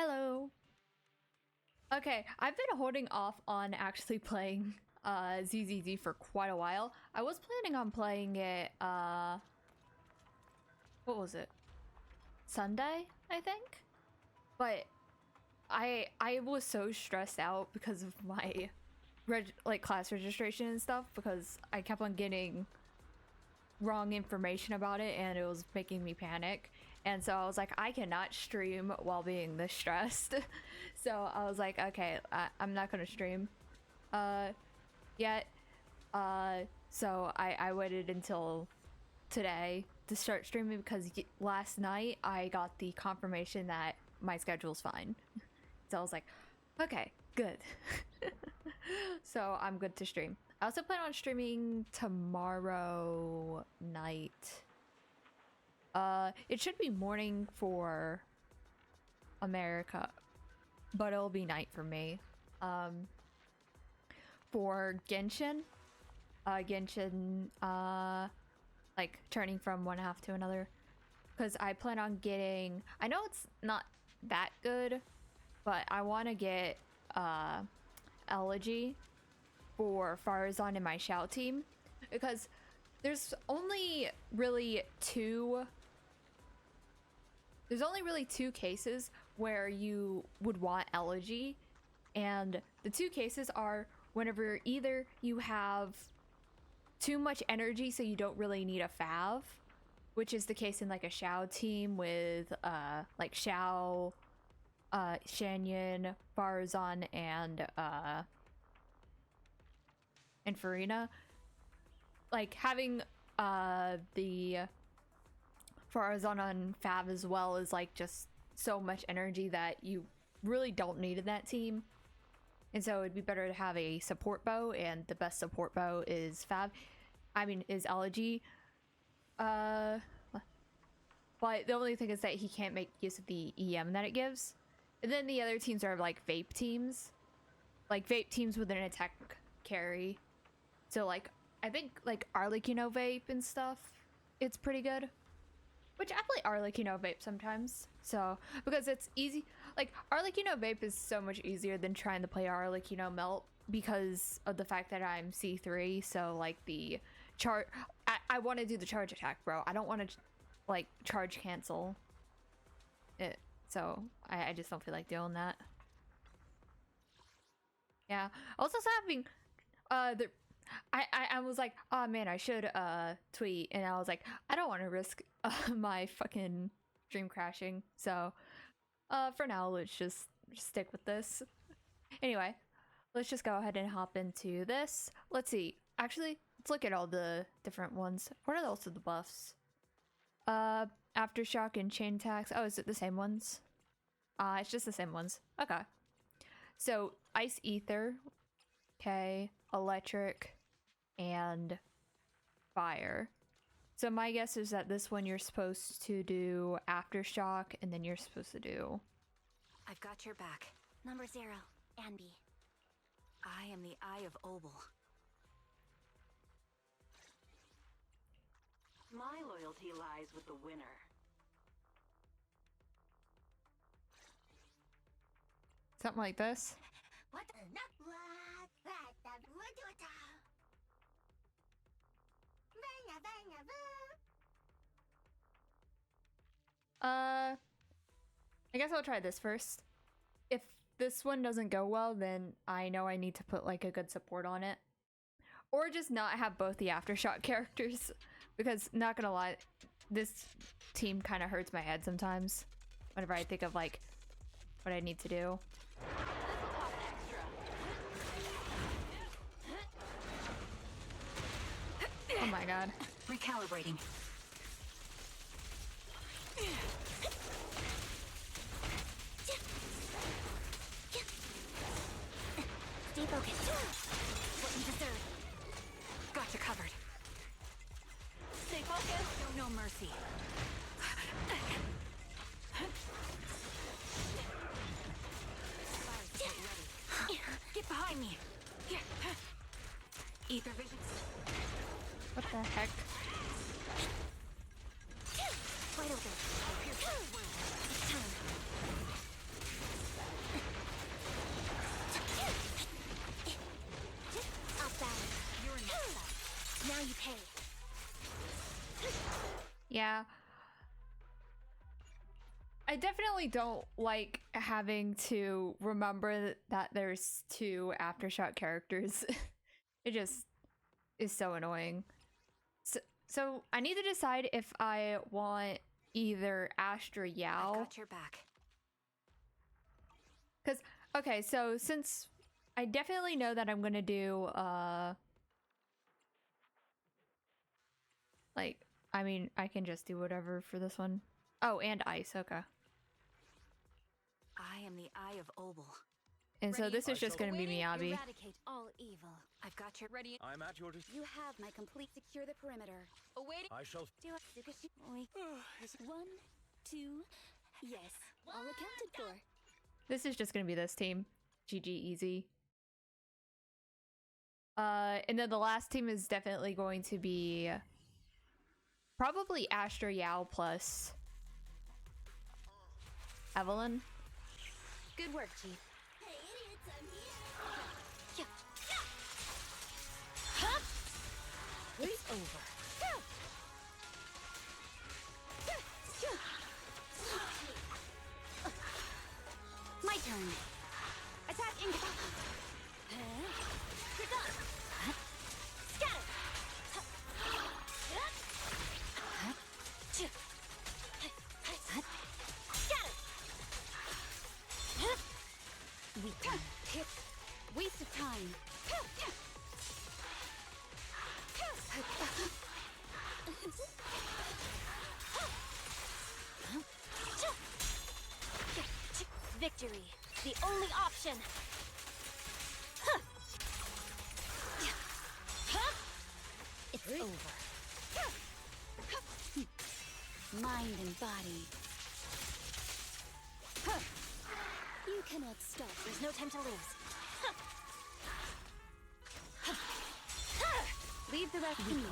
Hello. Okay, I've been holding off on actually playing ZZZ for quite a while. I was planning on playing it what was it? Sunday, I think? But I was so stressed out because of my class registration and stuff because I kept on getting wrong information about it and it was making me panic. And so I was like, I cannot stream while being this stressed. So I was like, okay, I'm not gonna stream yet. So I waited until today to start streaming because last night I got the confirmation that my schedule's fine. So I was like, okay, good. So I'm good to stream. I also plan on streaming tomorrow night. It should be morning for America, but it'll be night for me. For Genshin, like turning from one half to another, because I plan on getting. I know it's not that good, but I want to get Elegy for Farazan in my Shao team because there's only really two cases where you would want Elegy, and the two cases are whenever either you have too much energy so you don't really need a Fav, which is the case in like a Shao team with like Shao, Shanyan, Farazan, and Farina. Like having the Farazan on Fav as well is like just so much energy that you really don't need in that team. And so it'd be better to have a support bow, and the best support bow is is Elegy. But the only thing is that he can't make use of the EM that it gives. And then the other teams are like vape teams. Like vape teams with an attack carry. So like I think like Arlecchino vape and stuff, it's pretty good. Which I play Arlecchino vape sometimes. So because it's easy, like Arlecchino vape is so much easier than trying to play Arlecchino melt because of the fact that I'm C3. So like the charge, I want to do the charge attack, bro. I don't want to like charge cancel it. So I just don't feel like doing that. Yeah. Also having I was like, oh man, I should tweet, and I was like, I don't want to risk my fucking stream crashing. So for now, let's just stick with this. Anyway, let's just go ahead and hop into this. Let's see. Actually, let's look at all the different ones. What are also the buffs? Aftershock and chain attacks. Oh, is it the same ones? It's just the same ones. Okay. So ice ether, okay, electric, and fire. So my guess is that this one you're supposed to do aftershock, and then you're supposed to do. I've got your back. Number 0, Anby. I am the Eye of Obel. My loyalty lies with the winner. Something like this. What? I guess I'll try this first. If this one doesn't go well, then I know I need to put like a good support on it. Or just not have both the Aftershock characters. Because, not gonna lie, this team kind of hurts my head sometimes. Whenever I think of like what I need to do. Oh my god. Recalibrating. Stay focused. What you deserve. Got you covered. Stay focused. Show no mercy. Get behind me. Ether vision. What the heck? Wide open. It's time. definitely don't like having to remember that there's two Aftershock characters. It just is so annoying. So I need to decide if I want either Astra I've Yao. got your back. Because, okay, so since I definitely know that I'm gonna do, like, I mean, I can just do whatever for this one. Oh, and Ice, okay. I am the Eye of Obel. And so Ready? this is just gonna be Miyabi. Eradicate all evil. I've got your Ready. I'm at your You have my complete secure the perimeter. awaiting. I shall. Do I Tsukushi? Oi. 1, 2, yes. All accounted for. This is just gonna be this team. GG easy. And then the last team is definitely going to be probably Astra Yao plus Evelyn. Good work, Chief. It's over. My turn. Attack Inga. Scatter. Scatter. We can hit. Waste of time. Victory, the only option. It's over. Mind and body. You cannot stop. There's no time to lose. Leave the rest to me.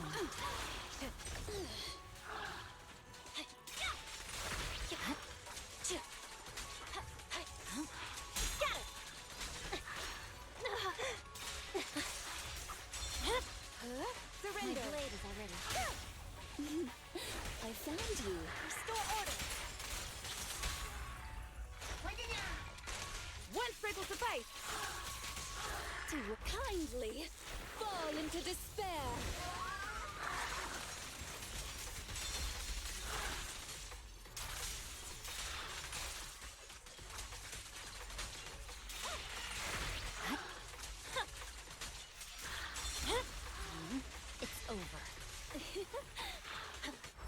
Surrender. My blade is already. I found you. Restore order. One sprig will suffice. Do you kindly fall into despair? It's over.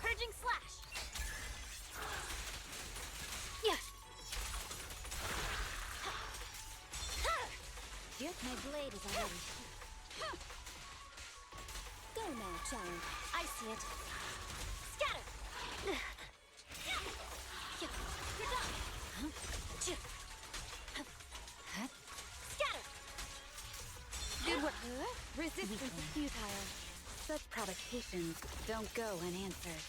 Purging slash. Yeah. My blade is already. Go now, child. I see it. Scatter. You're done. Scatter. Good work. Resistance is futile. Such provocations don't go unanswered.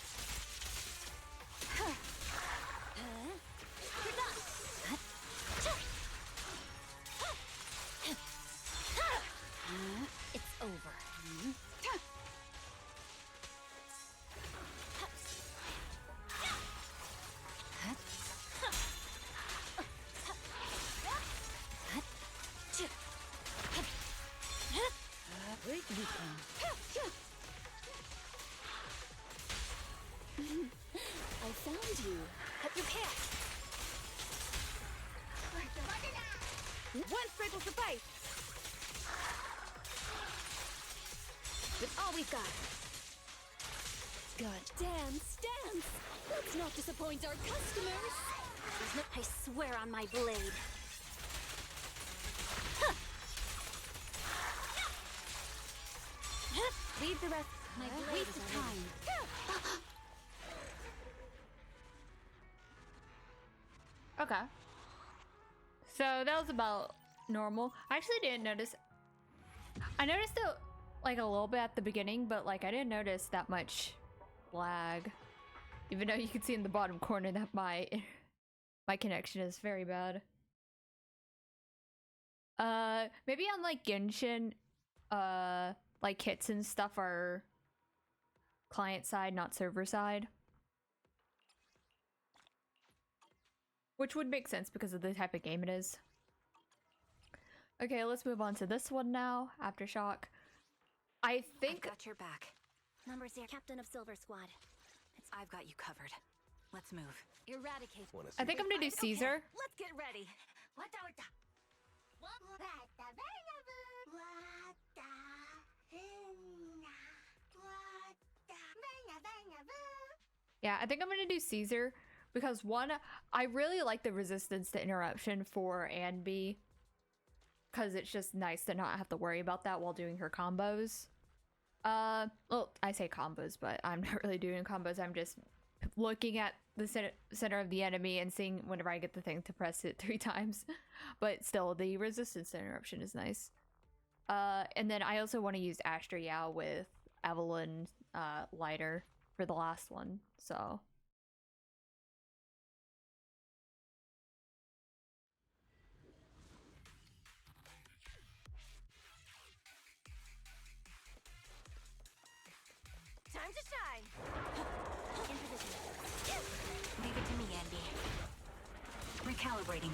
You're done. It's over. Great weekend. I found you. Cut your pants. One sprig will suffice. With all we've got. Good. Dance, dance. Let's not disappoint our customers. There's no, I swear on my blade. Leave the rest. My blade Waste is of already. time. Okay. So that was about normal. I actually didn't notice. I noticed it like a little bit at the beginning, but like I didn't notice that much lag. Even though you can see in the bottom corner that my connection is very bad. Maybe on like Genshin, like hits and stuff are client side, not server side. which would make sense because of the type of game it is. Okay, let's move on to this one now. Aftershock. I think I've got your back. Number 0, Captain of Silver Squad. I've got you covered. Let's move. Eradicate. I think I'm gonna do Caesar. Let's get ready. Yeah, I think I'm gonna do Caesar because one, I really like the resistance to interruption for and B, because it's just nice to not have to worry about that while doing her combos. Well, I say combos, but I'm not really doing combos. I'm just looking at the center of the enemy and seeing whenever I get the thing to press it 3 times. But still, the resistance to interruption is nice. And then I also want to use Astra Yao with Evelyn Lighter for the last one, so... Time to shine. In position. Leave it to me, Andy. Recalibrating.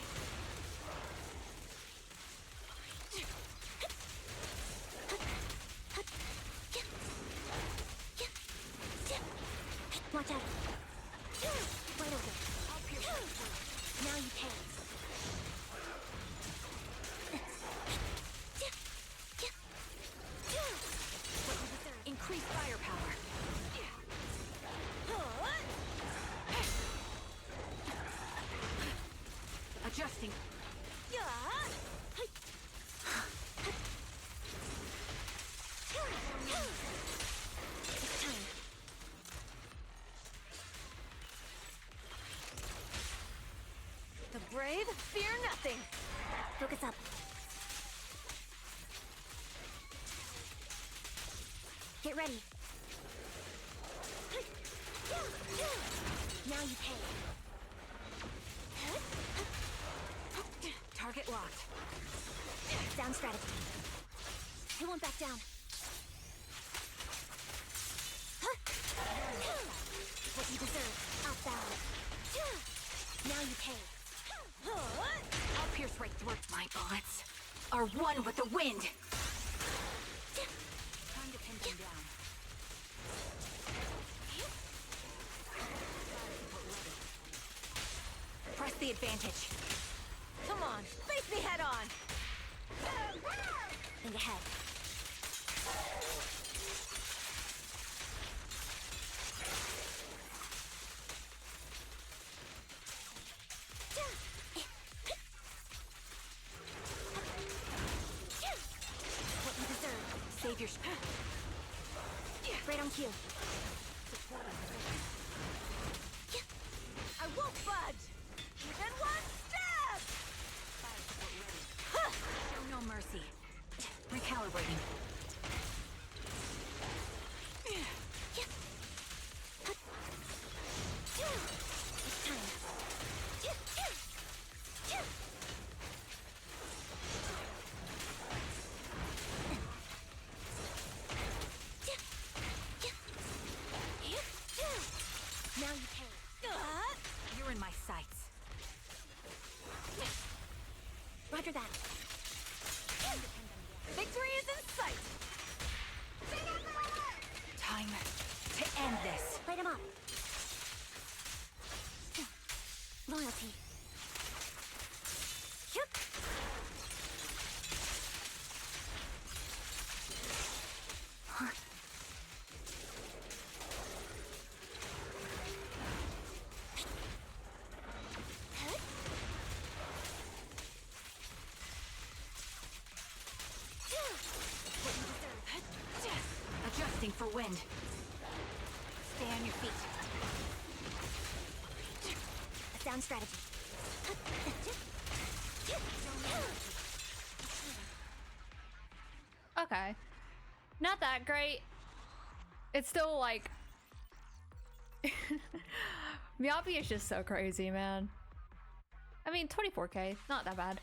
Watch out. Wide open. Now you can. What you deserve. Increase firepower. Adjusting. It's time. The brave fear nothing. Focus up. Get ready. Now you pay. Target locked. Down strategy. He won't back down. What you deserve. Outbound. Now you pay. I'll pierce right through it. My bullets are one with the wind. Time to pin them down. Press the advantage. Come on, face me head on. Think ahead. What you deserve. Save your... Right on cue. I won't budge. Even one step. Show no mercy. Recalibrating. It's time. Now you pay. You're in my sights. Roger that. Victory is in sight. Time to end this. Light him up. Loyalty. Yep. Adjusting for wind. Stay on your feet. A sound strategy. Okay. Not that great. It's still like... Miyabi is just so crazy, man. I mean, 24k, not that bad.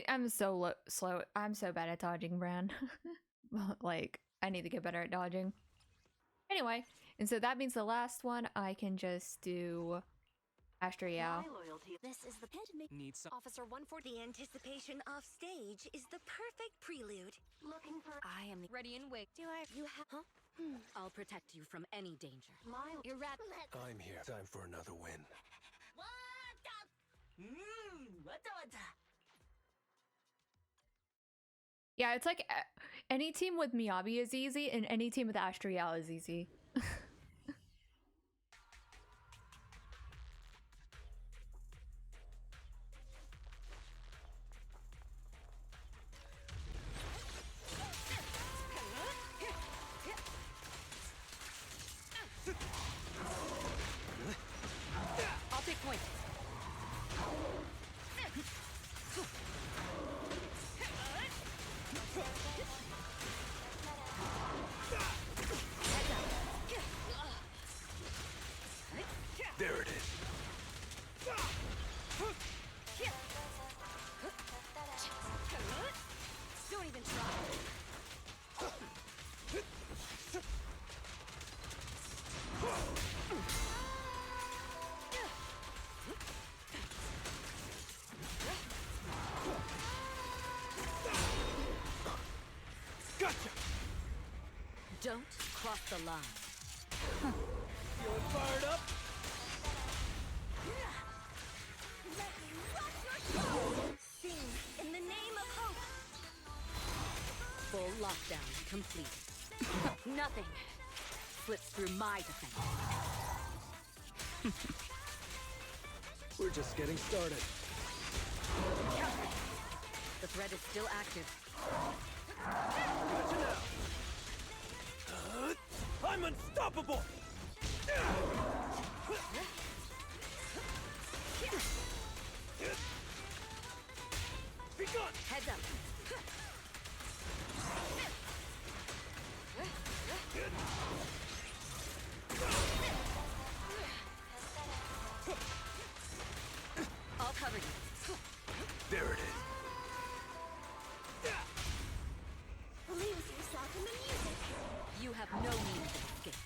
I'm so slow. I'm so bad at dodging, Bran. Like, I need to get better at dodging. Anyway, And so that means the last one I can just do Astriel. My loyalty. This is the pit. Need some. Officer 140. The anticipation off stage is the perfect prelude. Looking for I am the Ready and wait. Do I? You have? Huh? I'll protect you from any danger. my. You're rat. I'm here. Time for another win. Yeah, it's like any team with Miyabi is easy, and any team with Astriel is easy. I'll take point. There it is. Don't even try. Gotcha. Don't cross the line. Feeling fired up? Sing in the name of hope. Full lockdown complete. Nothing slips through my defense. We're just getting started. The threat is still active. Gotcha now. I'm unstoppable. Be gone. Heads up. I'll cover you. There it is. Lose yourself in the music. You have no means of escape.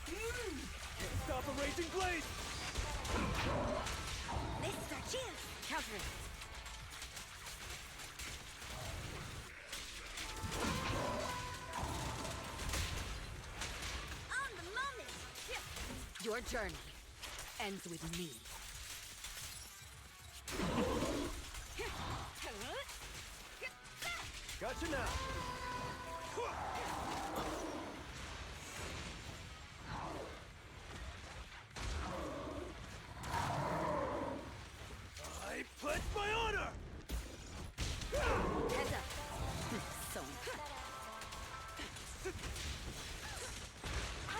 Can't stop a raging blaze. This is our chance. Counter it. On the moment. Your journey ends with me. Gotcha now. I pledge my honor. Heads up. So Out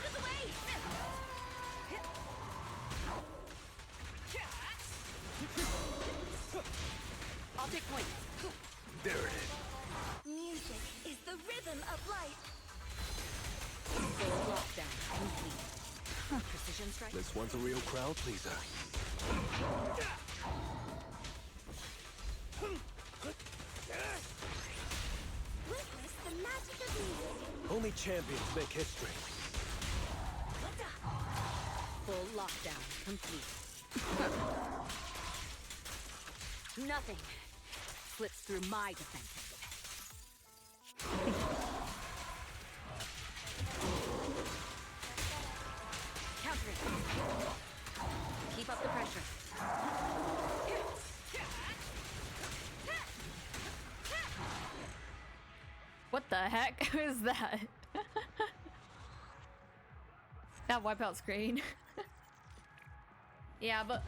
of the way. I'll take point. There it is. Music is the rhythm of life. Full lockdown complete. Precision strike. This one's a real crowd pleaser. Witness the magic of music. Only champions make history. Full lockdown complete. Nothing slips through my defenses. Counter it. Keep up the pressure. What the heck is that? That wipeout screen. Yeah, but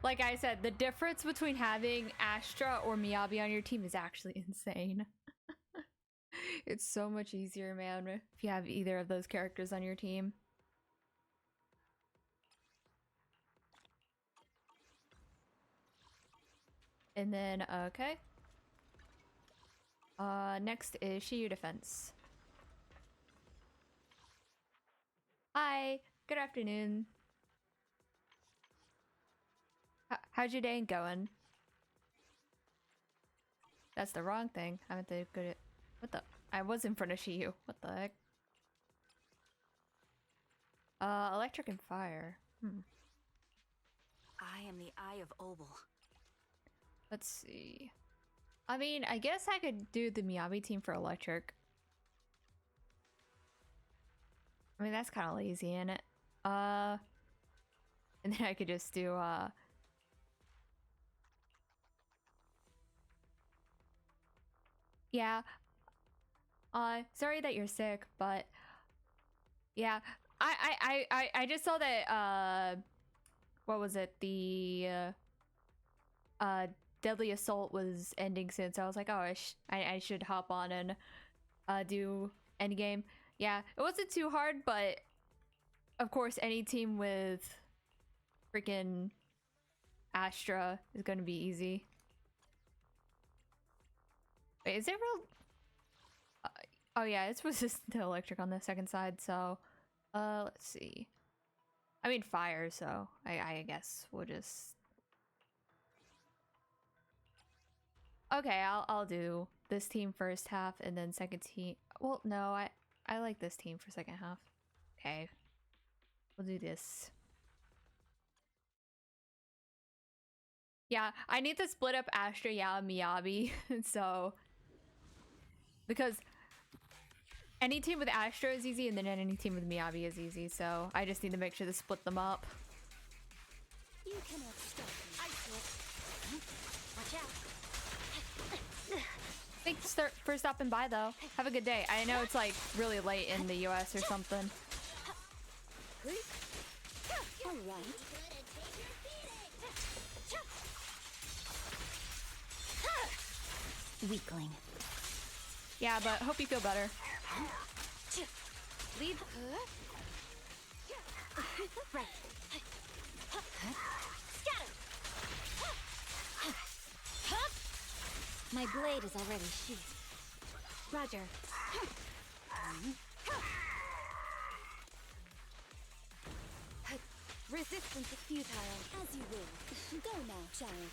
like I said, the difference between having Astra or Miyabi on your team is actually insane. It's so much easier, man, if you have either of those characters on your team. And then, okay. Next is Shiyu Defense. Hi, good afternoon. How's your day going? That's the wrong thing. I meant to go to... What the... I was in front of Shiyu. What the heck? Electric and fire. I am the Eye of Obel. Let's see. I mean, I guess I could do the Miyabi team for electric. I mean, that's kind of lazy, isn't it? And then I could just do, yeah. Sorry that you're sick, but yeah. I just saw that, what was it? The, Deadly Assault was ending soon, so I was like, oh, I should hop on and, do Endgame. Yeah, it wasn't too hard, but of course, any team with freaking Astra is going to be easy. Wait, is it real? Oh yeah, it's resistant to electric on the second side, so let's see. I mean fire, so I guess we'll just... Okay, I'll do this team first half and then second team. Well, no, I like this team for second half. Okay. We'll do this. Yeah, I need to split up Astra, yeah, Miyabi. So, because any team with Astra is easy, and then any team with Miyabi is easy. So I just need to make sure to split them up. You cannot stop me. I see it. Watch out. Thanks for stopping by, though. Have a good day. I know it's like really late in the US or something. All right. Weakling. Yeah, but hope you feel better. Lead. Right. Scatter. My blade is already sheathed. Roger. Resistance is futile. As you will. Go now, child.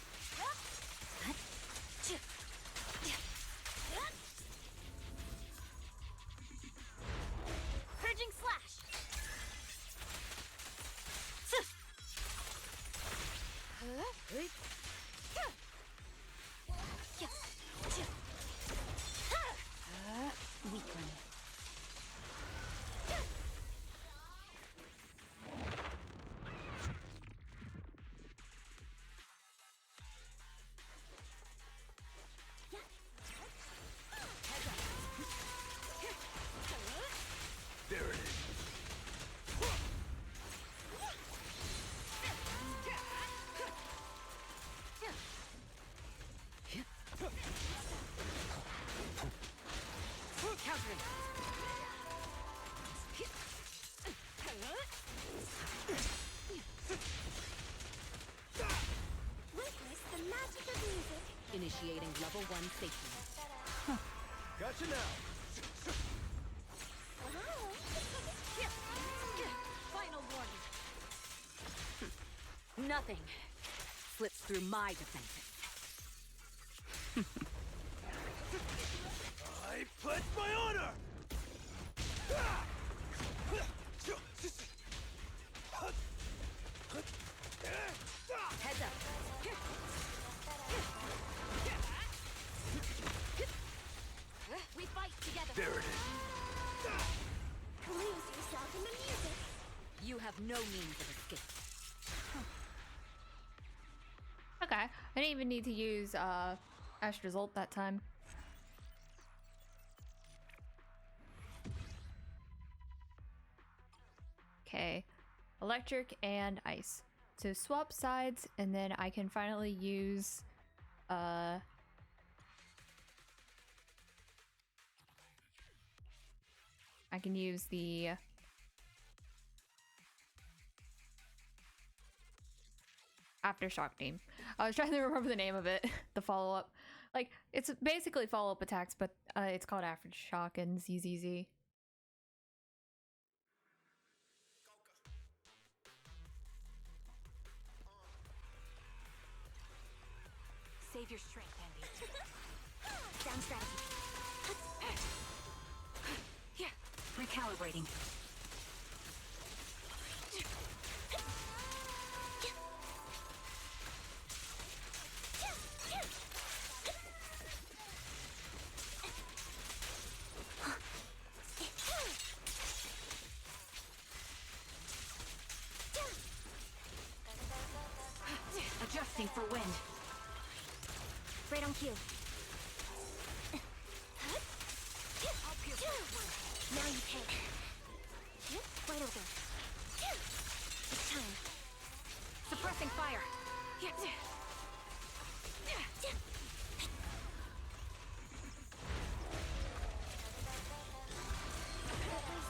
Purging slash. Weakling. There it is. Countering. Witness the magic of music. Initiating level 1 safety. Gotcha now. Final warning. Nothing slips through my defenses. I pledge my honor! Heads up. We fight together. There it is. Lose yourself in the music. You have no means of escape. Okay, I didn't even need to use Astra's ult that time. Okay, electric and ice. So swap sides, and then I can finally use I can use the Aftershock team. I was trying to remember the name of it. The follow-up. Like, it's basically follow-up attacks, but it's called Aftershock and ZZZ. Save your strength, Andy. Sound strategy. Yeah. Recalibrating. Right on cue. Now you pay. Right over. It's time. Suppressing fire. Every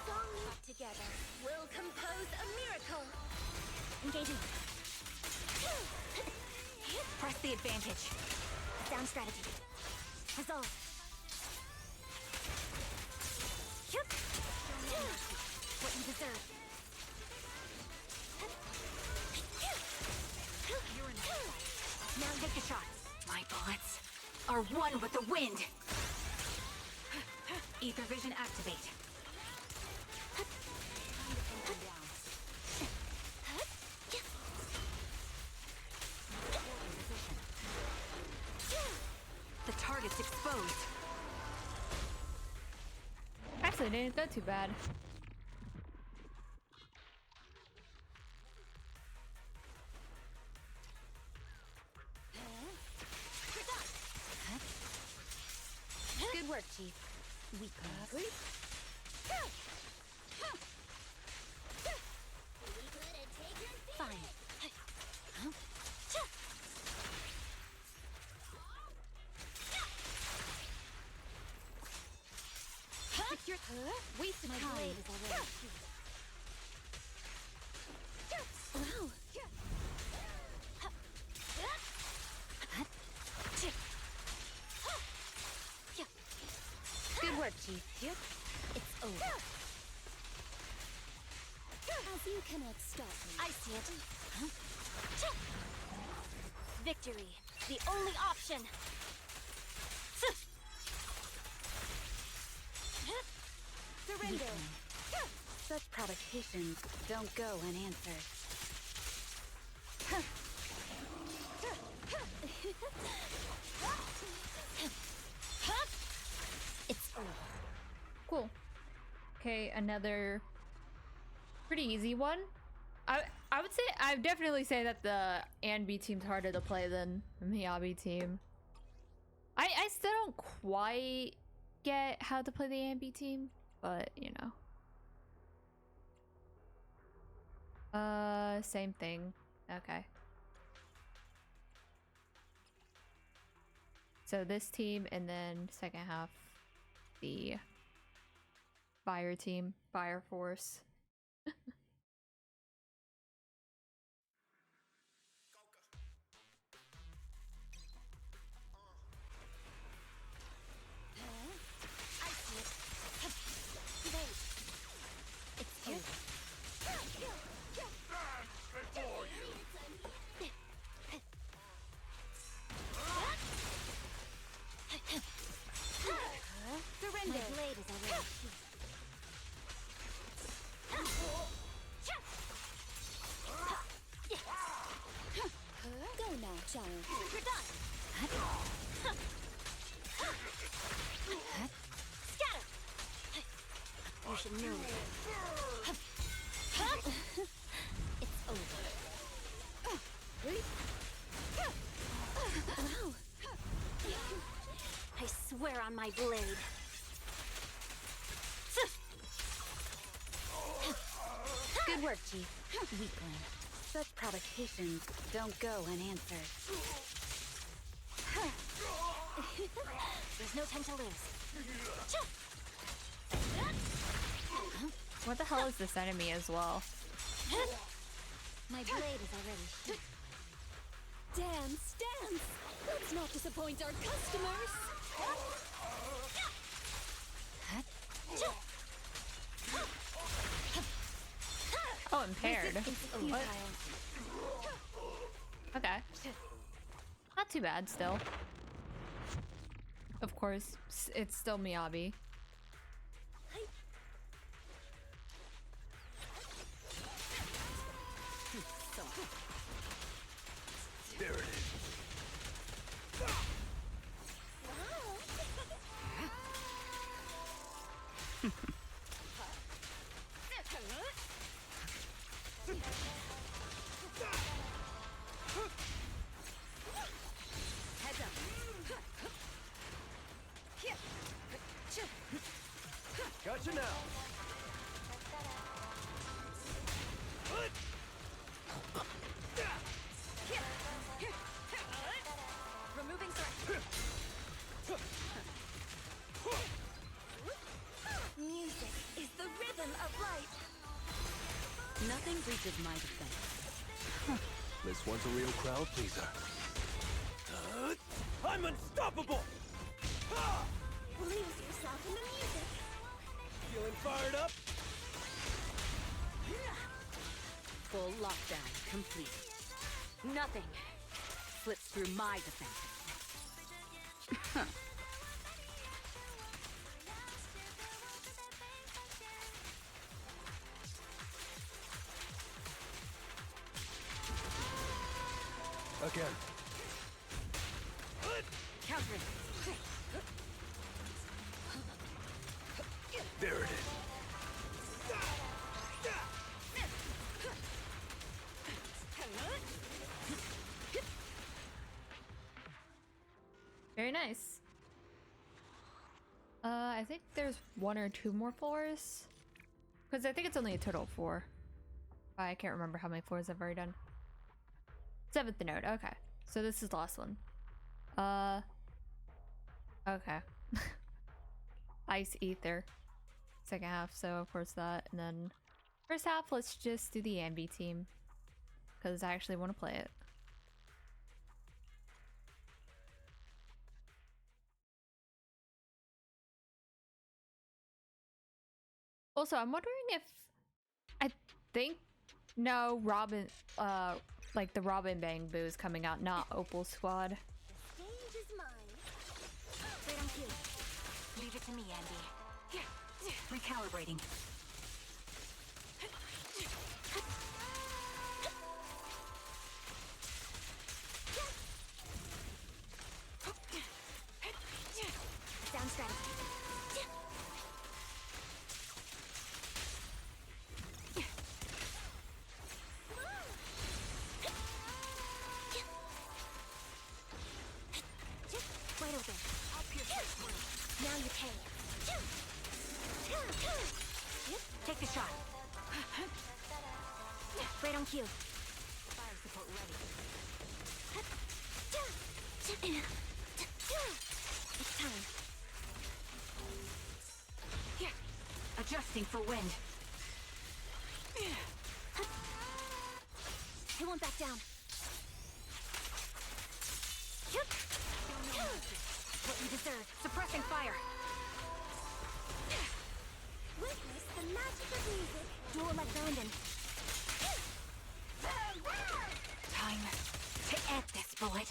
song together will compose a miracle. Engaging. Press the advantage. Down strategy. Resolve. What you deserve. Now take the shot. My bullets are one with the wind. Ether vision activate. The target's exposed. Actually, it didn't go too bad. Good work, Chief. Weakling. Fine. Waste of time. Blade is already wow. Good work, Chief. It's over. As you cannot stop me. I see it. Victory, the only option. Surrender. Such provocations don't go unanswered. It's over. Cool. Okay, another pretty easy one. I would say I'd definitely say that the Anbi team's harder to play than the Miyabi team. I still don't quite get how to play the Anbi team, but you know. Same thing. Okay. So this team, and then second half, the Fire team, Fire Force. It's over. Surrender. My blade is already Go now, child. You're done. Scatter. You should know. It's over. Wow. I swear on my blade. Good work, Chief. Weakling. Such provocations don't go unanswered. There's no time to lose. What the hell is this enemy as well? My blade is already. Dance, dance. Let's not disappoint our customers. Oh, impaired. What? Okay. Not too bad still. Of course, it's still Miyabi. There it is. Heads up. Music is the rhythm of life. Nothing reaches my defense. This one's a real crowd pleaser. I'm unstoppable! Ah! Lose yourself in the music. Feeling fired up? Full lockdown complete. Nothing slips through my defenses. Again. Countering. There it is. Very nice. I think there's 1 or 2 more floors. Because I think it's only a total of 4. I can't remember how many floors I've already done. 7th node, okay. So this is the last one. Okay. Ice Ether. Second half, so of course that. And then first half, let's just do the Ambi team. Because I actually want to play it. Also, I'm wondering if I think no Robin like the Robin Bang Boo is coming out, not Opal Squad. The stage is mine. Wait on cue. Leave it to me, Andy. Recalibrating. Sound strategy. Wide open. I'll pierce this through. Now you pay. Take the shot. Right on cue. Fire support ready. It's time. Adjusting for wind. I won't back down. What you deserve. Suppressing fire. Witness the magic of music. Duel like Brandon. Time to end this bullet.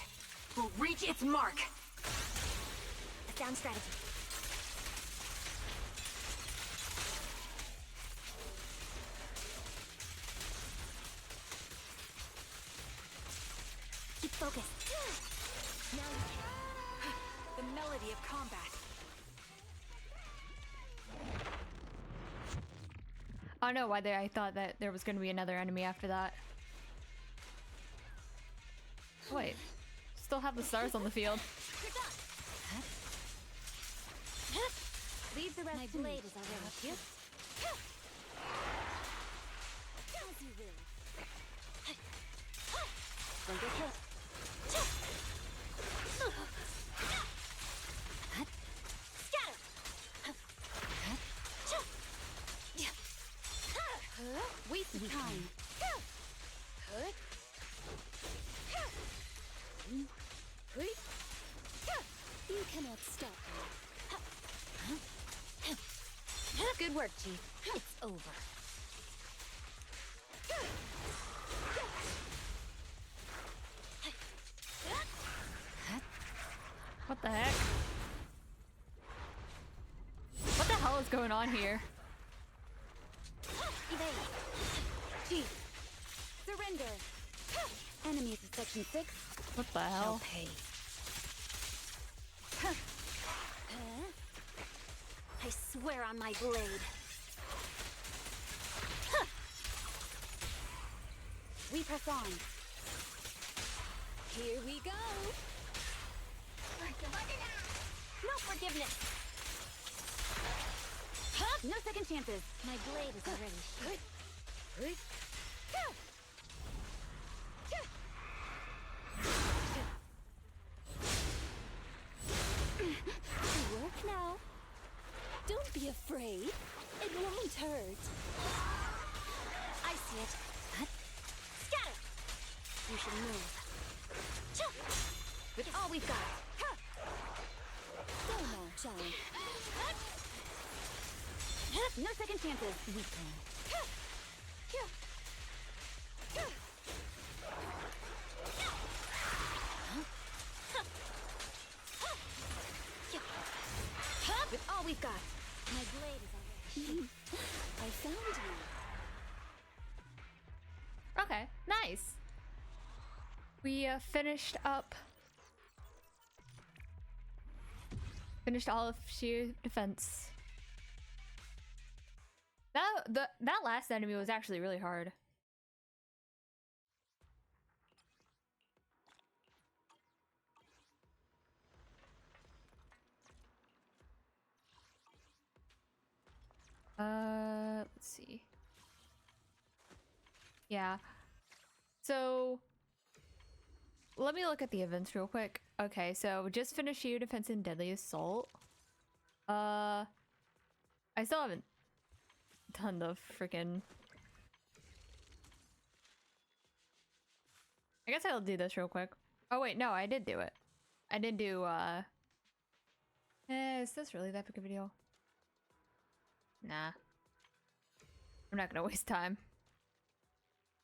Will reach its mark. A sound strategy. Keep focused. Now you The melody of combat. I don't know why I thought that there was going to be another enemy after that. Wait, still have the stars on the field. leave the rest. My blade is already here. As you will. Don't get hit. Scatter. Waste of time. You cannot stop me. Good work, Chief. It's over. What the heck? What the hell is going on here? Evade. Chief. Surrender. Enemies of Section 6. What the hell? Pay. I swear on my blade. We press on. Here we go. No forgiveness. No second chances. My blade is already shit. Don't be afraid. It won't hurt. I see it. Scatter! You should move. It's all we've got. Go now, child. No second chances. Weakling. With all we've got. My blade is already. I found you. Okay, nice. We finished all of sheer defense. That last enemy was actually really hard. Let's see. Yeah. So let me look at the events real quick. Okay, so just finished Sheer Defense and Deadly Assault. I still haven't done the freaking. I guess I'll do this real quick. Oh wait, no, I did do it. I did do is this really that big of a deal? Nah. I'm not gonna waste time.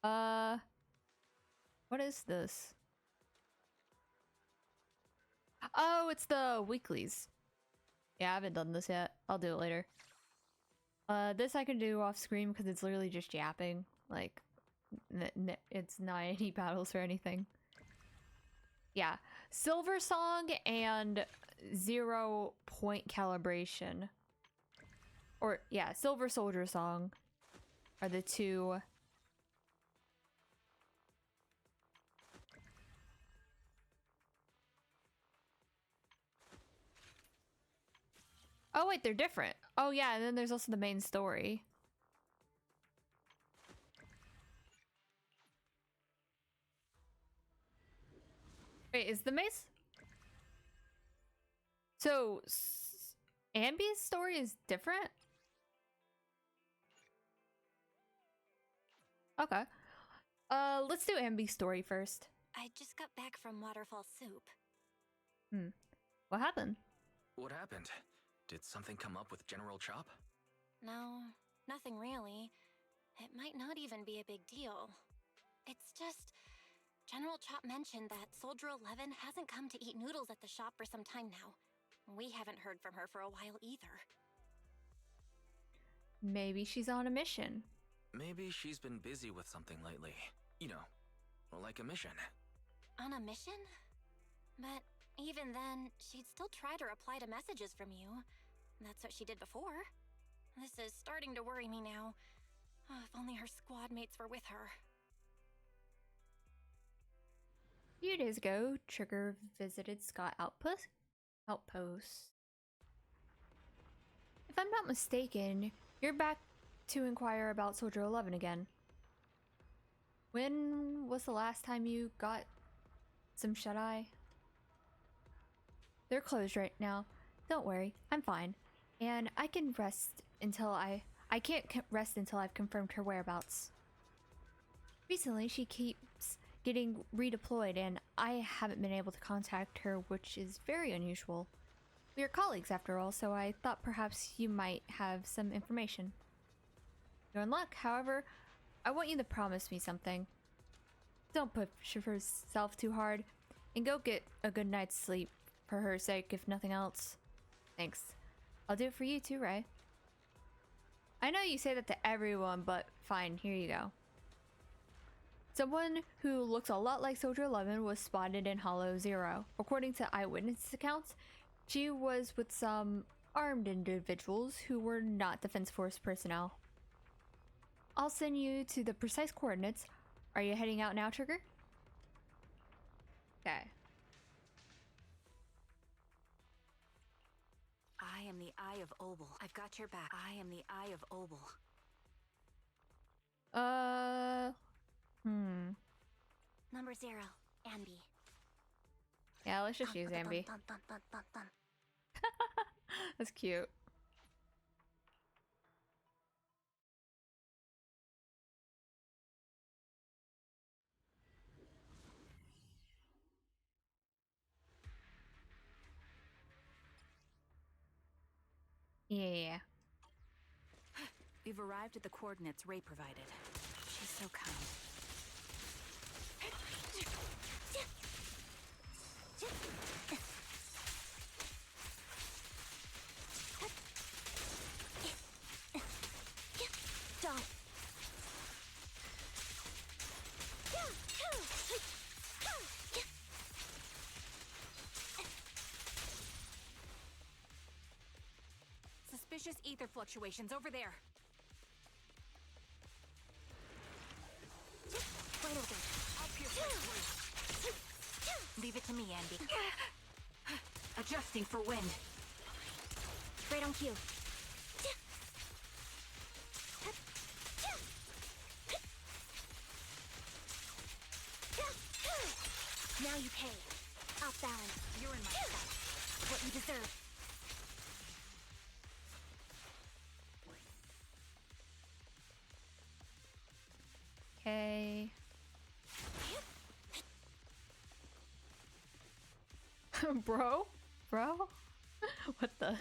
What is this? Oh, it's the weeklies. Yeah, I haven't done this yet. I'll do it later. This I can do off screen because it's literally just yapping. Like, it's not any battles or anything. Yeah, Silver Song and 0 point calibration. Or, yeah, Silver Soldier Song are the two. Oh wait, they're different. Oh yeah, and then there's also the main story. Wait, is the maze? So, Ambi's story is different? Okay. Let's do Ambi's story first. I just got back from Waterfall Soup. What happened? What happened? Did something come up with General Chop? No, nothing really. It might not even be a big deal. It's just... General Chop mentioned that Soldier 11 hasn't come to eat noodles at the shop for some time now. We haven't heard from her for a while either. Maybe she's on a mission. Maybe she's been busy with something lately. You know, like a mission. On a mission? But even then, she'd still try to reply to messages from you. That's what she did before. This is starting to worry me now. Oh, if only her squad mates were with her. A few days ago, Trigger visited Scott Outpost. If I'm not mistaken, you're back to inquire about Soldier 11 again. When was the last time you got some shut-eye? They're closed right now. Don't worry, I'm fine. And I can rest until I can't rest until I've confirmed her whereabouts. Recently, she keeps getting redeployed and I haven't been able to contact her, which is very unusual. We are colleagues after all, so I thought perhaps you might have some information. You're in luck, however, I want you to promise me something. Don't push yourself too hard, and go get a good night's sleep for her sake, if nothing else. Thanks. I'll do it for you too, Ray. I know you say that to everyone, but fine, here you go. Someone who looks a lot like Soldier 11 was spotted in Hollow Zero. According to eyewitness accounts, she was with some armed individuals who were not Defense Force personnel. I'll send you to the precise coordinates. Are you heading out now, Trigger? Okay. I am the Eye of Obel. I've got your back. I am the Eye of Obel. Number 0, Ambi. Yeah, let's just use Ambi. That's cute. Yeah. We've arrived at the coordinates Ray provided. She's so kind. Done. Suspicious ether fluctuations over there. Right over there. I'll pierce right through. Leave it to me, Andy. Adjusting for wind. Right on cue. Now you pay. Off balance. You're in my sight. What you deserve. Okay. Bro? Bro? What the?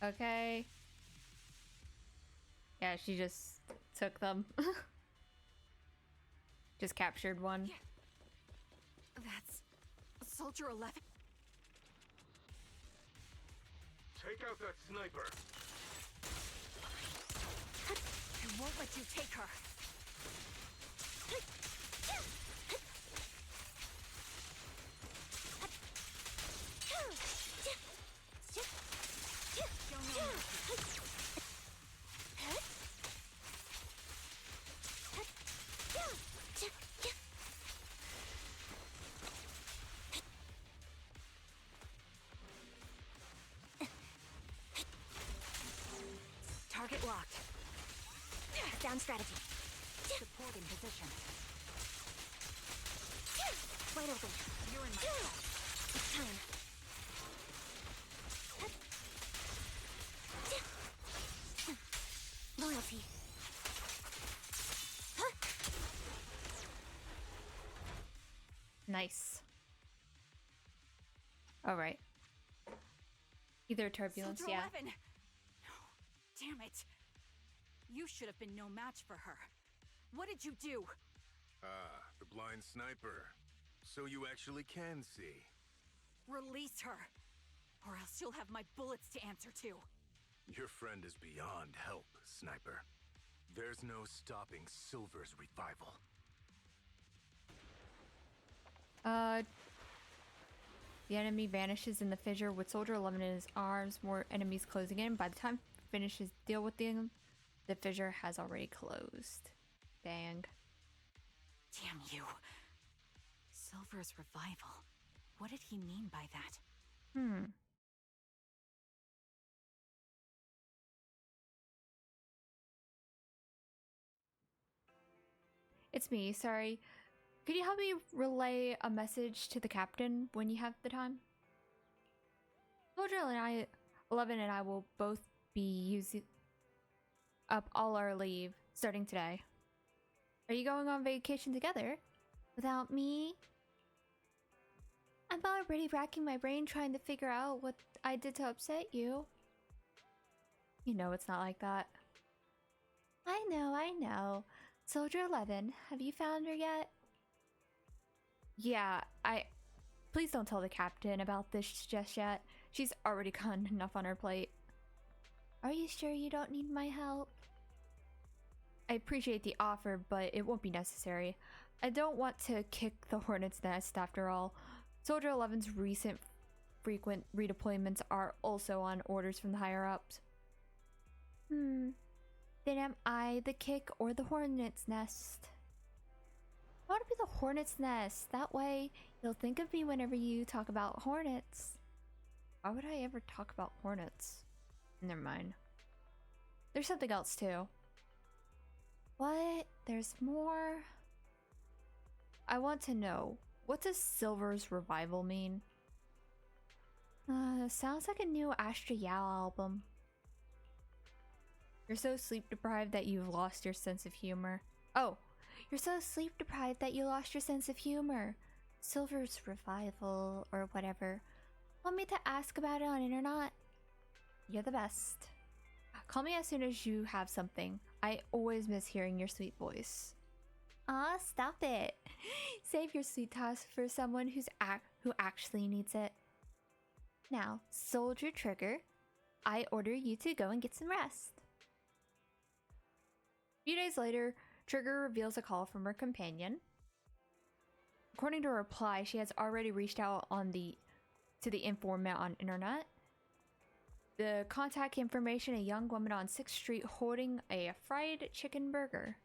Okay. Yeah, she just took them. Just captured one. That's Soldier 11. Take out that sniper. I won't let you take her. Show no mercy. Target locked. Down strategy. Support in position. Right over. You're in my sight. It's time. Loyalty. Nice. Alright. Either turbulence, Soldier yeah. 11. No, damn it. You should have been no match for her. What did you do? Ah, the blind sniper. So you actually can see. Release her, or else you'll have my bullets to answer to. Your friend is beyond help, Sniper. There's no stopping Silver's revival. The enemy vanishes in the fissure with Soldier 11 in his arms, more enemies closing in. By the time he finishes deal with them, the fissure has already closed. Dang. Damn you. Silver's revival. What did he mean by that? It's me, sorry. Could you help me relay a message to the captain when you have the time? Soldier 11 and I will both be using up all our leave starting today. Are you going on vacation together? Without me? I'm already racking my brain trying to figure out what I did to upset you. You know it's not like that. I know. Soldier 11, have you found her yet? Yeah, Please don't tell the captain about this just yet. She's already got enough on her plate. Are you sure you don't need my help? I appreciate the offer, but it won't be necessary. I don't want to kick the hornet's nest after all. Soldier 11's recent frequent redeployments are also on orders from the higher-ups. Then am I the kick or the hornet's nest? I want to be the hornet's nest. That way, you'll think of me whenever you talk about hornets. Why would I ever talk about hornets? Never mind. There's something else too. What? There's more? I want to know, what does Silver's revival mean? Sounds like a new Astra Yao album. You're so sleep deprived that you've lost your sense of humor. Oh, you're so sleep deprived that you lost your sense of humor. Silver's revival or whatever. Want me to ask about it on internet? You're the best. Call me as soon as you have something. I always miss hearing your sweet voice. Aw, stop it. Save your sweet task for someone who actually needs it. Now, Soldier Trigger, I order you to go and get some rest. A few days later, Trigger reveals a call from her companion. According to her reply, she has already reached out to the informant on internet. The contact information: a young woman on 6th Street holding a fried chicken burger.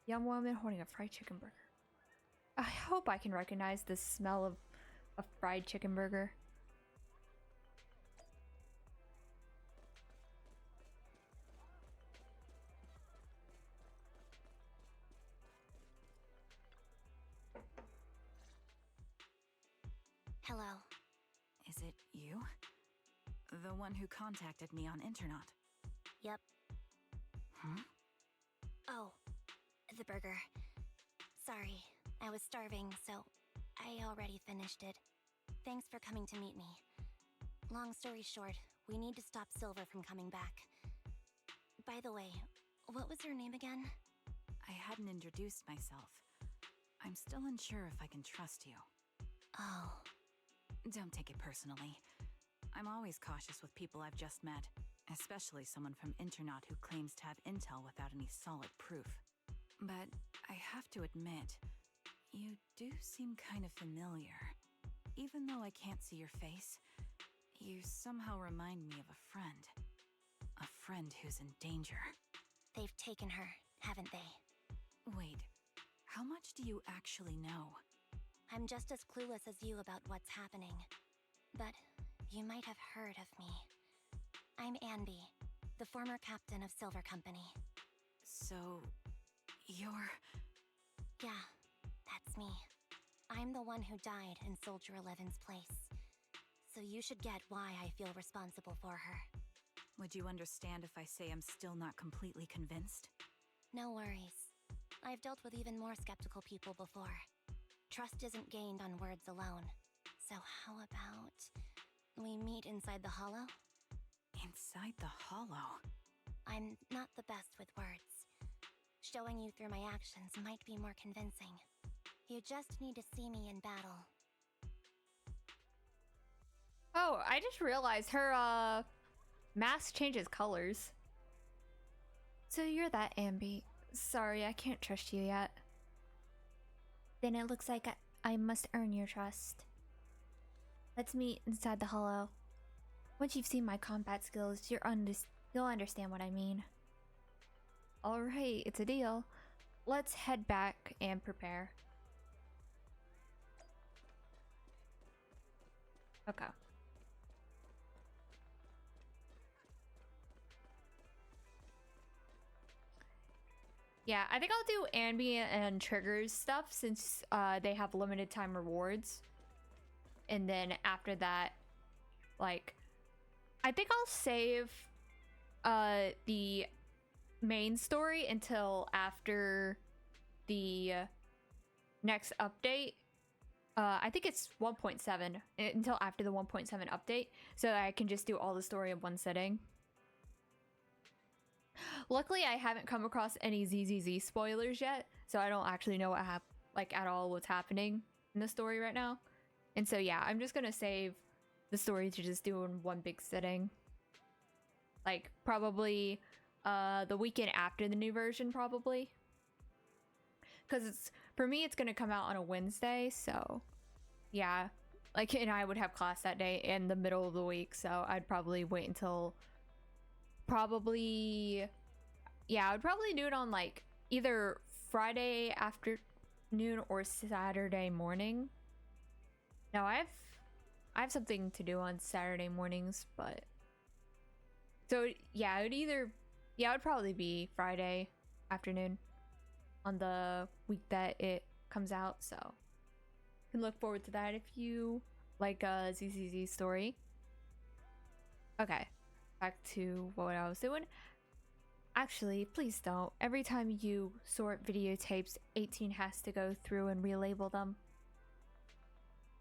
Young woman holding a fried chicken burger. I hope I can recognize the smell of a fried chicken burger. Hello. Is it you? The one who contacted me on internet? Yep. Huh? Oh, the burger. Sorry, I was starving, so I already finished it. Thanks for coming to meet me. Long story short, we need to stop Silver from coming back. By the way, what was your name again? I hadn't introduced myself. I'm still unsure if I can trust you. Oh. Don't take it personally. I'm always cautious with people I've just met, especially someone from Internet who claims to have intel without any solid proof. But I have to admit, you do seem kind of familiar. Even though I can't see your face, you somehow remind me of a friend. A friend who's in danger. They've taken her, haven't they? Wait, how much do you actually know? I'm just as clueless as you about what's happening. But you might have heard of me. I'm Anby, the former captain of Silver Company. So, you're... Yeah, that's me. I'm the one who died in Soldier 11's place. So you should get why I feel responsible for her. Would you understand if I say I'm still not completely convinced? No worries. I've dealt with even more skeptical people before. Trust isn't gained on words alone. So how about we meet inside the hollow? Inside the hollow? I'm not the best with words. Showing you through my actions might be more convincing. You just need to see me in battle. Oh, I just realized her mask changes colors. So you're that Ambi. Sorry, I can't trust you yet. Then it looks like I must earn your trust. Let's meet inside the hollow. Once you've seen my combat skills, you'll understand what I mean. Alright, it's a deal. Let's head back and prepare. Okay. Yeah, I think I'll do ambient and triggers stuff since they have limited time rewards. And then after that, like, I think I'll save the main story until after the next update. I think it's 1.7, until after the 1.7 update, so that I can just do all the story in one sitting. Luckily, I haven't come across any ZZZ spoilers yet, so I don't actually know what at all what's happening in the story right now. And so yeah, I'm just gonna save the story to just do in one big sitting. Like probably the weekend after the new version, probably. Because for me, it's gonna come out on a Wednesday, so yeah. Like, and I would have class that day in the middle of the week, so I'd probably wait until I would probably do it on like either Friday afternoon or Saturday morning. Now I have something to do on Saturday mornings, but so yeah, it would probably be Friday afternoon on the week that it comes out, so you can look forward to that if you like a ZZZ story. Okay, back to what I was doing. Actually, please don't. Every time you sort videotapes, 18 has to go through and relabel them.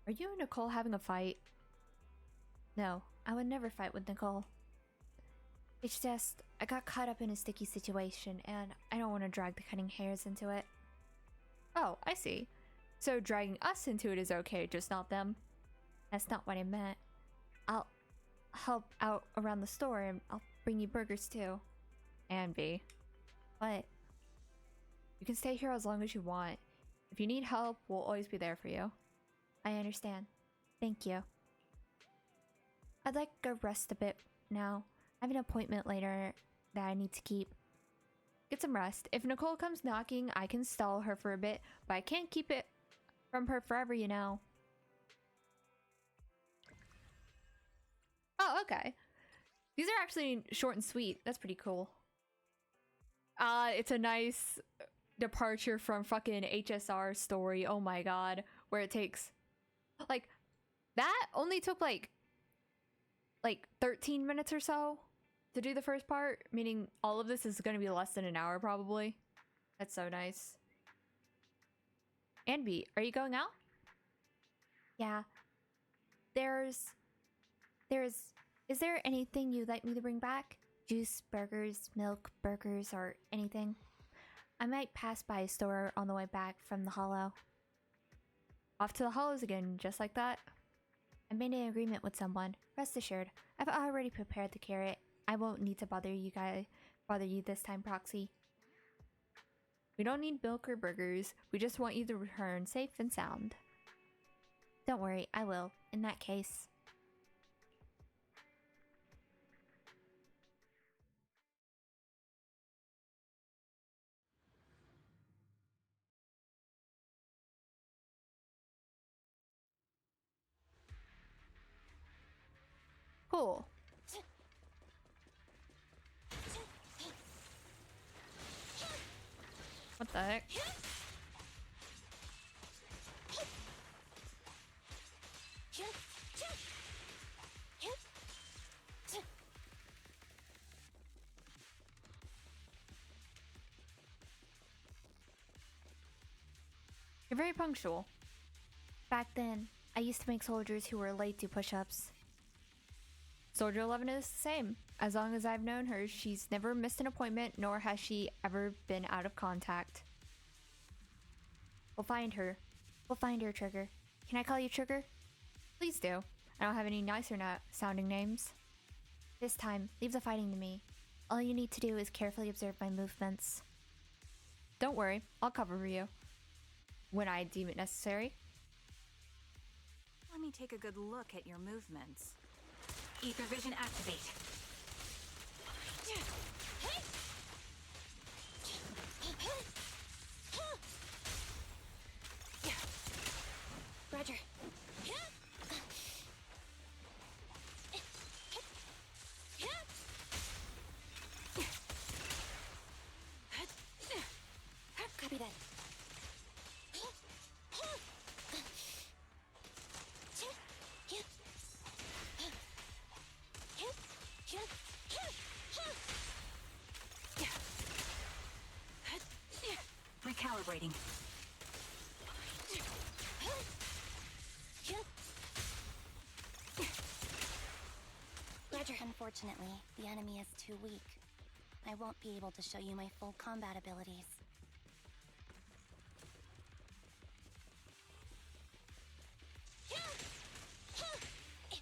Are you and Nicole having a fight? No, I would never fight with Nicole. It's just, I got caught up in a sticky situation and I don't want to drag the cutting hairs into it. Oh, I see. So dragging us into it is okay, just not them? That's not what I meant. I'll help out around the store and I'll bring you burgers too. And B. But you can stay here as long as you want. If you need help, we'll always be there for you. I understand. Thank you. I'd like to rest a bit now. I have an appointment later that I need to keep. Get some rest. If Nicole comes knocking, I can stall her for a bit, but I can't keep it from her forever, you know. Oh, okay. These are actually short and sweet. That's pretty cool. It's a nice departure from fucking HSR story. Oh my god. Where it takes... Like, that only took like 13 minutes or so to do the first part. Meaning all of this is going to be less than an hour probably. That's so nice. Anby, are you going out? Yeah. Is there anything you'd like me to bring back? Juice, burgers, milk, burgers, or anything? I might pass by a store on the way back from the Hollow. Off to the Hollows again, just like that? I made an agreement with someone. Rest assured, I've already prepared the carrot. I won't need to bother you this time, Proxy. We don't need milk or burgers. We just want you to return safe and sound. Don't worry, I will. In that case. Cool. What the heck? You're very punctual. Back then, I used to make soldiers who were late do push-ups. Soldier 11 is the same. As long as I've known her, she's never missed an appointment, nor has she ever been out of contact. We'll find her. We'll find her, Trigger. Can I call you Trigger? Please do. I don't have any nicer sounding names. This time, leave the fighting to me. All you need to do is carefully observe my movements. Don't worry, I'll cover you. When I deem it necessary. Let me take a good look at your movements. Ether vision activate. Roger. Copy that. Recalibrating. Roger. Unfortunately, the enemy is too weak. I won't be able to show you my full combat abilities.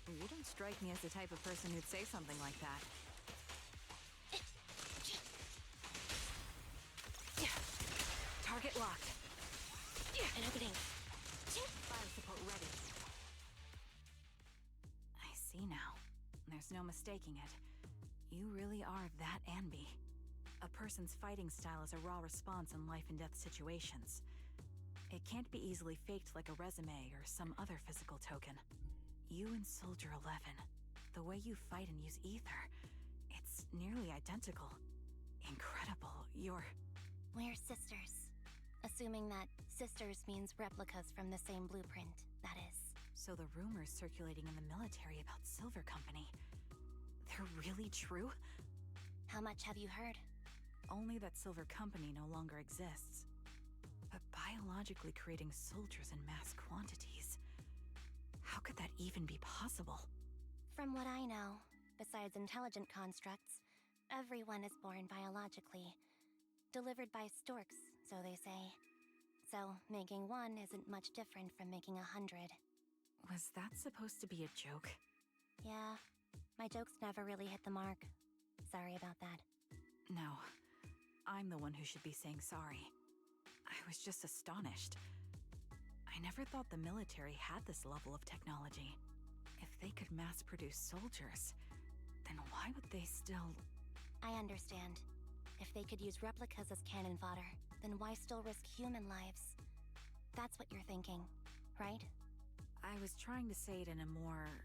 You don't strike me as the type of person who'd say something like that. Target locked. An opening. Fire support ready. I see now. There's no mistaking it. You really are that Anby. A person's fighting style is a raw response in life and death situations. It can't be easily faked like a resume or some other physical token. You and Soldier 11, the way you fight and use ether, it's nearly identical. Incredible. We're sisters. Assuming that sisters means replicas from the same blueprint, that is. So the rumors circulating in the military about Silver Company, they're really true? How much have you heard? Only that Silver Company no longer exists. But biologically creating soldiers in mass quantities. How could that even be possible? From what I know, besides intelligent constructs, everyone is born biologically. Delivered by storks, so they say. So, making one isn't much different from making 100. Was that supposed to be a joke? Yeah, my jokes never really hit the mark. Sorry about that. No, I'm the one who should be saying sorry. I was just astonished. I never thought the military had this level of technology. If they could mass produce soldiers, then why would they still... I understand. If they could use replicas as cannon fodder, then why still risk human lives? That's what you're thinking, right? I was trying to say it in a more...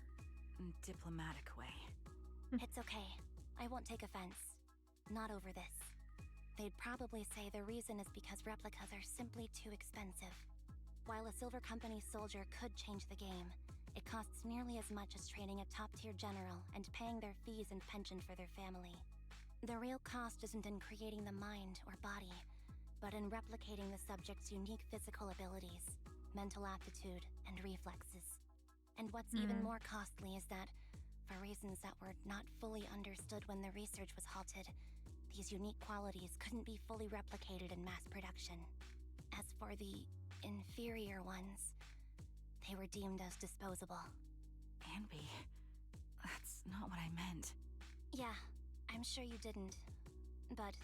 diplomatic way. It's okay. I won't take offense. Not over this. They'd probably say the reason is because replicas are simply too expensive. While a Silver Company soldier could change the game, it costs nearly as much as training a top-tier general and paying their fees and pension for their family. The real cost isn't in creating the mind or body, but in replicating the subject's unique physical abilities, mental aptitude, and reflexes. And what's even more costly is that, for reasons that were not fully understood when the research was halted, these unique qualities couldn't be fully replicated in mass production. As for the inferior ones, they were deemed as disposable. Anby, that's not what I meant. Yeah, I'm sure you didn't. But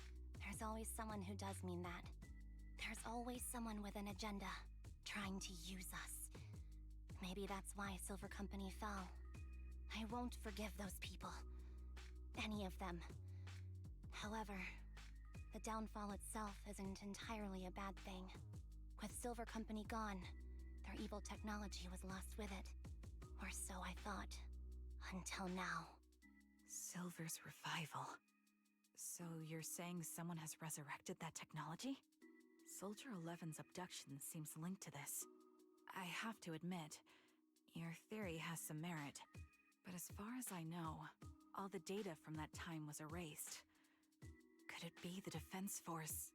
there's always someone who does mean that. There's always someone with an agenda, trying to use us. Maybe that's why Silver Company fell. I won't forgive those people. Any of them. However, the downfall itself isn't entirely a bad thing. With Silver Company gone, their evil technology was lost with it. Or so I thought. Until now. Silver's revival. So you're saying someone has resurrected that technology? Soldier 11's abduction seems linked to this. I have to admit, your theory has some merit. But as far as I know, all the data from that time was erased. Could it be the Defense Force?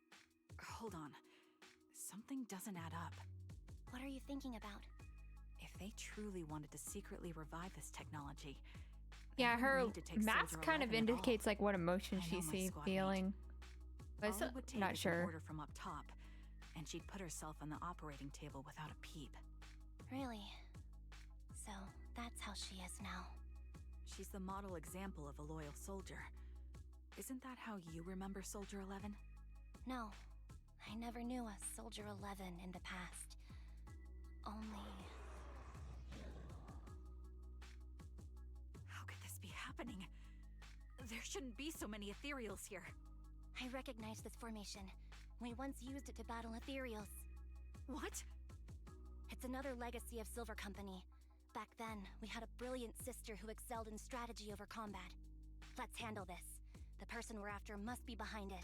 Hold on. Something doesn't add up. What are you thinking about? If they truly wanted to secretly revive this technology... Yeah, they her wouldn't need to take mask Soldier kind of 11 at all. indicates like what emotion I know she's my squad feeling. But All it would take not is sure. an order from up top, and she'd put herself on the operating table without a peep. Really? So, that's how she is now. She's the model example of a loyal soldier. Isn't that how you remember Soldier 11? No, I never knew a Soldier 11 in the past. Only... How could this be happening? There shouldn't be so many ethereals here. I recognize this formation. We once used it to battle ethereals. What? It's another legacy of Silver Company. Back then, we had a brilliant sister who excelled in strategy over combat. Let's handle this. The person we're after must be behind it.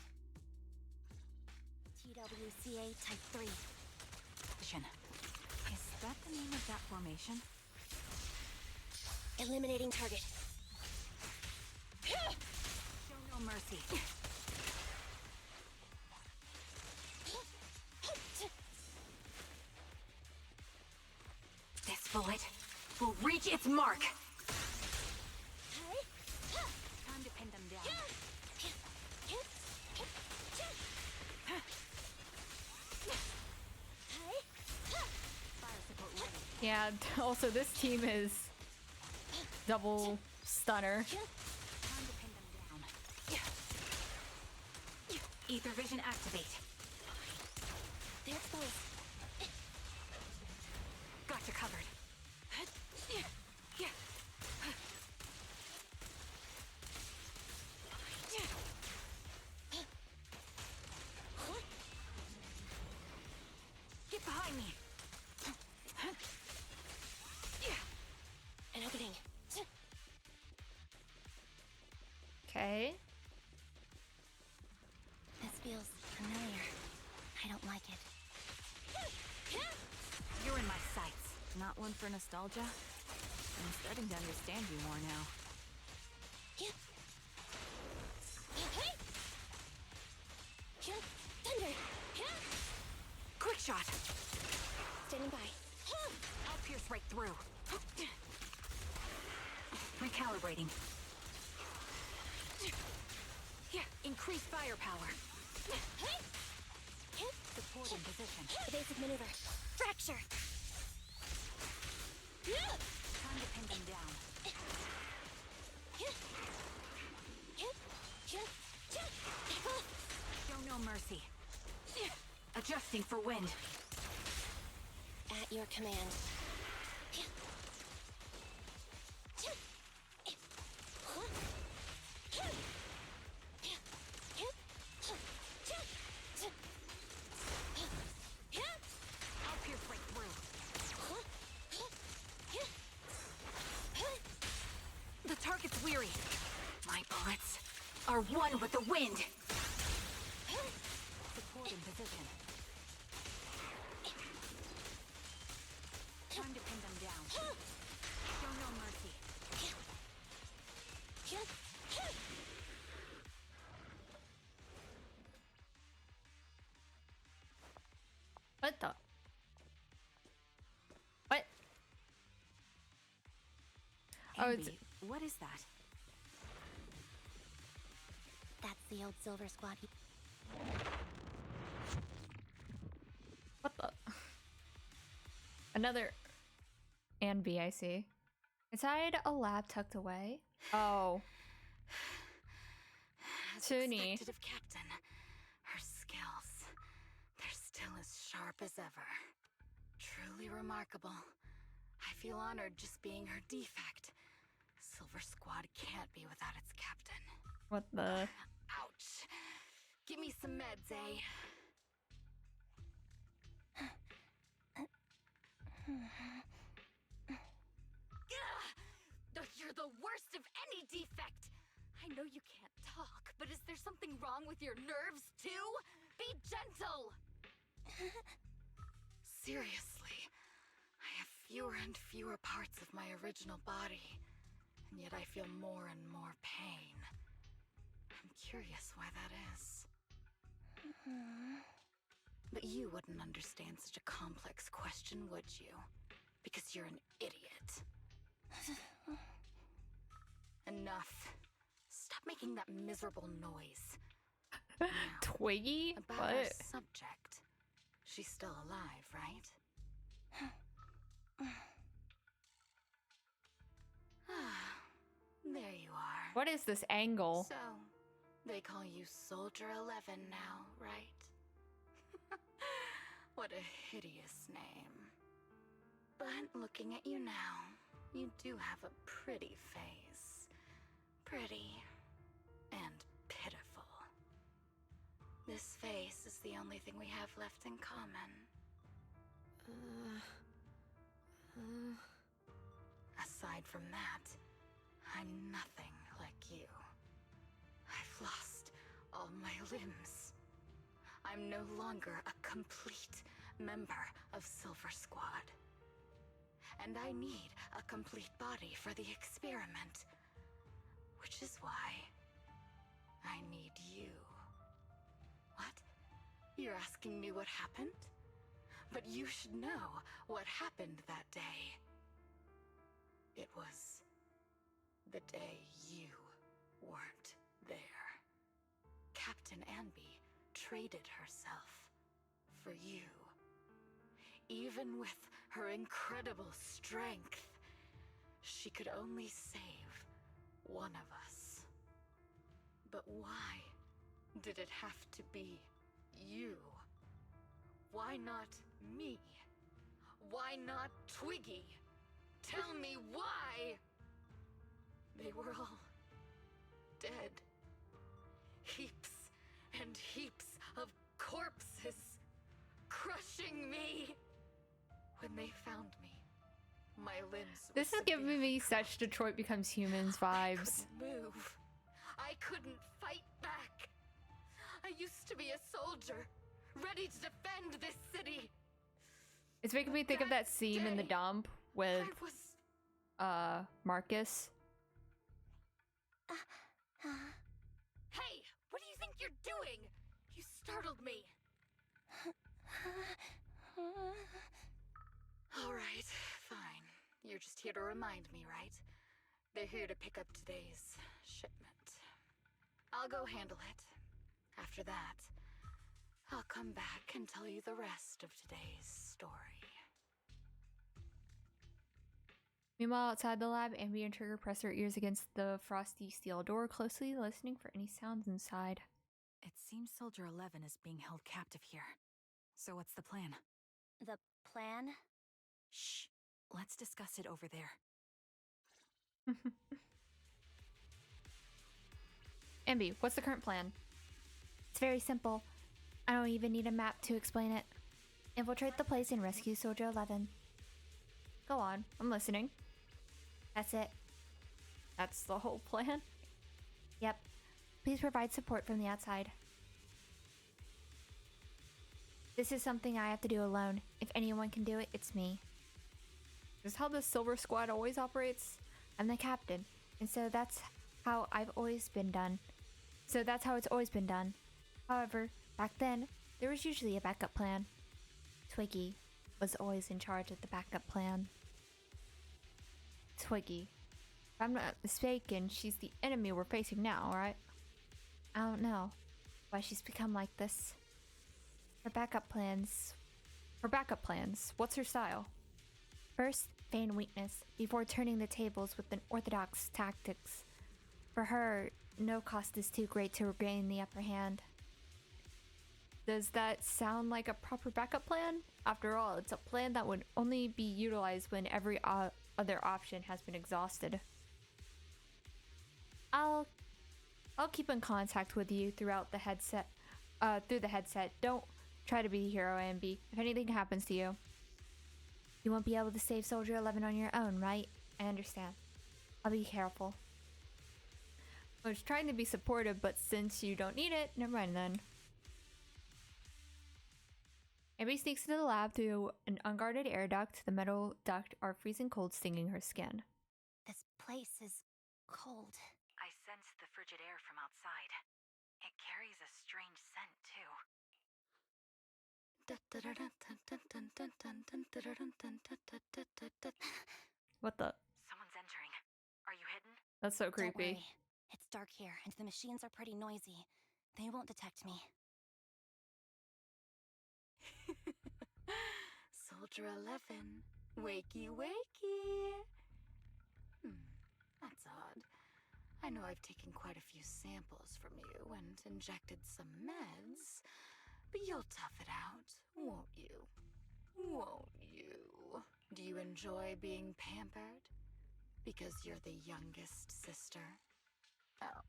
TWCA Type 3. Is that the name of that formation? Eliminating target. Show no mercy. This bullet will reach its mark. Time to pin them down. Fire support ready. Yeah, also this team is double stunner. Time to pin them down. Ether vision activate. They're exposed. Gotcha covered. Get behind me. An opening. Okay. This feels familiar. I don't like it. You're in my sights. Not one for nostalgia? I'm starting to understand you more now. Thunder! Quick shot! Standing by. I'll pierce right through. Recalibrating. Here, increase firepower. Support in position. Evasive maneuver. Fracture. Time to pin them down. Show no mercy. Adjusting for wind. At your command. I'll pierce right through. The target's weary. My bullets are one with the wind. Support in position. Time to pin them down. Show no mercy. What the? What? Oh, it's Envy, what is that? That's the old Silver Squad. what the? Another Anby, I see. Inside a lab tucked away. Oh. As Tuni. expected of Captain, her skills, they're still as sharp as ever. Truly remarkable. I feel honored just being her defect. Silver Squad can't be without its captain. What the? Ouch. Give me some meds, eh? Ugh! You're the worst of any defect! I know you can't talk, but is there something wrong with your nerves, too? Be gentle! Seriously, I have fewer and fewer parts of my original body, and yet I feel more and more pain. I'm curious why that is. But you wouldn't understand such a complex question, would you? Because you're an idiot. Enough. Stop making that miserable noise. Now, Twiggy? about our What? subject. She's still alive, right? There you are. What is this angle? So, they call you Soldier 11 now, right? What a hideous name. But looking at you now, you do have a pretty face. Pretty and pitiful. This face is the only thing we have left in common. Aside from that, I'm nothing like you. I've lost all my limbs. I'm no longer a complete member of Silver Squad. And I need a complete body for the experiment. Which is why I need you. What? You're asking me what happened? But you should know what happened that day. It was the day you weren't there. Captain Anby traded herself for you. Even with her incredible strength, she could only save one of us. But why did it have to be you? Why not me? Why not Twiggy? Tell me why! They were all dead. Heaps and heaps of corpses crushing me. When they found me, my limbs were This is giving severed. me such Detroit Becomes Humans I vibes. couldn't move. I couldn't fight back. I used to be a soldier, ready to defend this city. It's making me think of that scene in the dump with I was... Marcus. Hey, what do you think you're doing? You startled me. All right, fine. You're just here to remind me, right? They're here to pick up today's shipment. I'll go handle it. After that, I'll come back and tell you the rest of today's story. Meanwhile, outside the lab, Ambi and Trigger press their ears against the frosty steel door, closely listening for any sounds inside. It seems Soldier 11 is being held captive here. So what's the plan? The plan? Shh. Let's discuss it over there. Ambi, what's the current plan? It's very simple. I don't even need a map to explain it. Infiltrate the place and rescue Soldier 11. Go on, I'm listening. That's it. That's the whole plan? Yep. Please provide support from the outside. This is something I have to do alone. If anyone can do it, it's me. Is this how the Silver Squad always operates? I'm the captain, and so that's how I've always been done. So that's how it's always been done. However, back then, there was usually a backup plan. Twiggy was always in charge of the backup plan. Twiggy. If I'm not mistaken, she's the enemy we're facing now, right? I don't know why she's become like this. For backup plans, what's her style? first, feign weakness before turning the tables with unorthodox tactics. For her, no cost is too great to regain the upper hand. Does that sound like a proper backup plan? After all, it's a plan that would only be utilized when every other option has been exhausted. I'll keep in contact with you throughout the headset. Through the headset. Don't try to be a hero, Ambi. If anything happens to you. You won't be able to save Soldier 11 on your own, right? I understand. I'll be careful. I was trying to be supportive, but since you don't need it, never mind then. Ambi sneaks into the lab through an unguarded air duct. The metal duct are freezing cold, stinging her skin. This place is cold. I sense the frigid air from outside. It carries a strange scent, too. What the? Someone's entering. Are you hidden? That's so Don't creepy. worry. It's dark here, and the machines are pretty noisy. They won't detect me. Soldier 11, wakey wakey. That's odd. I know I've taken quite a few samples from you and injected some meds, but you'll tough it out, won't you? Won't you? Do you enjoy being pampered? Because you're the youngest sister? Oh,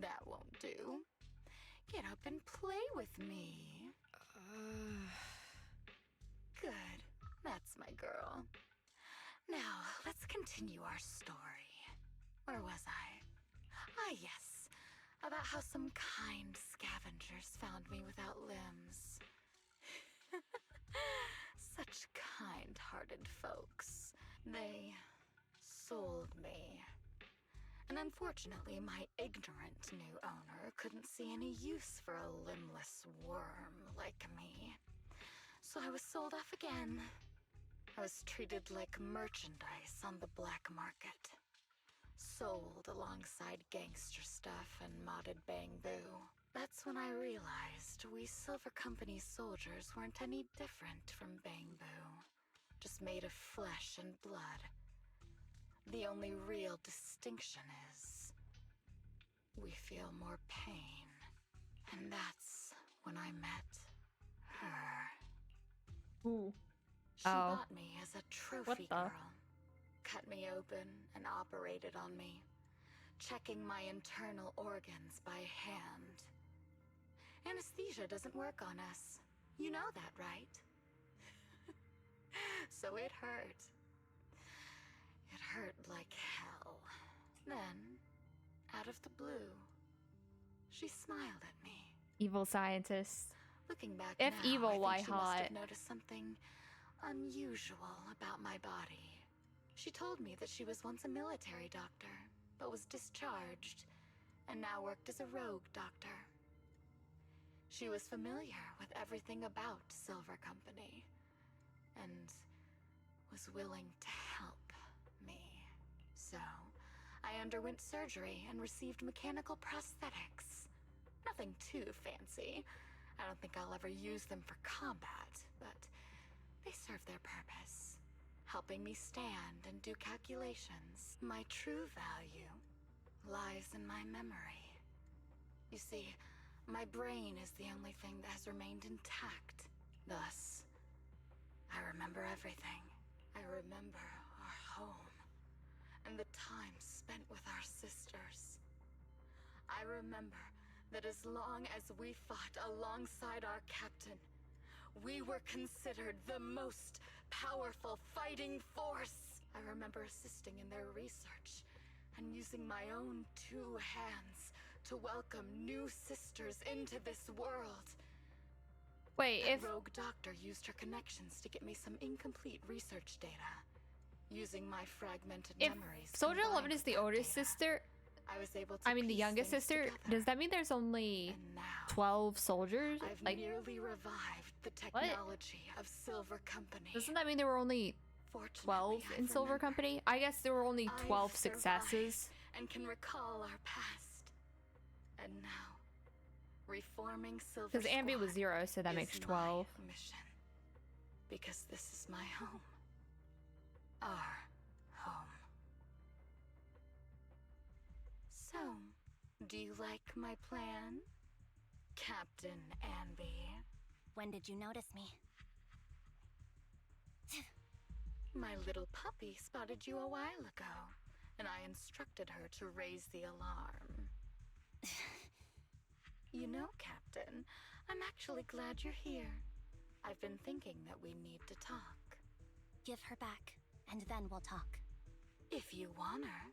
that won't do. Get up and play with me. Good. That's my girl. Now, let's continue our story. Where was I? Ah, yes. About how some kind scavengers found me without limbs. Such kind-hearted folks. They sold me. And unfortunately, my ignorant new owner couldn't see any use for a limbless worm like me. So I was sold off again. I was treated like merchandise on the black market. Sold alongside gangster stuff and modded bamboo. That's when I realized we Silver Company soldiers weren't any different from bamboo. Just made of flesh and blood. The only real distinction is we feel more pain. And that's when I met her. Ooh. She Oh. bought me as a trophy What the? girl. Cut me open and operated on me, checking my internal organs by hand. Anesthesia doesn't work on us. You know that, right? So it hurt. It hurt like hell. Then, out of the blue, she smiled at me. Evil scientist. Looking back If now, evil, I think why she must hot? have noticed something unusual about my body. She told me that she was once a military doctor, but was discharged, and now worked as a rogue doctor. She was familiar with everything about Silver Company, and was willing to help me. So, I underwent surgery and received mechanical prosthetics. Nothing too fancy. I don't think I'll ever use them for combat, but they serve their purpose, helping me stand and do calculations. My true value lies in my memory. You see, my brain is the only thing that has remained intact. Thus, I remember everything. I remember our home and the time spent with our sisters. I remember that as long as we fought alongside our captain, we were considered the most powerful fighting force. I remember assisting in their research and using my own 2 hands to welcome new sisters into this world. Wait, That if rogue doctor used her connections to get me some incomplete research data. Using my fragmented memories. Soldier 11 combined is with the that oldest data, sister, I was able to I mean the piece youngest things sister, together. does that mean there's only And now 12 soldiers? I've Like, nearly revived the technology of Silver Company. doesn't that mean there were only 12 Fortunately, in I've Silver remembered. Company? I guess there were only 12 I've successes. survived and can recall our past. And now, reforming Silver Because Ambi was Squad 0, so that is makes my 12. mission. Because this is my home. Our home. So, do you like my plan, Captain Ambi? When did you notice me? My little puppy spotted you a while ago, and I instructed her to raise the alarm. You know, Captain, I'm actually glad you're here. I've been thinking that we need to talk. Give her back, and then we'll talk. If you want her,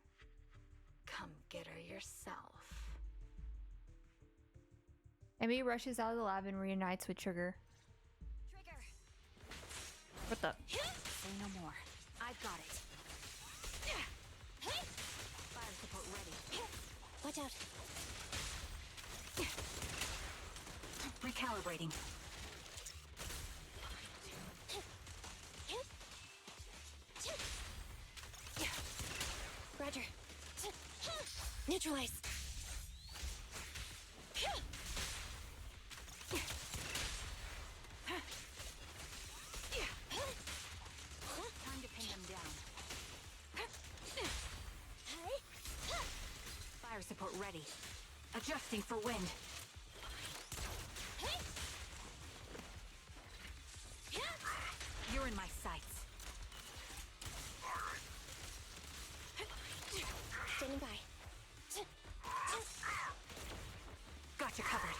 come get her yourself. Ambi rushes out of the lab and reunites with Trigger. Trigger! What the? Say no more. I've got it. Fire support ready. Watch out. Recalibrating. Roger. Neutralize. Time to pin them down. Fire support ready. Adjusting for wind. You're in my sights. Standing by. Gotcha covered.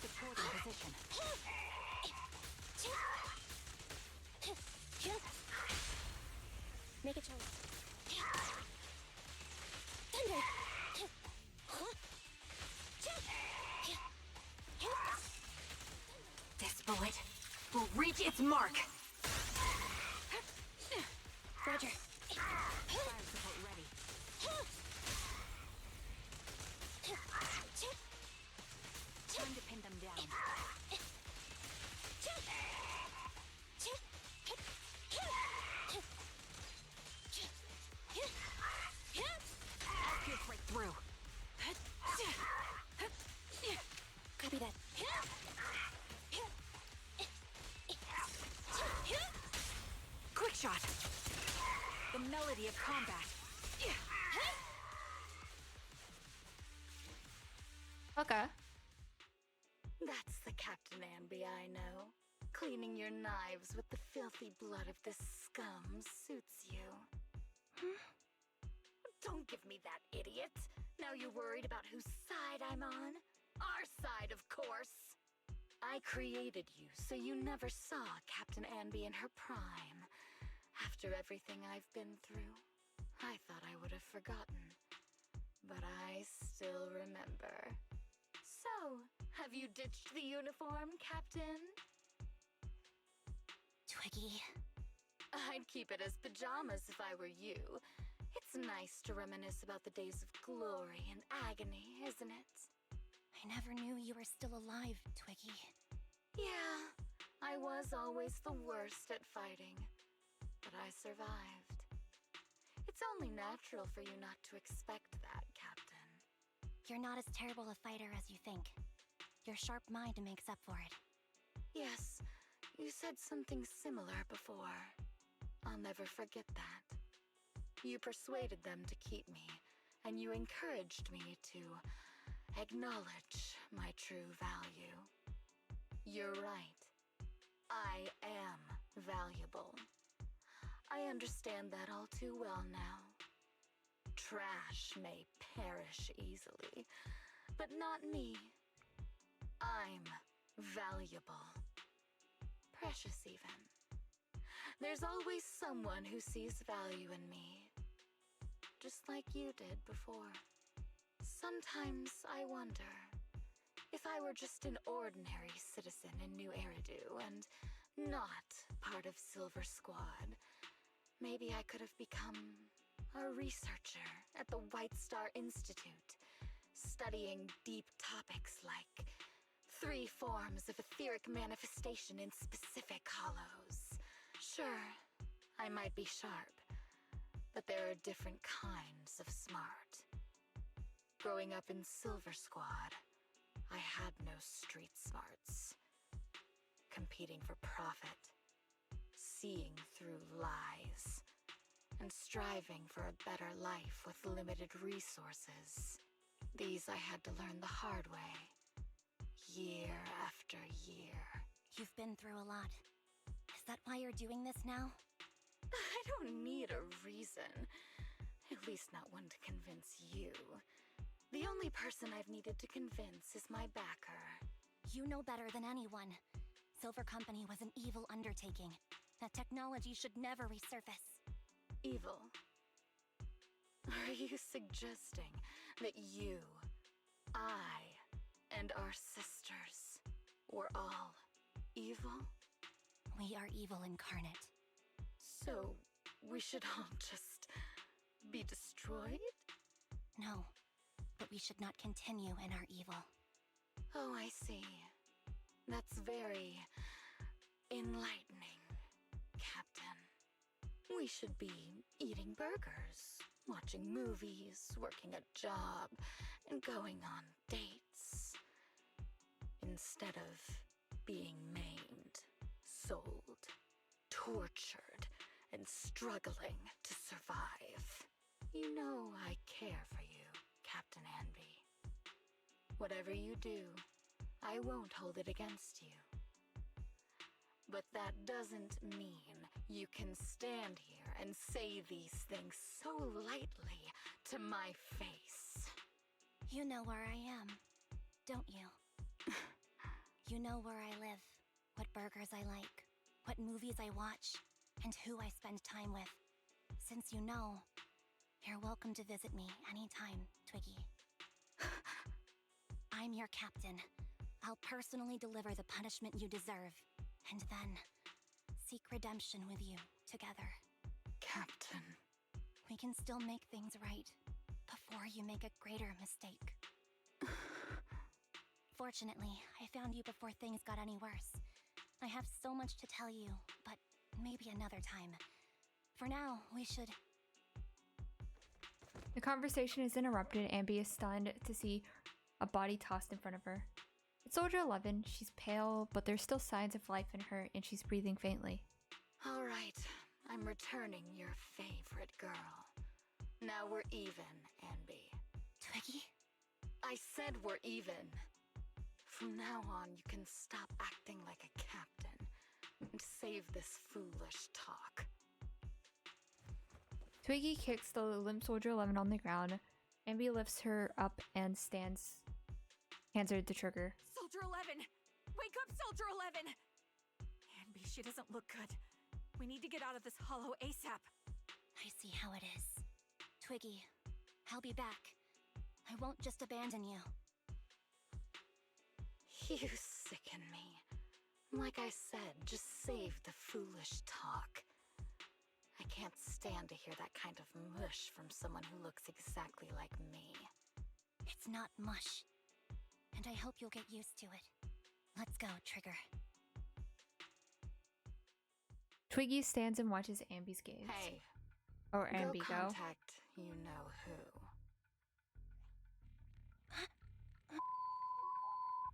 Supporting position. Make a choice. Thunder! This bullet will reach its mark. Roger. Fire support ready. Time to pin them down. I'll pierce right through. Copy that. Quick shot. The melody of combat. Okay. That's the Captain Ambi I know. Cleaning your knives with the filthy blood of this scum suits you. Don't give me that, idiot. Now you're worried about whose side I'm on? Our side, of course. I created you so you never saw Captain Ambi in her prime. After everything I've been through, I thought I would have forgotten. But I still remember. So, have you ditched the uniform, Captain? Twiggy. I'd keep it as pajamas if I were you. It's nice to reminisce about the days of glory and agony, isn't it? I never knew you were still alive, Twiggy. Yeah, I was always the worst at fighting, but I survived. It's only natural for you not to expect that, Captain. You're not as terrible a fighter as you think. Your sharp mind makes up for it. Yes, you said something similar before. I'll never forget that. You persuaded them to keep me, and you encouraged me to acknowledge my true value. You're right. I am valuable. I understand that all too well now. Trash may perish easily, but not me. I'm valuable. Precious, even. There's always someone who sees value in me, just like you did before. Sometimes I wonder, if I were just an ordinary citizen in New Eridu and not part of Silver Squad, maybe I could have become a researcher at the White Star Institute, studying deep topics like 3 forms of etheric manifestation in specific hollows. Sure, I might be sharp, but there are different kinds of smart. Growing up in Silver Squad, I had no street smarts. Competing for profit, seeing through lies, and striving for a better life with limited resources. These I had to learn the hard way, year after year. You've been through a lot. Is that why you're doing this now? I don't need a reason. At least not one to convince you. The only person I've needed to convince is my backer. You know better than anyone. Silver Company was an evil undertaking. That technology should never resurface. Evil? Are you suggesting that you, I, and our sisters were all evil? We are evil incarnate. So, we should all just be destroyed? No, but we should not continue in our evil. Oh, I see. That's very enlightening, Captain. We should be eating burgers, watching movies, working a job, and going on dates. Instead of being maimed, sold, tortured, and struggling to survive. You know I care for you, Captain Anby. Whatever you do, I won't hold it against you. But that doesn't mean you can stand here and say these things so lightly to my face. You know where I am, don't you? You know where I live, what burgers I like, what movies I watch, and who I spend time with. Since you know, you're welcome to visit me anytime, Twiggy. I'm your captain. I'll personally deliver the punishment you deserve, and then seek redemption with you together. Captain. We can still make things right before you make a greater mistake. Fortunately, I found you before things got any worse. I have so much to tell you, but maybe another time. For now, we should... The conversation is interrupted. Ambi is stunned to see a body tossed in front of her. It's Soldier 11. She's pale, but there's still signs of life in her, and she's breathing faintly. All right, I'm returning your favorite girl. Now we're even, Anby. Twiggy? I said we're even. From now on, you can stop acting like a captain and save this foolish talk. Twiggy kicks the limp Soldier 11 on the ground. Ambi lifts her up and hands her the trigger. Soldier 11! Wake up, Soldier 11! Anby, she doesn't look good. We need to get out of this hollow ASAP. I see how it is. Twiggy, I'll be back. I won't just abandon you. You sicken me. Like I said, just save the foolish talk. I can't stand to hear that kind of mush from someone who looks exactly like me. It's not mush. And I hope you'll get used to it. Let's go, Trigger. Twiggy stands and watches Ambi's gaze. Hey, Or Ambi go go. contact you know who.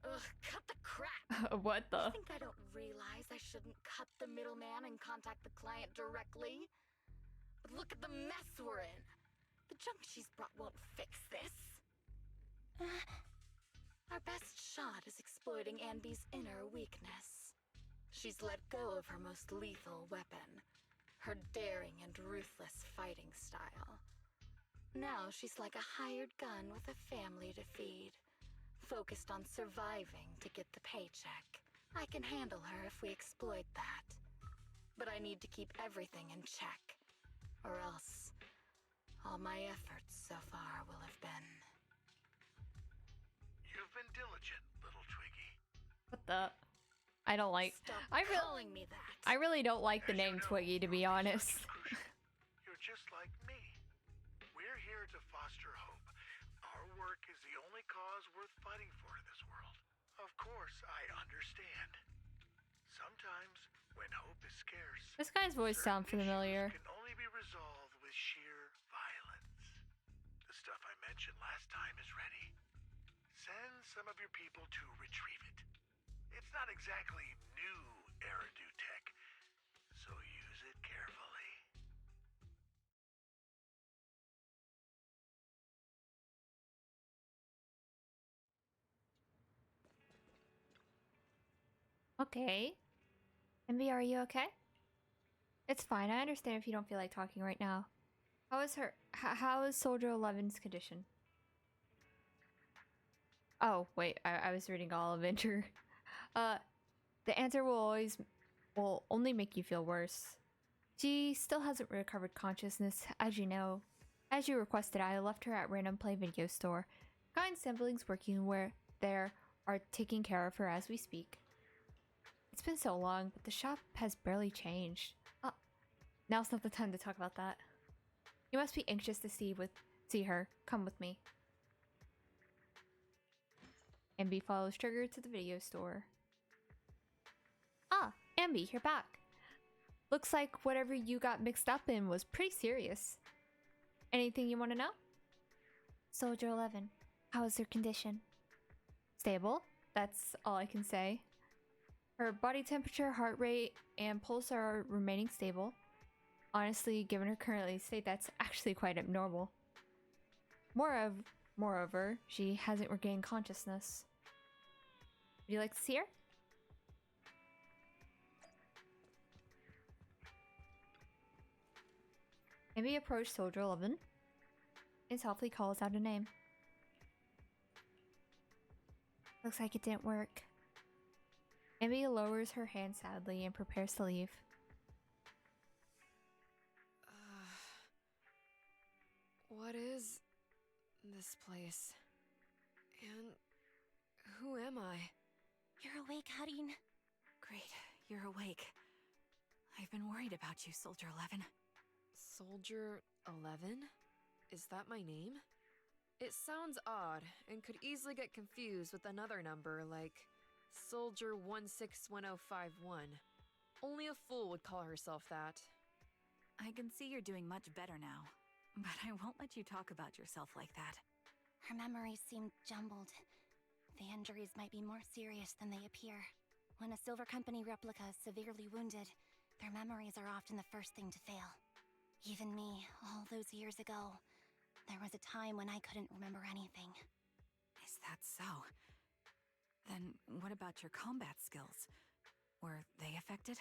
Ugh, cut the crap! What I the? think I don't realize I shouldn't cut the middleman and contact the client directly. But look at the mess we're in. The junk she's brought won't fix this. Our best shot is exploiting Anby's inner weakness. She's let go of her most lethal weapon, her daring and ruthless fighting style. Now she's like a hired gun with a family to feed, focused on surviving to get the paycheck. I can handle her if we exploit that. But I need to keep everything in check, or else all my efforts so far will have been... You've been diligent, little Twiggy. What the? I don't like. Stop I calling me that. really don't like the As you name know, Twiggy, to be your honest. research is crucial. You're just like me. We're here to foster hope. Our work is the only cause worth fighting for in this world. Of course, I understand. Sometimes, when hope is scarce, This guy's voice sounds certain familiar. issues can only be resolved with sheer violence. The stuff I mentioned last time is ready. Send some of your people to retrieve it. It's not exactly new Eridu tech, so use it carefully. Okay. Ambi, are you okay? It's fine. I understand if you don't feel like talking right now. How is Soldier 11's condition? Oh, wait. I was reading all of Enter. The answer will only make you feel worse. She still hasn't recovered consciousness, as you know. As you requested, I left her at Random Play Video Store. Kind siblings working where there are taking care of her as we speak. It's been so long, but the shop has barely changed. Now's not the time to talk about that. You must be anxious to see her. Come with me. Ambi follows Trigger to the video store. Ah, Ambi, you're back. Looks like whatever you got mixed up in was pretty serious. Anything you want to know? Soldier 11, how is her condition? Stable. That's all I can say. Her body temperature, heart rate, and pulse are remaining stable. Honestly, given her current state, that's actually quite abnormal. Moreover, she hasn't regained consciousness. Would you like to see her? Maybe approach Soldier 11 and softly calls out a name. Looks like it didn't work. Ambi lowers her hand sadly and prepares to leave. What is this place? And who am I? You're awake, Harin. Great, you're awake. I've been worried about you, Soldier 11. Soldier 11? Is that my name? It sounds odd and could easily get confused with another number like Soldier 161051. Only a fool would call herself that. I can see you're doing much better now, but I won't let you talk about yourself like that. Her memories seem jumbled. The injuries might be more serious than they appear. When a Silver Company replica is severely wounded, their memories are often the first thing to fail. Even me, all those years ago, there was a time when I couldn't remember anything. Is that so? Then what about your combat skills? Were they affected?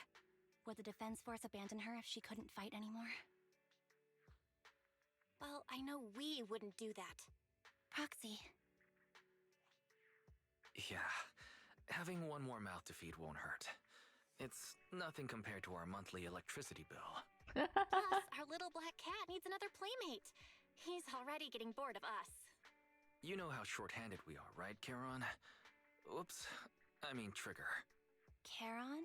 Would the Defense Force abandon her if she couldn't fight anymore? Well, I know we wouldn't do that. Proxy. Yeah, having one more mouth to feed won't hurt. It's nothing compared to our monthly electricity bill. Plus, our little black cat needs another playmate. He's already getting bored of us. You know how short-handed we are, right, Charon? Oops, I mean Trigger. Charon?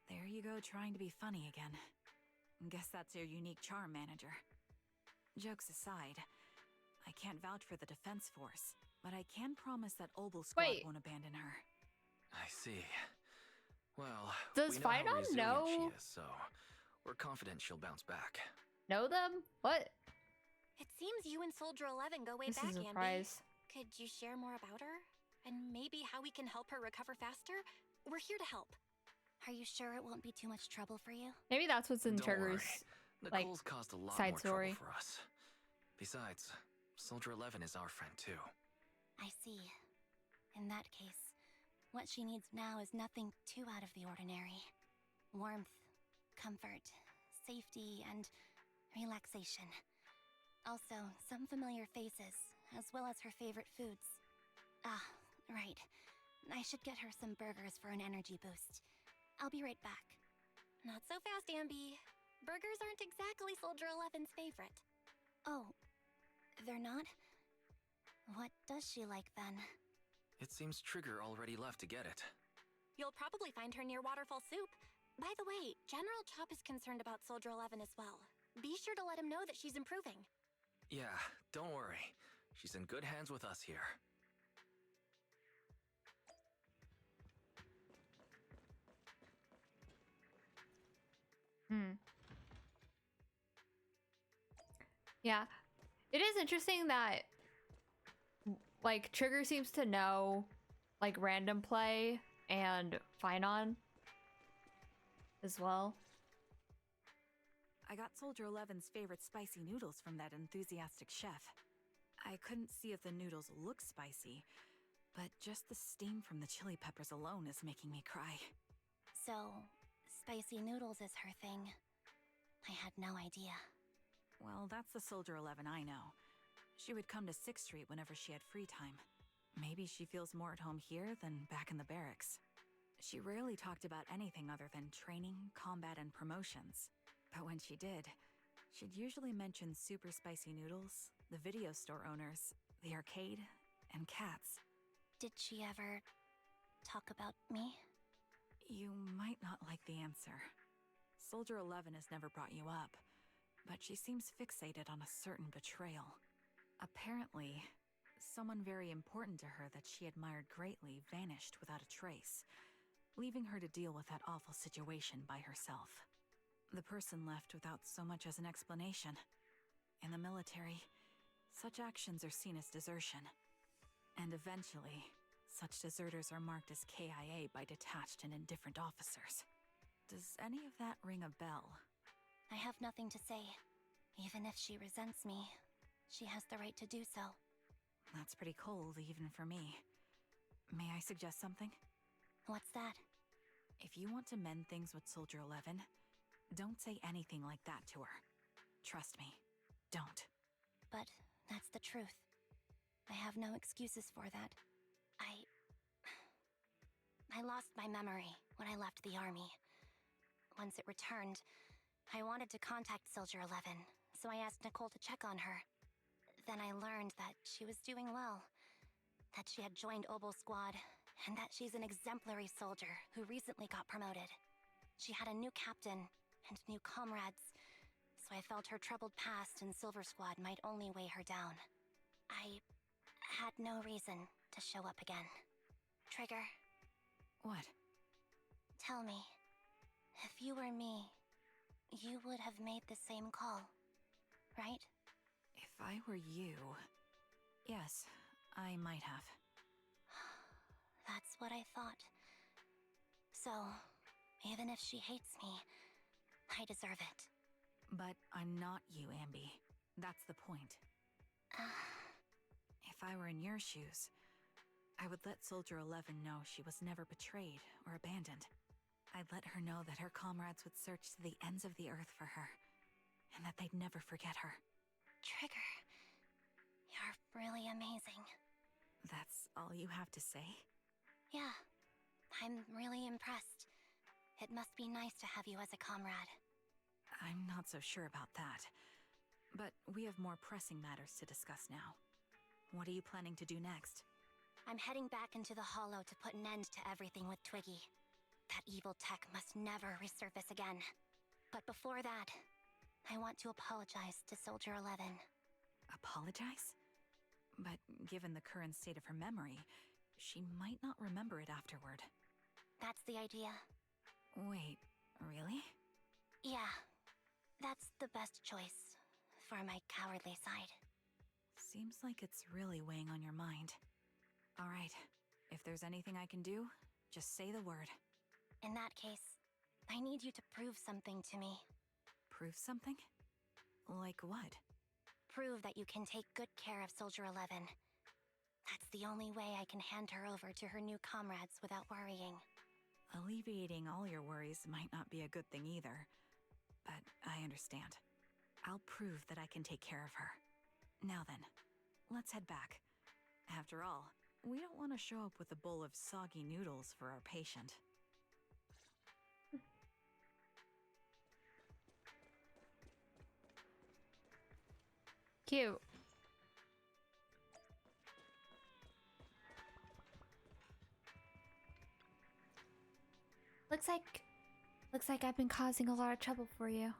There you go, trying to be funny again. Guess that's your unique charm, manager. Jokes aside, I can't vouch for the Defense Force, but I can promise that Obel Squad Wait. won't abandon her. I see. Well, Does we know how Phynon resilient know? she is, so we're confident she'll bounce back. Know them? What? It seems you and Soldier 11 go way This back, is a Ambi. surprise. Could you share more about her? And maybe how we can help her recover faster? We're here to help. Are you sure it won't be too much trouble for you? Maybe that's what's in Don't Trigger's worry. like Nicole's caused a lot side more story. trouble for us. Besides, Soldier 11 is our friend too. I see. In that case, what she needs now is nothing too out of the ordinary. Warmth, comfort, safety, and relaxation. Also, some familiar faces, as well as her favorite foods. Ah, right. I should get her some burgers for an energy boost. I'll be right back. Not so fast, Ambi. Burgers aren't exactly Soldier 11's favorite. Oh, they're not? What does she like then? It seems Trigger already left to get it. You'll probably find her near Waterfall Soup. By the way, General Chop is concerned about Soldier 11 as well. Be sure to let him know that she's improving. Yeah, don't worry. She's in good hands with us here. Yeah. It is interesting that like Trigger seems to know like random play and Phynon as well. I got Soldier 11's favorite spicy noodles from that enthusiastic chef. I couldn't see if the noodles look spicy, but just the steam from the chili peppers alone is making me cry. So, spicy noodles is her thing. I had no idea. Well, that's the Soldier 11 I know. She would come to 6th Street whenever she had free time. Maybe she feels more at home here than back in the barracks. She rarely talked about anything other than training, combat, and promotions. But when she did, she'd usually mention super spicy noodles, the video store owners, the arcade, and cats. Did she ever talk about me? You might not like the answer. Soldier 11 has never brought you up, but she seems fixated on a certain betrayal. Apparently, someone very important to her that she admired greatly vanished without a trace, leaving her to deal with that awful situation by herself. The person left without so much as an explanation. In the military, such actions are seen as desertion. And eventually, such deserters are marked as KIA by detached and indifferent officers. Does any of that ring a bell? I have nothing to say. Even if she resents me, she has the right to do so. That's pretty cold, even for me. May I suggest something? What's that? If you want to mend things with Soldier 11, don't say anything like that to her. Trust me, don't. But that's the truth. I have no excuses for that. I lost my memory when I left the army. Once it returned, I wanted to contact Soldier 11, so I asked Nicole to check on her. Then I learned that she was doing well, that she had joined Obel Squad, and that she's an exemplary soldier who recently got promoted. She had a new captain and new comrades, so I felt her troubled past in Silver Squad might only weigh her down. I had no reason to show up again. Trigger, What? tell me, if you were me, you would have made the same call, right? If I were you... Yes, I might have. That's what I thought. So, even if she hates me, I deserve it. But I'm not you, Ambi. That's the point. If I were in your shoes, I would let Soldier 11 know she was never betrayed or abandoned. I'd let her know that her comrades would search to the ends of the earth for her, and that they'd never forget her. Trigger, you're really amazing. That's all you have to say? Yeah, I'm really impressed. It must be nice to have you as a comrade. I'm not so sure about that. But we have more pressing matters to discuss now. What are you planning to do next? I'm heading back into the Hollow to put an end to everything with Twiggy. That evil tech must never resurface again. But before that, I want to apologize to Soldier 11. Apologize? But given the current state of her memory, she might not remember it afterward. That's the idea. Wait, really? Yeah, that's the best choice for my cowardly side. Seems like it's really weighing on your mind. All right, if there's anything I can do, just say the word. In that case, I need you to prove something to me. Prove something? Like what? Prove that you can take good care of Soldier 11. That's the only way I can hand her over to her new comrades without worrying. Alleviating all your worries might not be a good thing either, but I understand. I'll prove that I can take care of her. Now then, let's head back. After all, we don't want to show up with a bowl of soggy noodles for our patient. Cute. Looks like I've been causing a lot of trouble for you.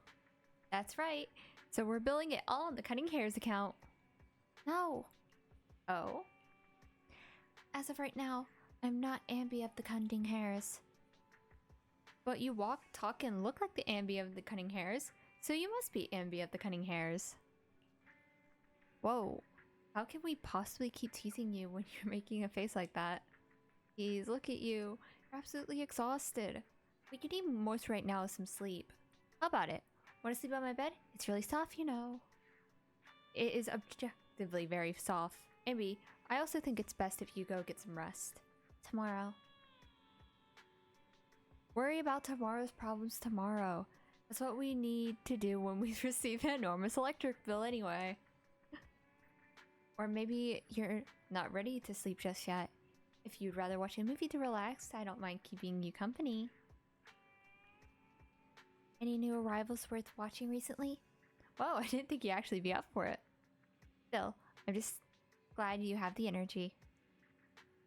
That's right. So we're billing it all on the Cutting Hairs account. No. Oh? As of right now, I'm not Ambi of the Cutting Hairs. But you walk, talk, and look like the Ambi of the Cutting Hairs, so you must be Ambi of the Cutting Hairs. Whoa. How can we possibly keep teasing you when you're making a face like that? Please, look at you. You're absolutely exhausted. We could need most right now is some sleep. How about it? Want to sleep on my bed? It's really soft, you know. It is objectively very soft. Ambi, I also think it's best if you go get some rest. Tomorrow. Worry about tomorrow's problems tomorrow. That's what we need to do when we receive an enormous electric bill anyway. Or maybe you're not ready to sleep just yet. If you'd rather watch a movie to relax, I don't mind keeping you company. Any new arrivals worth watching recently? Whoa, I didn't think you'd actually be up for it. Still, I'm just glad you have the energy.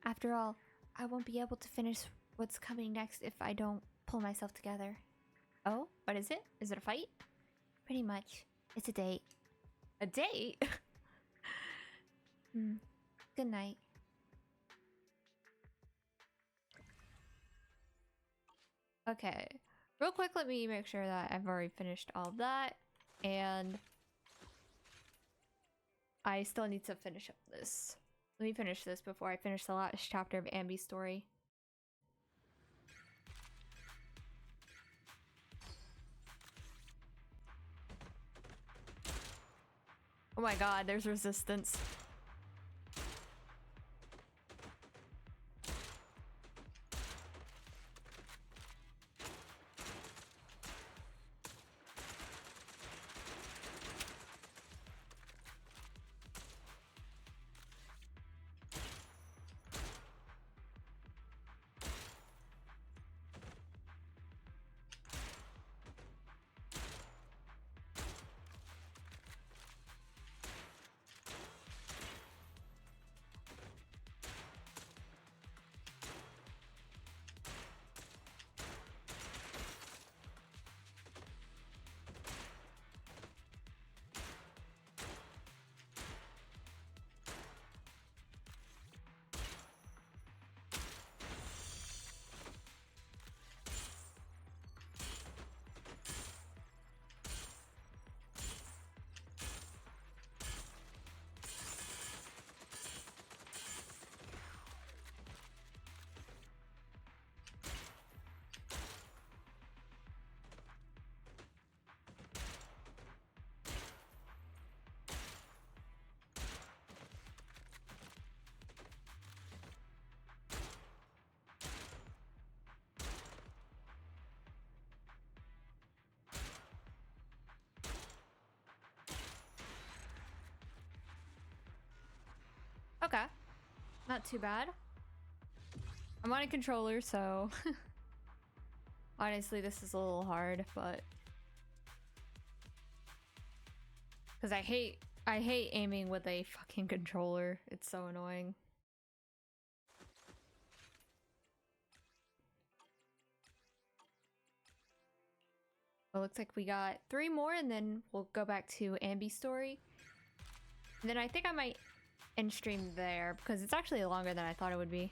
After all, I won't be able to finish what's coming next if I don't pull myself together. Oh, what is it? Is it a fight? Pretty much. It's a date. A date? Good night. Okay. Real quick, let me make sure that I've already finished all of that. And I still need to finish up this. Let me finish this before I finish the last chapter of Ambi's story. Oh my god, there's resistance. Okay. Not too bad. I'm on a controller, so honestly this is a little hard, but because I hate aiming with a fucking controller. It's so annoying. Well, looks like we got 3 more and then we'll go back to Ambi's story. And then I think I might end stream there because it's actually longer than I thought it would be.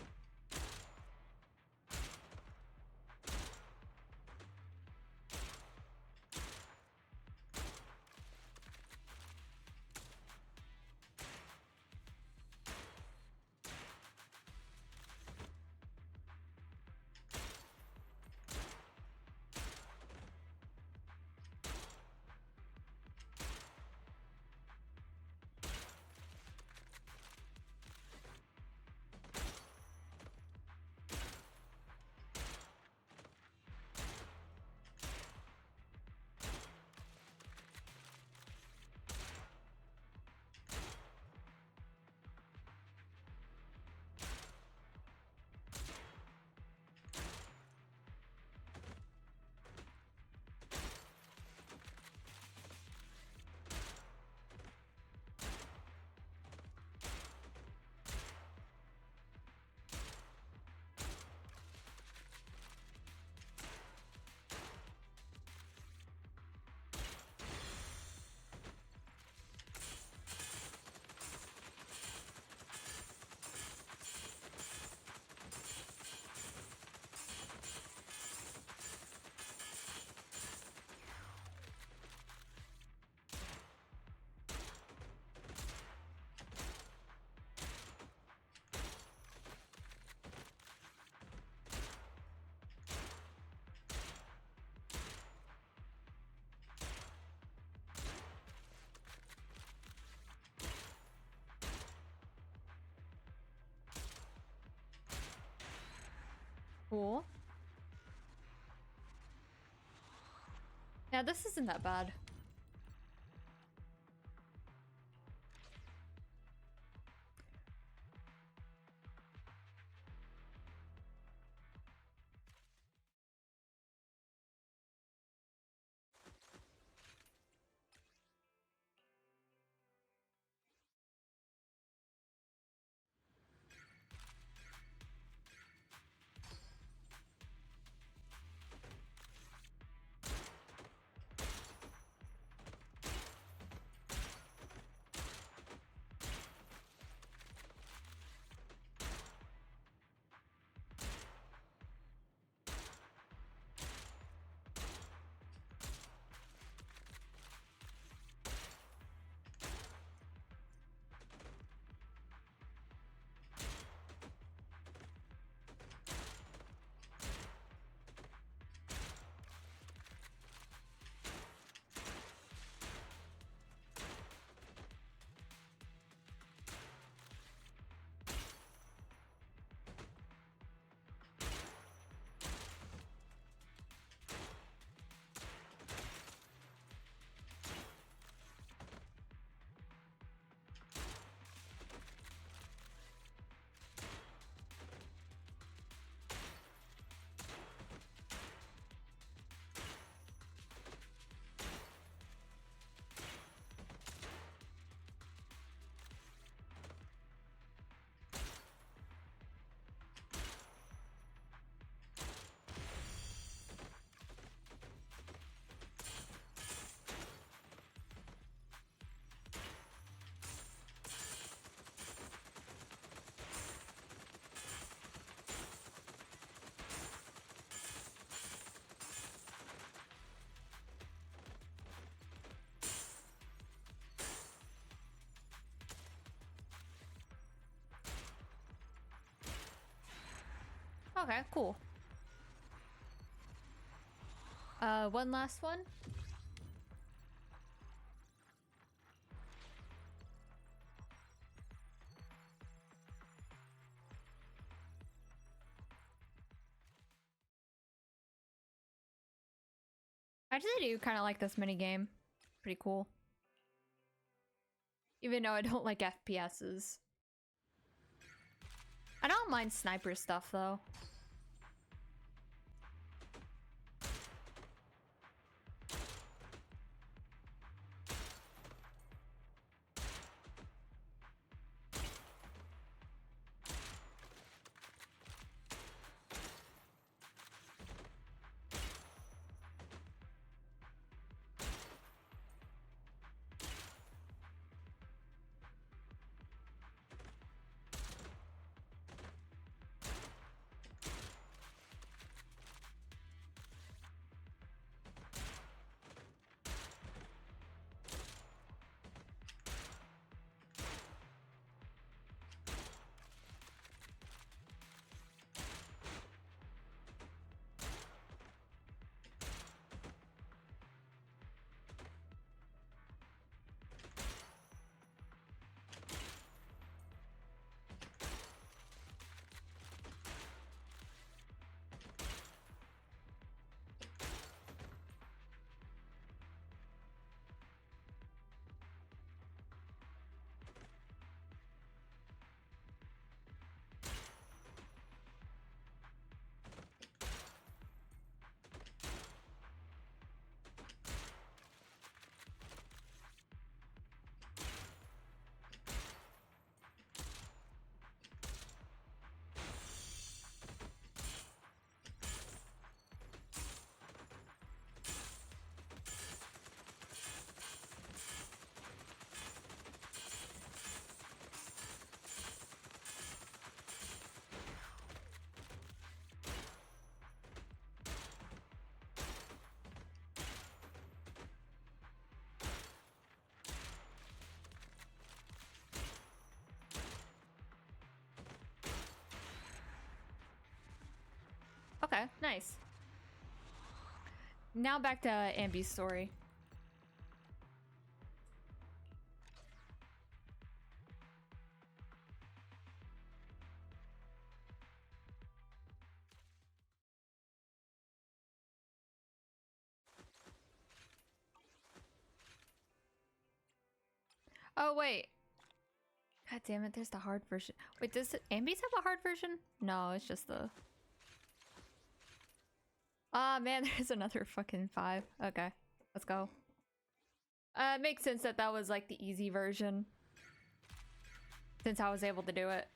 Cool. Yeah, this isn't that bad. Okay, cool. One last one. I just do kind of like this mini game. Pretty cool. Even though I don't like FPSs. I don't mind sniper stuff though. Okay, nice. Now back to Ambi's story. Oh, wait. God damn it, there's the hard version. Wait, does Ambies have a hard version? No, it's just the... Ah, man, there's another fucking 5. Okay, let's go. It makes sense that that was like the easy version. Since I was able to do it.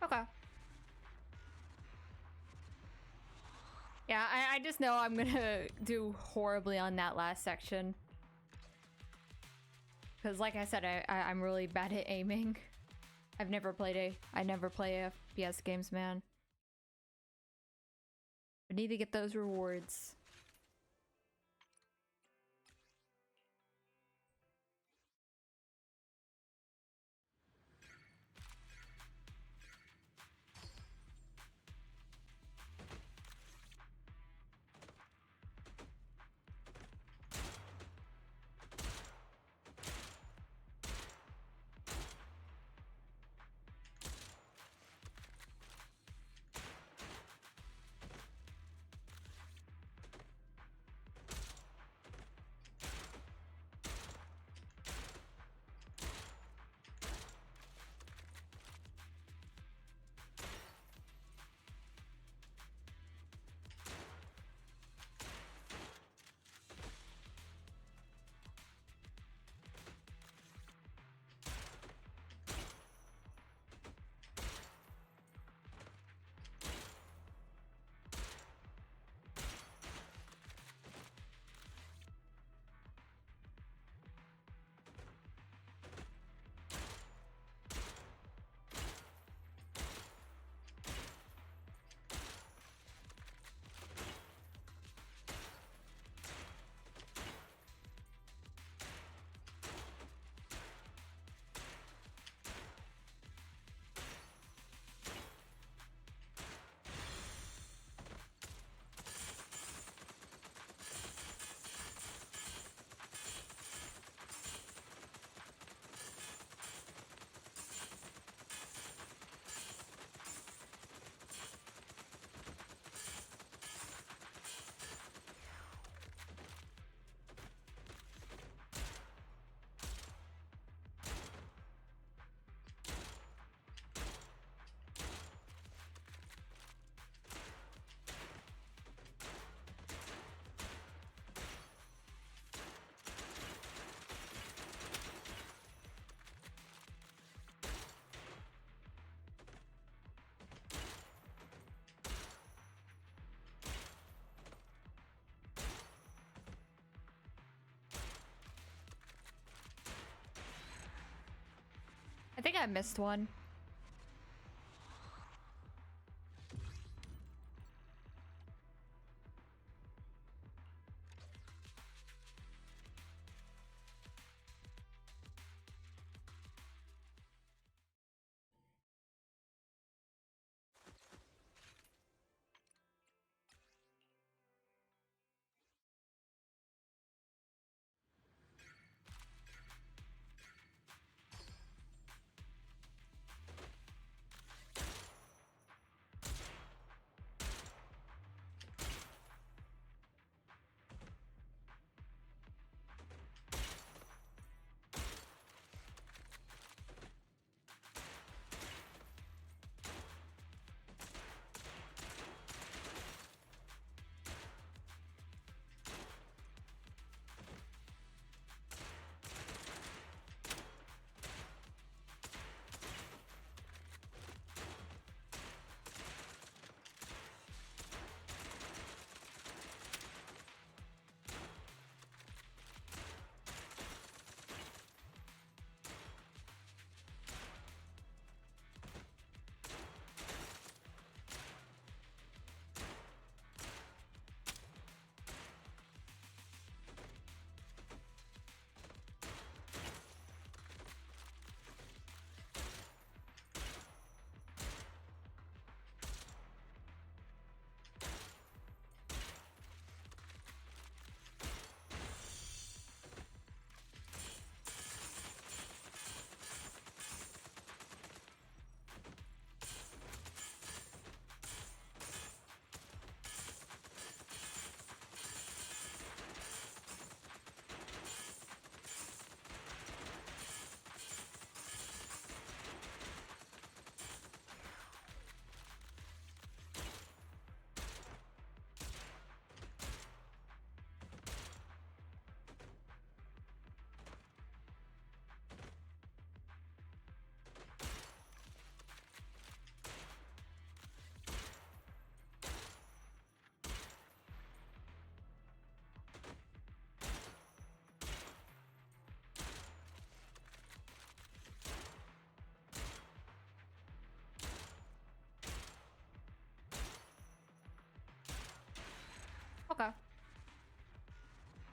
Okay. Yeah, I just know I'm gonna do horribly on that last section. Because like I said, I'm really bad at aiming. I never play FPS games, man. I need to get those rewards. I think I missed one.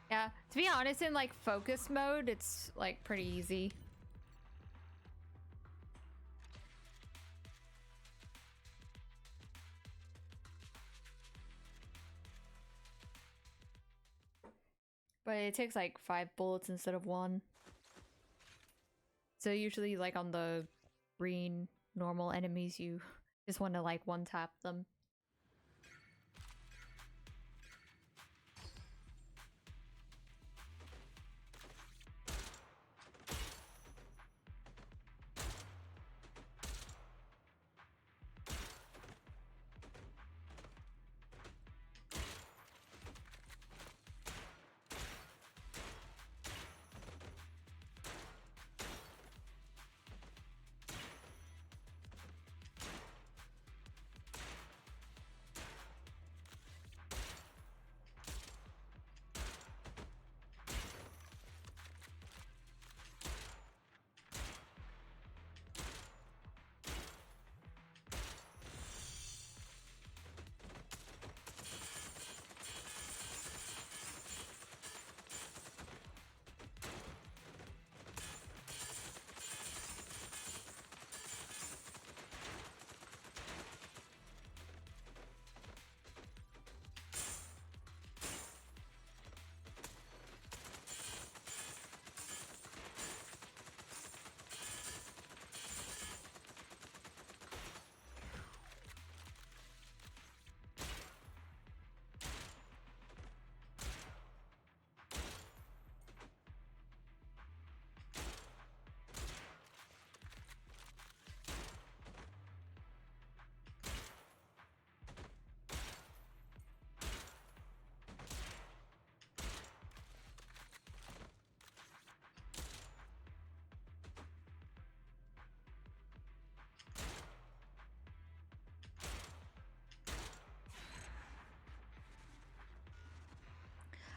Yeah, to be honest, in like focus mode, it's like pretty easy. But it takes like 5 bullets instead of 1. So usually like on the green normal enemies, you just want to like one tap them.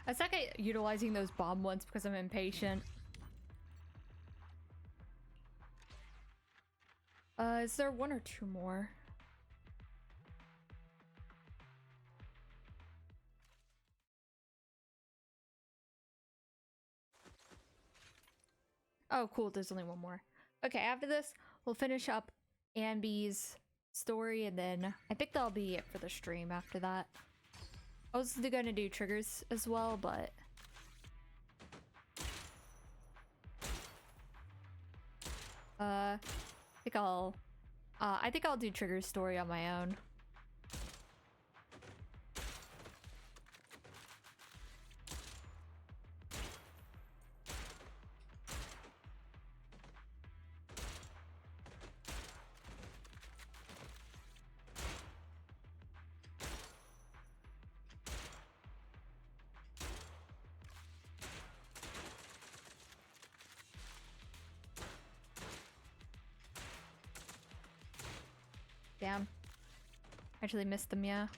I suck at utilizing those bomb ones because I'm impatient. Is there 1 or 2 more? Oh, cool. There's only 1 more. Okay, after this, we'll finish up Ambi's story, and then I think that'll be it for the stream after that. I was gonna do triggers as well, but I think I'll do triggers story on my own. Damn. Actually missed them, yeah.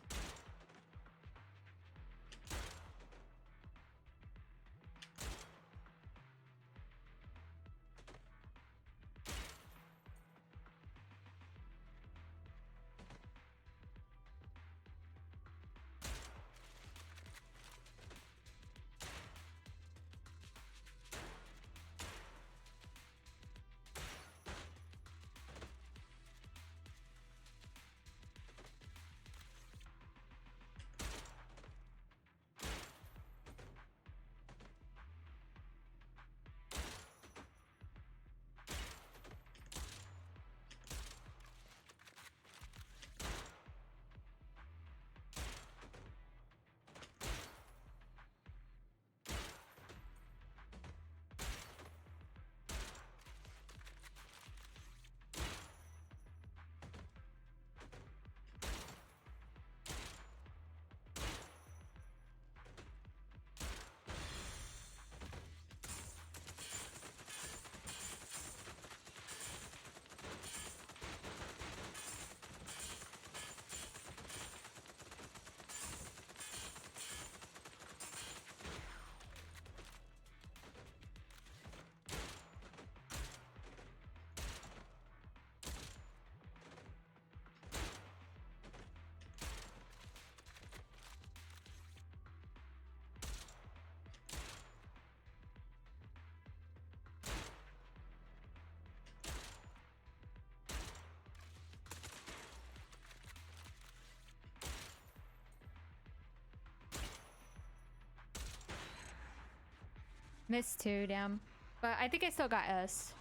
Missed 2, damn. But I think I still got S.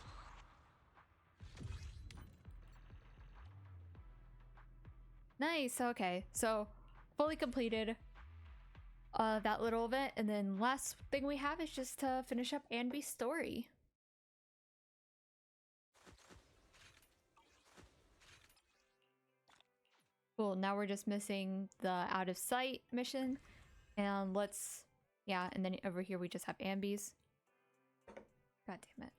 Nice, okay. So, fully completed that little event. And then last thing we have is just to finish up Anby's story. Cool, now we're just missing the out of sight mission. And let's, yeah, and then over here we just have Amby's. God damn it.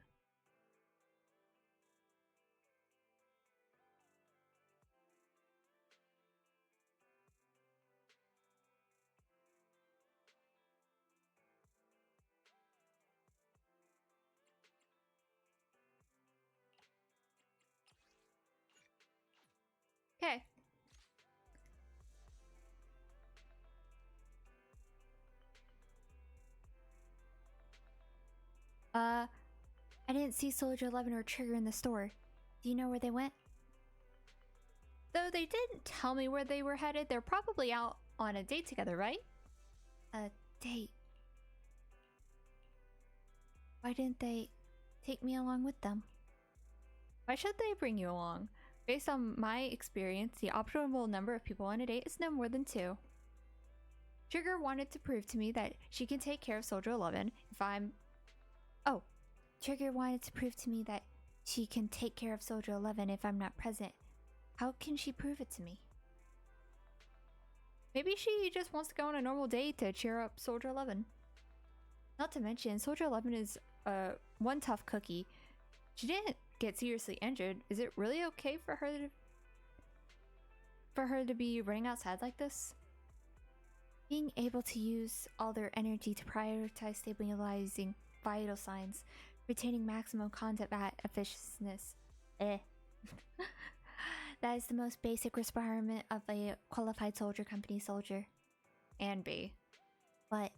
Okay. I didn't see Soldier 11 or Trigger in the store. Do you know where they went? Though they didn't tell me where they were headed, they're probably out on a date together, right? A date. Why didn't they take me along with them? Why should they bring you along? Based on my experience, the optimal number of people on a date is no more than 2. Trigger wanted to prove to me that she can take care of Soldier 11 if I'm... Oh. Trigger wanted to prove to me that she can take care of Soldier 11 if I'm not present. How can she prove it to me? Maybe she just wants to go on a normal date to cheer up Soldier 11. Not to mention, Soldier 11 is one tough cookie. She didn't get seriously injured. Is it really okay for her to be running outside like this? Being able to use all their energy to prioritize stabilizing vital signs, retaining maximum combat efficiency. That is the most basic requirement of a qualified soldier company soldier. And B. But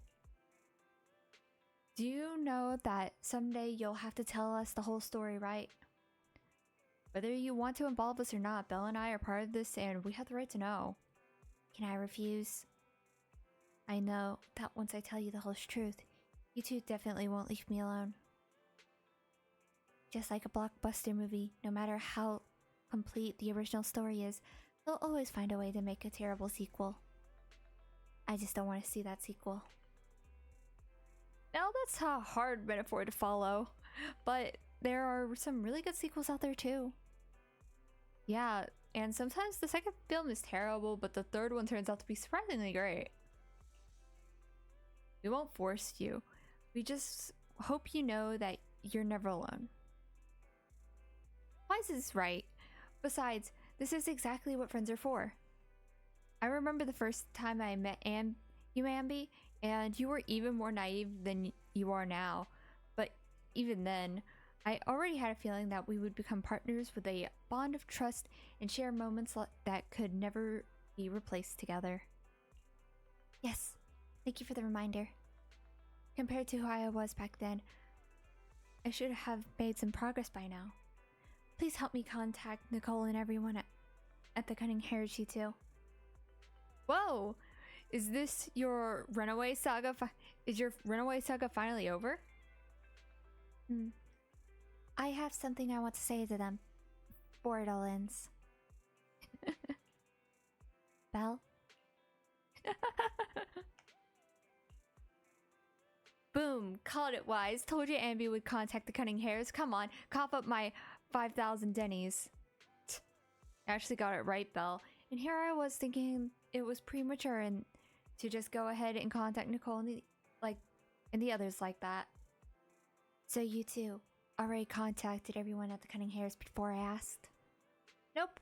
do you know that someday you'll have to tell us the whole story, right? Whether you want to involve us or not, Belle and I are part of this and we have the right to know. Can I refuse? I know that once I tell you the whole truth, you two definitely won't leave me alone. Just like a blockbuster movie, no matter how complete the original story is, they'll always find a way to make a terrible sequel. I just don't want to see that sequel. Now that's a hard metaphor to follow, but there are some really good sequels out there too. Yeah, and sometimes the second film is terrible, but the third one turns out to be surprisingly great. We won't force you. We just hope you know that you're never alone. Wise is right. Besides, this is exactly what friends are for. I remember the first time I met you, Amby, and you were even more naive than you are now. But even then, I already had a feeling that we would become partners with a bond of trust and share moments that could never be replaced together. Yes, thank you for the reminder. Compared to who I was back then, I should have made some progress by now. Please help me contact Nicole and everyone at the Cunning Heritage too. Whoa! Is this your runaway saga? Is your runaway saga finally over? I have something I want to say to them before it all ends. Belle? Boom! Called it wise. Told you Amby would contact the Cunning Hares. Come on, cough up my 5,000 Denny's. I actually got it right, Belle. And here I was thinking it was premature and to just go ahead and contact Nicole and the others like that. So you two already contacted everyone at the Cunning Hares before I asked? Nope.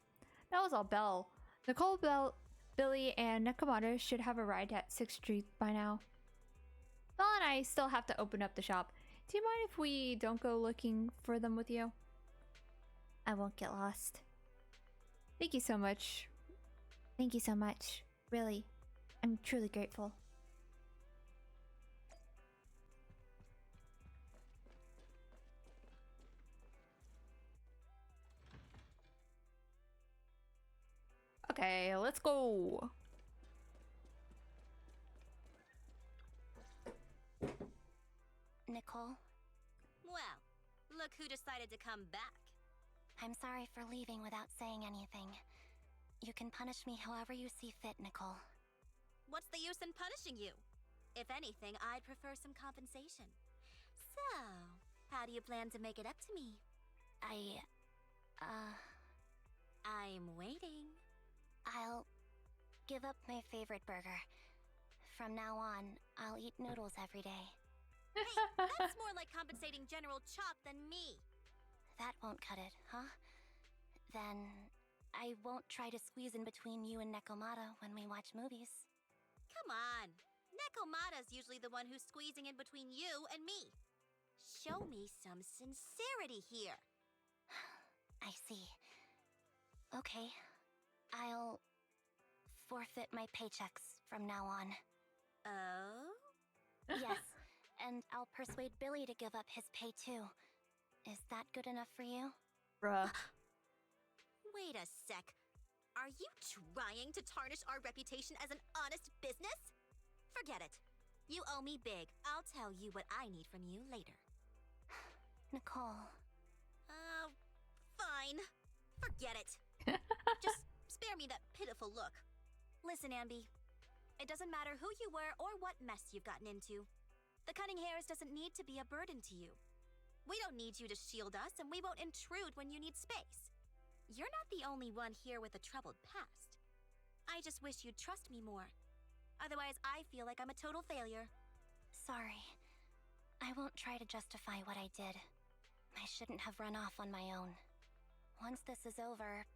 That was all Belle. Nicole, Billy, and Nakamata should have arrived at 6th Street by now. Belle and I still have to open up the shop. Do you mind if we don't go looking for them with you? I won't get lost. Thank you so much. Thank you so much. Really, I'm truly grateful. Okay, let's go. Nicole. Well, look who decided to come back. I'm sorry for leaving without saying anything. You can punish me however you see fit, Nicole. What's the use in punishing you? If anything, I'd prefer some compensation. So, how do you plan to make it up to me? I'm waiting. I'll give up my favorite burger. From now on, I'll eat noodles every day. Hey, that's more like compensating General Chop than me. That won't cut it, huh? Then I won't try to squeeze in between you and Nekomata when we watch movies. Come on. Nekomata's usually the one who's squeezing in between you and me. Show me some sincerity here. I see. Okay. I'll forfeit my paychecks from now on. Oh? Yes, and I'll persuade Billy to give up his pay too. Is that good enough for you? Bruh. Wait a sec. Are you trying to tarnish our reputation as an honest business? Forget it. You owe me big. I'll tell you what I need from you later. Nicole. Fine. Forget it. Just spare me that pitiful look. Listen, Ambi. It doesn't matter who you were or what mess you've gotten into. The cutting hairs doesn't need to be a burden to you. We don't need you to shield us, and we won't intrude when you need space. You're not the only one here with a troubled past. I just wish you'd trust me more. Otherwise, I feel like I'm a total failure. Sorry. I won't try to justify what I did. I shouldn't have run off on my own. Once this is over,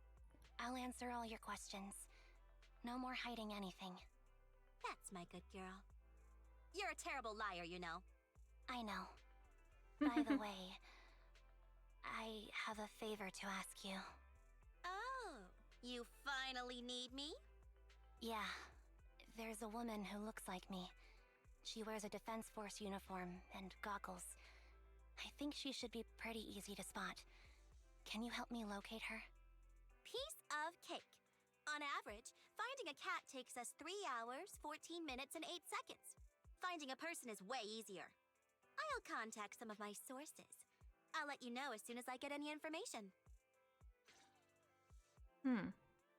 I'll answer all your questions. No more hiding anything. That's my good girl. You're a terrible liar, you know. I know. By the way, I have a favor to ask you. Oh, you finally need me? Yeah. There's a woman who looks like me. She wears a Defense Force uniform and goggles. I think she should be pretty easy to spot. Can you help me locate her? Piece of cake. On average, finding a cat takes us 3 hours, 14 minutes, and 8 seconds. Finding a person is way easier. I'll contact some of my sources. I'll let you know as soon as I get any information.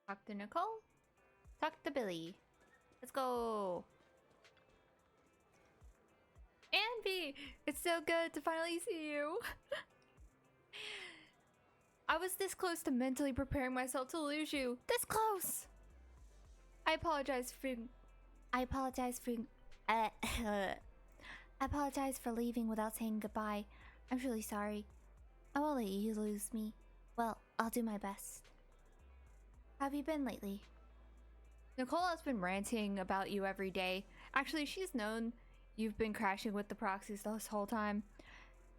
Talk to Nicole? Talk to Billy. Let's go. Anby! It's so good to finally see you. I was this close to mentally preparing myself to lose you. This close! I apologize for leaving without saying goodbye. I'm really sorry. I won't let you lose me. Well, I'll do my best. How have you been lately? Nicole has been ranting about you every day. Actually, she's known you've been crashing with the proxies this whole time.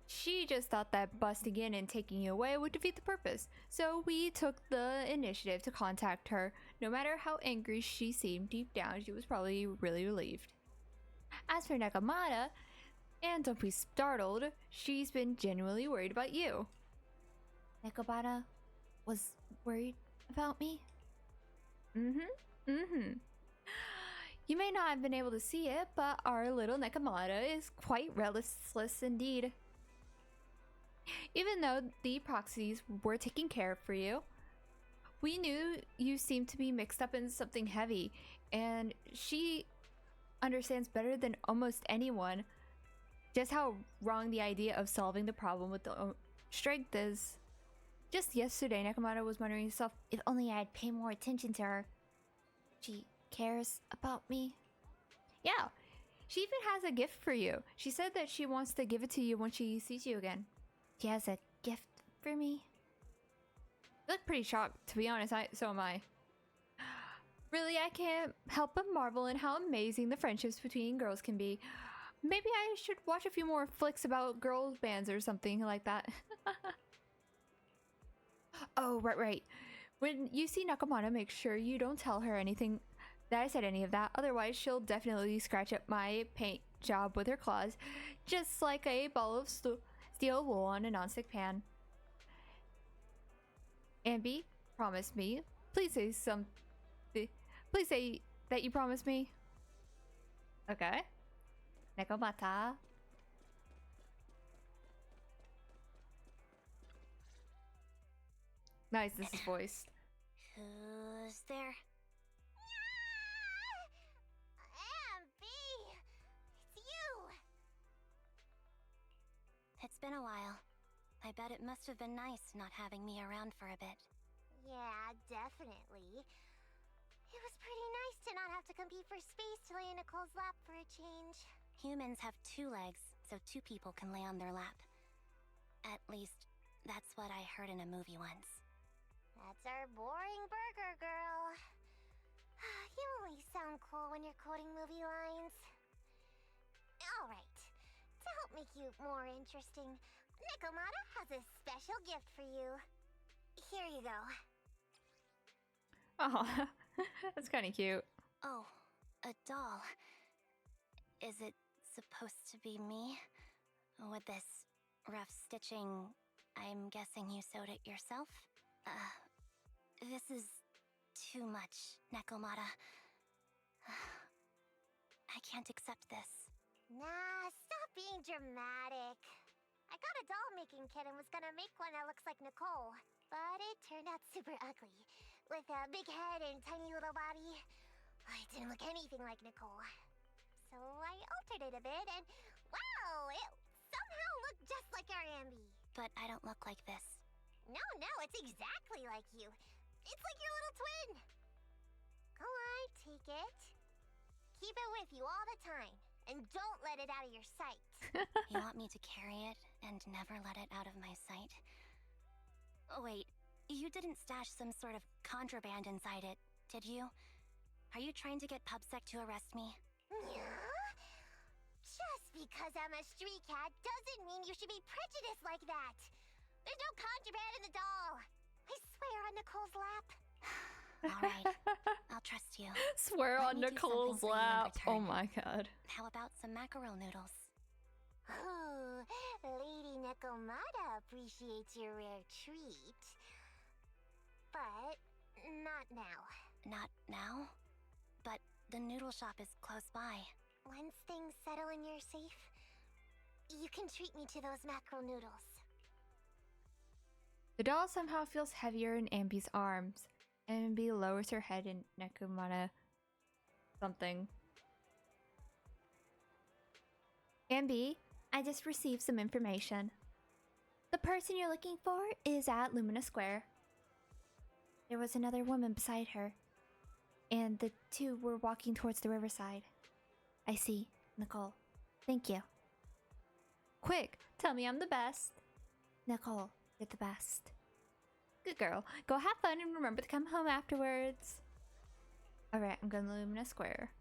She just thought that busting in and taking you away would defeat the purpose. So we took the initiative to contact her. No matter how angry she seemed, deep down she was probably really relieved. As for Nekomata, and don't be startled, she's been genuinely worried about you. Nekomata was worried about me? You may not have been able to see it, but our little Nekomata is quite restless indeed. Even though the proxies were taking care for you, we knew you seemed to be mixed up in something heavy, and she understands better than almost anyone just how wrong the idea of solving the problem with the strength is. Just yesterday, Nekomata was wondering herself, if only I'd pay more attention to her. She cares about me. Yeah, she even has a gift for you. She said that she wants to give it to you when she sees you again. She has a gift for me? You look pretty shocked, to be honest. So am I. Really, I can't help but marvel at how amazing the friendships between girls can be. Maybe I should watch a few more flicks about girls' bands or something like that. Oh, right. When you see Nekomata, make sure you don't tell her anything that I said any of that. Otherwise, she'll definitely scratch up my paint job with her claws, just like a ball of steel wool on a nonstick pan. Ambi, promise me. Please say something. Please say that you promise me. Okay. Nekomata. Nice, this is voiced. Who's there? Ambi! It's you! It's been a while. I bet it must have been nice not having me around for a bit. Yeah, definitely. It was pretty nice to not have to compete for space to lay in Nicole's lap for a change. Humans have 2 legs, so 2 people can lay on their lap. At least, that's what I heard in a movie once. That's our boring burger girl. You only sound cool when you're quoting movie lines. Alright, to help make you more interesting, Nekomata has a special gift for you. Here you go. Oh, that's kind of cute. Oh, a doll. Is it supposed to be me? With this rough stitching, I'm guessing you sewed it yourself? This is too much, Nekomata. I can't accept this. Nah, stop being dramatic. I got a doll making kit and was gonna make one that looks like Nicole, but it turned out super ugly. With a big head and tiny little body. It didn't look anything like Nicole. So I altered it a bit and wow, it somehow looked just like our Ambi. But I don't look like this. No, it's exactly like you. It's like your little twin. Go on, take it. Keep it with you all the time. And don't let it out of your sight. You want me to carry it and never let it out of my sight? Oh, wait, you didn't stash some sort of contraband inside it, did you? Are you trying to get PubSec to arrest me? Yeah? Just because I'm a street cat doesn't mean you should be prejudiced like that. There's no contraband in the doll. I swear on Nicole's lap. Alright, I'll trust you. Swear Let on me do Nicole's something for you in lap. Oh return. my god. How about some mackerel noodles? Ooh, Lady Nekomata appreciates your rare treat. But not now. Not now? But the noodle shop is close by. Once things settle and you're safe, you can treat me to those mackerel noodles. The doll somehow feels heavier in Ambi's arms, and Ambi lowers her head in Nekomata something. Ambi, I just received some information. The person you're looking for is at Lumina Square. There was another woman beside her, and the 2 were walking towards the riverside. I see, Nicole. Thank you. Quick, tell me I'm the best. Nicole, you're the best. Good girl. Go have fun and remember to come home afterwards. Alright, I'm going to Lumina Square.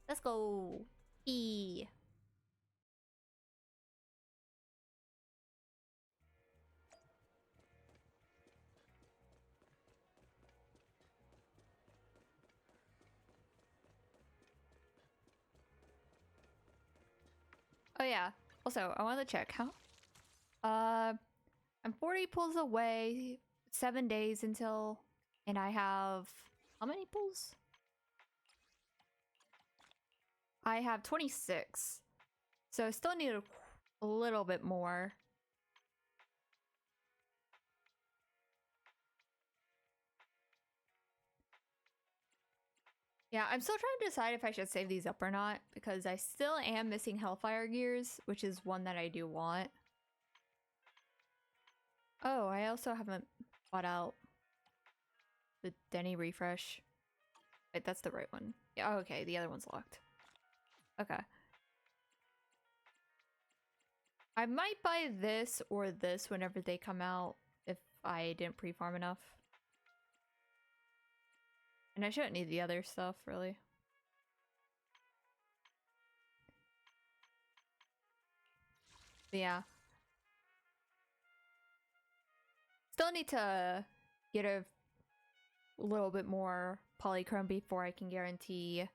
Let's go. E. Oh yeah. Also, I wanted to check how. I'm 40 pulls away, 7 days until, and I have how many pulls? I have 26, so I still need a little bit more. Yeah, I'm still trying to decide if I should save these up or not, because I still am missing Hellfire Gears, which is one that I do want. Oh, I also haven't bought out the Denny refresh. Wait, that's the right one. Yeah, okay, the other one's locked. Okay. I might buy this or this whenever they come out if I didn't pre-farm enough. And I shouldn't need the other stuff, really. But yeah. Still need to get a little bit more polychrome before I can guarantee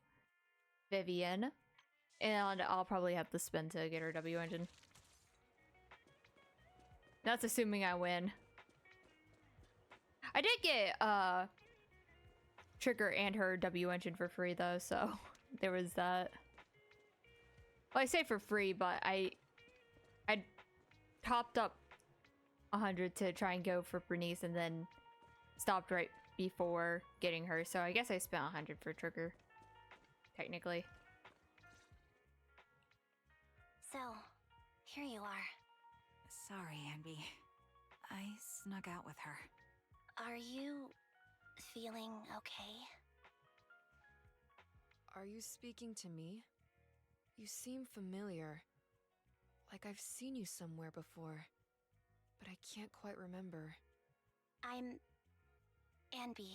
Vivian. And I'll probably have to spend to get her W engine. That's assuming I win. I did get Trigger and her W engine for free though, so there was that. Well, I say for free, but I topped up 100 to try and go for Bernice, and then stopped right before getting her, so I guess I spent 100 for Trigger, technically. So, here you are. Sorry, Ambi. I snuck out with her. Are you feeling okay? Are you speaking to me? You seem familiar. Like I've seen you somewhere before. But I can't quite remember. I'm Anby.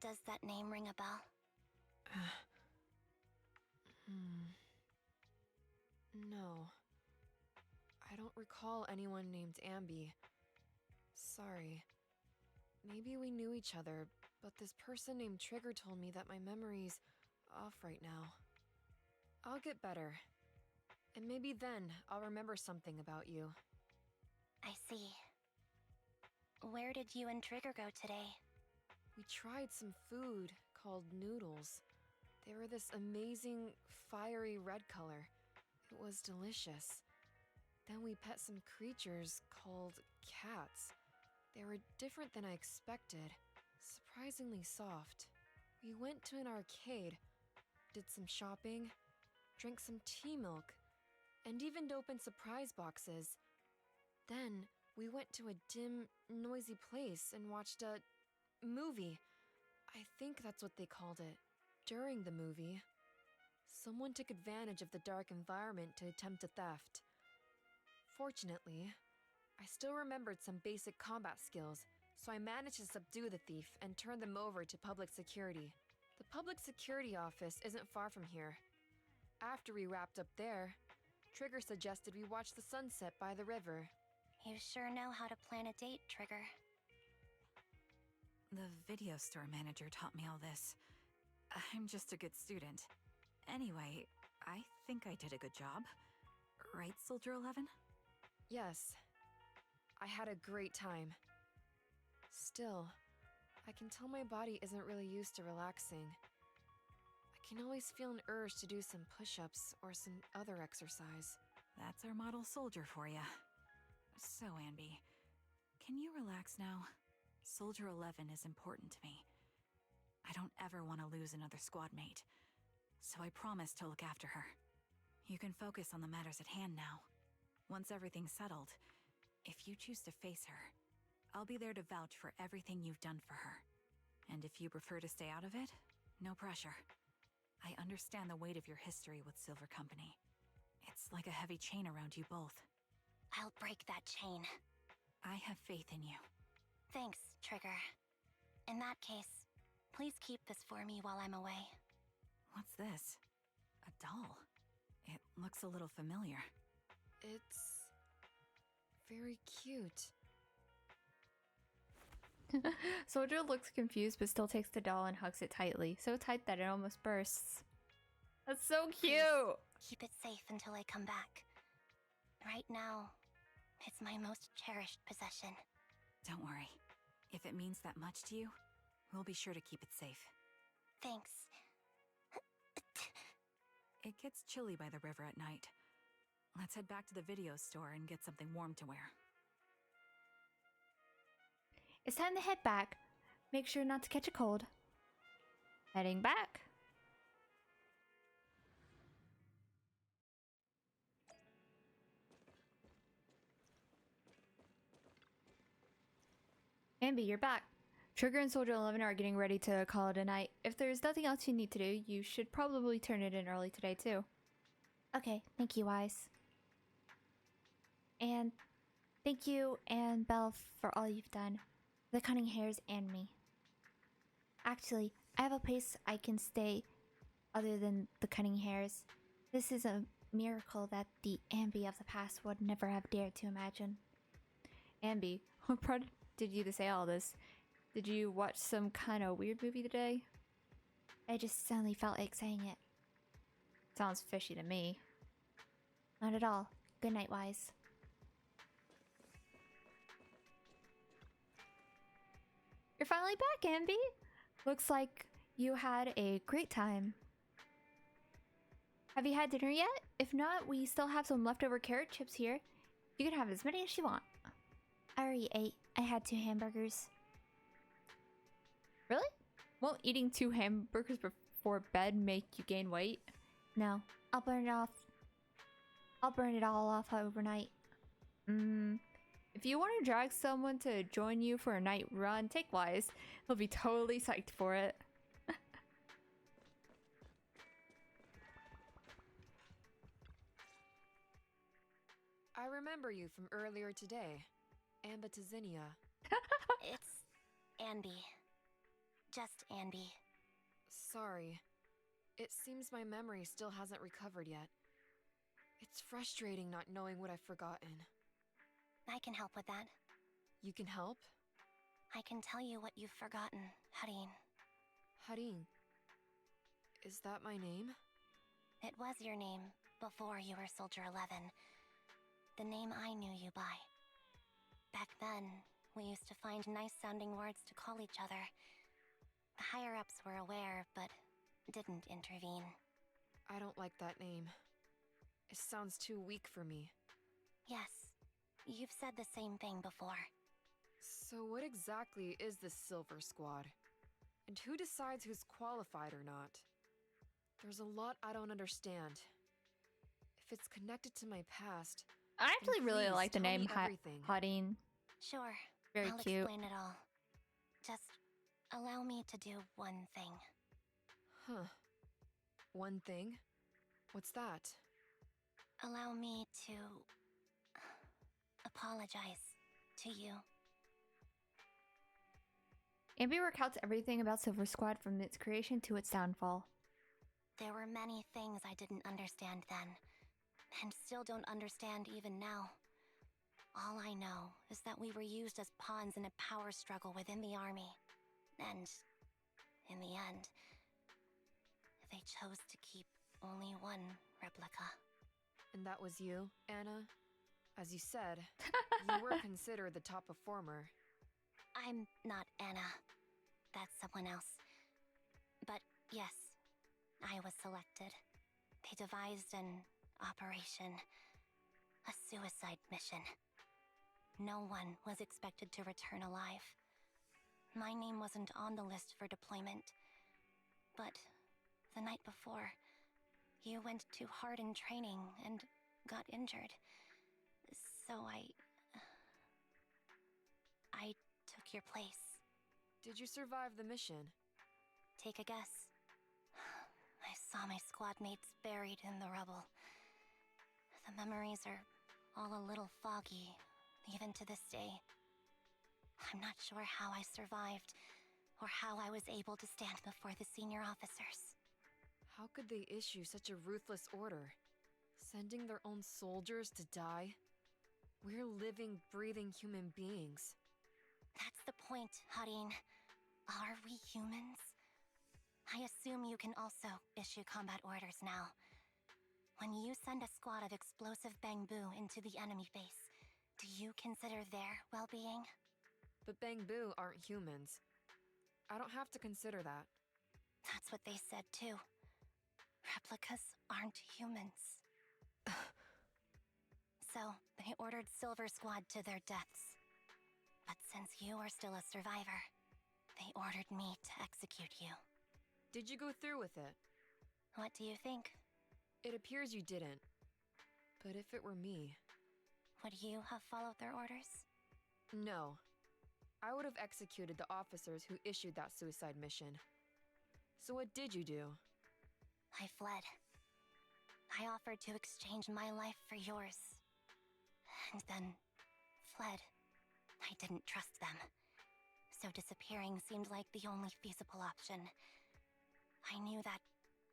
Does that name ring a bell? No. I don't recall anyone named Ambi. Sorry. Maybe we knew each other, but this person named Trigger told me that my memory's off right now. I'll get better. And maybe then I'll remember something about you. I see. Where did you and Trigger go today? We tried some food called noodles. They were this amazing, fiery red color. It was delicious. Then we pet some creatures called cats. They were different than I expected, surprisingly soft. We went to an arcade, did some shopping, drank some tea milk, and even opened surprise boxes. Then we went to a dim, noisy place and watched a movie. I think that's what they called it. During the movie, someone took advantage of the dark environment to attempt a theft. Fortunately, I still remembered some basic combat skills, so I managed to subdue the thief and turn them over to public security. The public security office isn't far from here. After we wrapped up there, Trigger suggested we watch the sunset by the river. You sure know how to plan a date, Trigger. The video store manager taught me all this. I'm just a good student. Anyway, I think I did a good job. Right, Soldier 11? Yes. I had a great time. Still, I can tell my body isn't really used to relaxing. I can always feel an urge to do some push-ups or some other exercise. That's our model soldier for ya. So, Ambi, can you relax now? Soldier 11 is important to me. I don't ever want to lose another squad mate, so I promise to look after her. You can focus on the matters at hand now. Once everything's settled, if you choose to face her, I'll be there to vouch for everything you've done for her. And if you prefer to stay out of it, no pressure. I understand the weight of your history with Silver Company. It's like a heavy chain around you both. I'll break that chain. I have faith in you. Thanks, Trigger. In that case, please keep this for me while I'm away. What's this? A doll? It looks a little familiar. It's very cute. Soldier looks confused but still takes the doll and hugs it tightly, so tight that it almost bursts. That's so cute! Please keep it safe until I come back. Right now, it's my most cherished possession. Don't worry. If it means that much to you, we'll be sure to keep it safe. Thanks. It gets chilly by the river at night. Let's head back to the video store and get something warm to wear. It's time to head back. Make sure not to catch a cold. Heading back. Ambi, you're back. Trigger and Soldier 11 are getting ready to call it a night. If there's nothing else you need to do, you should probably turn it in early today too. Okay, thank you, Wise. And thank you and Belle for all you've done. The Cunning Hairs and me. Actually, I have a place I can stay other than the Cunning Hairs. This is a miracle that the Ambi of the past would never have dared to imagine. Ambi, what prompted you to say all this? Did you watch some kind of weird movie today? I just suddenly felt like saying it. Sounds fishy to me. Not at all. Good night, Wise. You're finally back, Ambi. Looks like you had a great time. Have you had dinner yet? If not, we still have some leftover carrot chips here. You can have as many as you want. I already ate. I had 2 hamburgers. Really? Won't eating 2 hamburgers before bed make you gain weight? No, I'll burn it off. I'll burn it all off overnight. If you want to drag someone to join you for a night run, take Wise. He'll be totally psyched for it. I remember you from earlier today. Ambitizinia. It's Andy. Just Andy. Sorry. It seems my memory still hasn't recovered yet. It's frustrating not knowing what I've forgotten. I can help with that. You can help? I can tell you what you've forgotten, Harin. Harin. Is that my name? It was your name before you were Soldier 11. The name I knew you by. Back then, we used to find nice-sounding words to call each other. The higher-ups were aware, but didn't intervene. I don't like that name. It sounds too weak for me. Yes, you've said the same thing before. So what exactly is this Silver Squad? And who decides who's qualified or not? There's a lot I don't understand. If it's connected to my past... I actually really please like the tell name me everything. Hadeen. Sure, Very I'll cute. explain it all. Just allow me to do one thing. Huh. One thing? What's that? Allow me to... apologize to you. Ambi recounts everything about Silver Squad from its creation to its downfall. There were many things I didn't understand then, and still don't understand even now. All I know is that we were used as pawns in a power struggle within the army. And, in the end, they chose to keep only one replica. And that was you, Anna? As you said, you were considered the top performer. I'm not Anna. That's someone else. But yes, I was selected. They devised an operation. A suicide mission. No one was expected to return alive. My name wasn't on the list for deployment. But the night before, you went too hard in training and got injured. So I took your place. Did you survive the mission? Take a guess. I saw my squad mates buried in the rubble. The memories are all a little foggy, even to this day. I'm not sure how I survived, or how I was able to stand before the senior officers. How could they issue such a ruthless order? Sending their own soldiers to die? We're living, breathing human beings. That's the point, Harin. Are we humans? I assume you can also issue combat orders now. When you send a squad of explosive bamboo into the enemy base, do you consider their well-being? But Bangbu aren't humans. I don't have to consider that. That's what they said too. Replicas aren't humans. So, they ordered Silver Squad to their deaths. But since you are still a survivor, they ordered me to execute you. Did you go through with it? What do you think? It appears you didn't. But if it were me... Would you have followed their orders? No. I would have executed the officers who issued that suicide mission. So what did you do? I fled. I offered to exchange my life for yours. And then fled. I didn't trust them. So disappearing seemed like the only feasible option. I knew that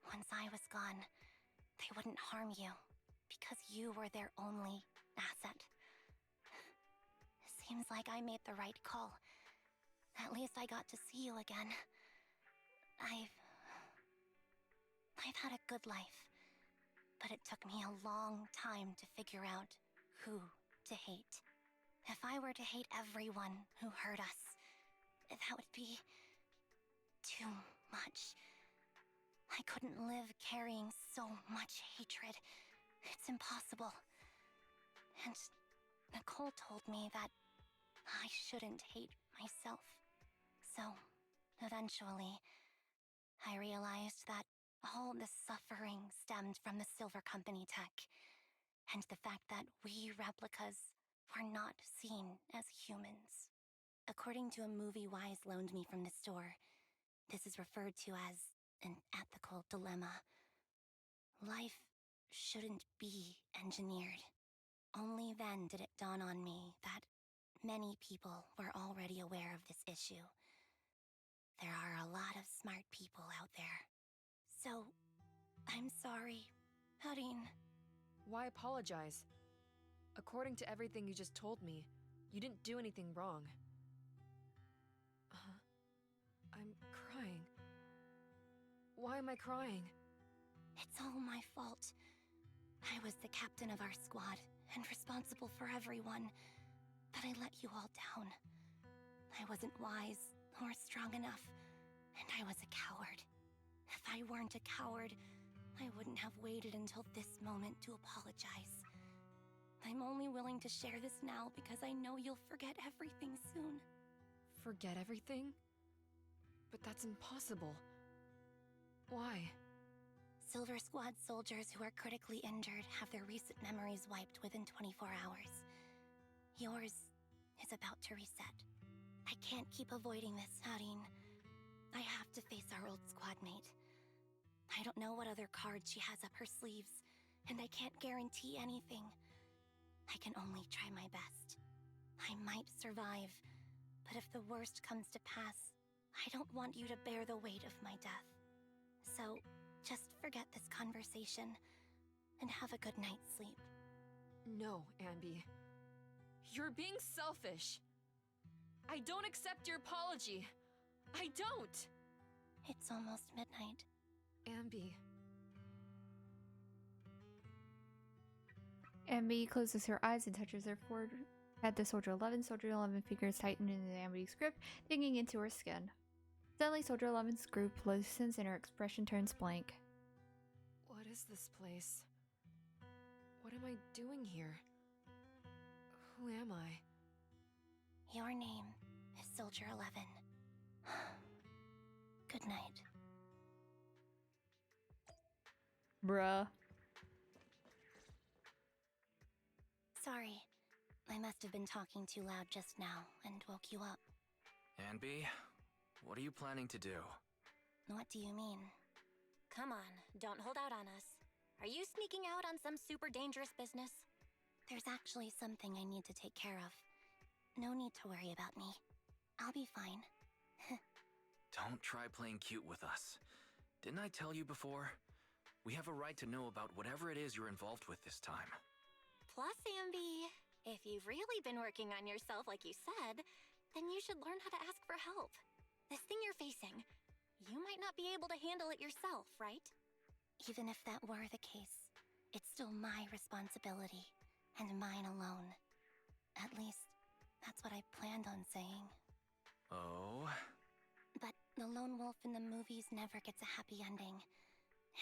once I was gone, they wouldn't harm you, because you were their only asset. Seems like I made the right call. At least I got to see you again. I've had a good life, but it took me a long time to figure out who to hate. If I were to hate everyone who hurt us, that would be too much. I couldn't live carrying so much hatred. It's impossible. And Nicole told me that I shouldn't hate myself. So, eventually, I realized that all the suffering stemmed from the Silver Company tech, and the fact that we replicas were not seen as humans. According to a movie Wise loaned me from the store, this is referred to as an ethical dilemma. Life shouldn't be engineered. Only then did it dawn on me that many people were already aware of this issue. There are a lot of smart people out there. So, I'm sorry, Harin. Why apologize? According to everything you just told me, you didn't do anything wrong. I'm crying. Why am I crying? It's all my fault. I was the captain of our squad and responsible for everyone, but I let you all down. I wasn't wise or strong enough, and I was a coward. If I weren't a coward, I wouldn't have waited until this moment to apologize. I'm only willing to share this now because I know you'll forget everything soon. Forget everything? But that's impossible. Why? Silver Squad soldiers who are critically injured have their recent memories wiped within 24 hours. Yours is about to reset. I can't keep avoiding this, Harin. I have to face our old squad mate. I don't know what other cards she has up her sleeves, and I can't guarantee anything. I can only try my best. I might survive, but if the worst comes to pass, I don't want you to bear the weight of my death. So, just forget this conversation, and have a good night's sleep. No, Ambi. You're being selfish. I don't accept your apology. I don't! It's almost midnight. Ambi. Ambi closes her eyes and touches her forehead to Soldier 11. Soldier 11 fingers tighten in Ambi's grip, digging into her skin. Suddenly, Soldier 11's grip loosens and her expression turns blank. What is this place? What am I doing here? Who am I? Your name is Soldier 11. Good night. Bruh. Sorry. I must have been talking too loud just now and woke you up. Anby, what are you planning to do? What do you mean? Come on, don't hold out on us. Are you sneaking out on some super dangerous business? There's actually something I need to take care of. No need to worry about me. I'll be fine. Don't try playing cute with us. Didn't I tell you before? We have a right to know about whatever it is you're involved with this time. Plus, Ambi, if you've really been working on yourself like you said, then you should learn how to ask for help. This thing you're facing, you might not be able to handle it yourself, right? Even if that were the case, it's still my responsibility, and mine alone. At least, that's what I planned on saying. Oh? But the lone wolf in the movies never gets a happy ending.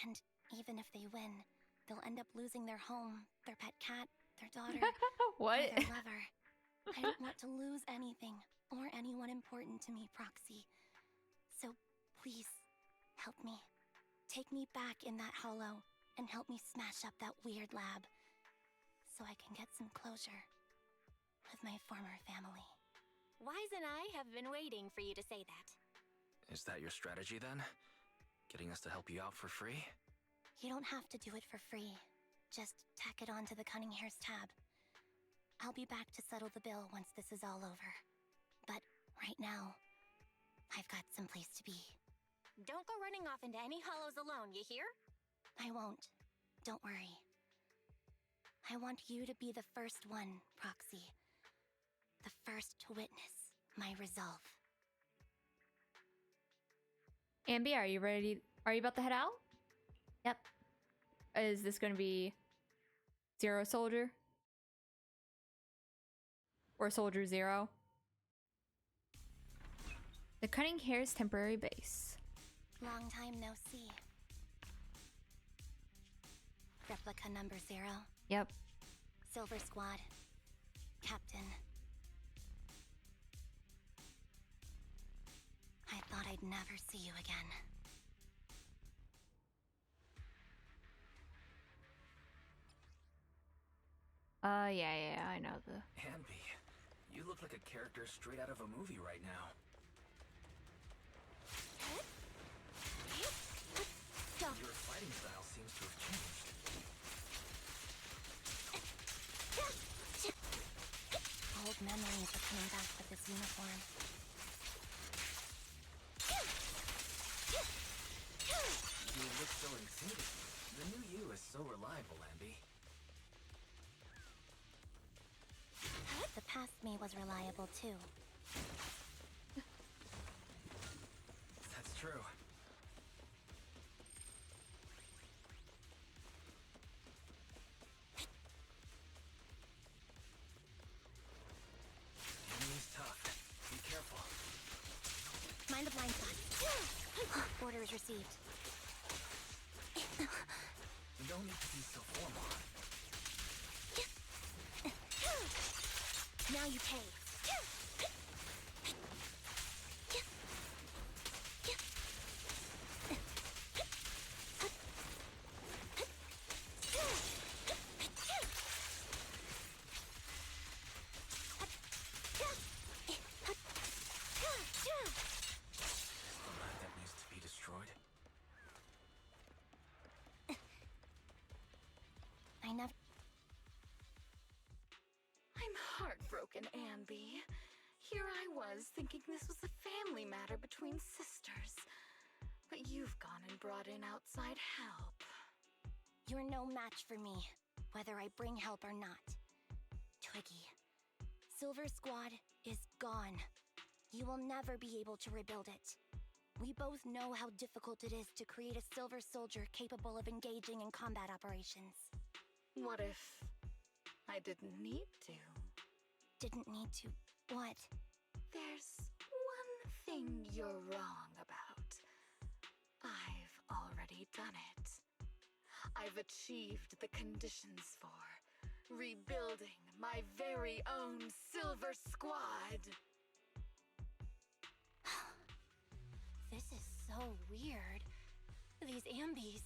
And even if they win, they'll end up losing their home, their pet cat, their daughter, What? or their lover. I don't want to lose anything, or anyone important to me, Proxy. So, please, help me. Take me back in that hollow, and help me smash up that weird lab, so I can get some closure with my former family. Wise and I have been waiting for you to say that. Is that your strategy then? Getting us to help you out for free? You don't have to do it for free. Just tack it onto the Cunning Hair's tab. I'll be back to settle the bill once this is all over. But right now, I've got someplace to be. Don't go running off into any hollows alone, you hear? I won't. Don't worry. I want you to be the first one, Proxy. The first to witness my resolve. Ambi, are you ready? Are you about to head out? Yep. Is this going to be Zero Soldier? Or Soldier Zero? The Cunning Hair's temporary base. Long time no see. Replica number 0. Yep. Silver Squad. Captain. thought I'd never see you again. Yeah, I know the... Ambi, you look like a character straight out of a movie right now. Your fighting style seems to have changed. Old memories are coming back with this uniform. You look so intimidating. The new you is so reliable, Ambi. The past me was reliable too. That's true. Enemy's tough. Be careful. Mind the blind spot. Order is received. You don't need to be so formal. Now you pay. That needs to be destroyed. I never... I'm heartbroken, Ambi. Here I was, thinking this was a family matter between sisters. But you've gone and brought in outside help. You're no match for me, whether I bring help or not. Twiggy, Silver Squad is gone. You will never be able to rebuild it. We both know how difficult it is to create a Silver Soldier capable of engaging in combat operations. What if I didn't need to? Didn't need to... what? There's one thing you're wrong about. I've already done it. I've achieved the conditions for rebuilding my very own Silver Squad. This is so weird. These Ambis...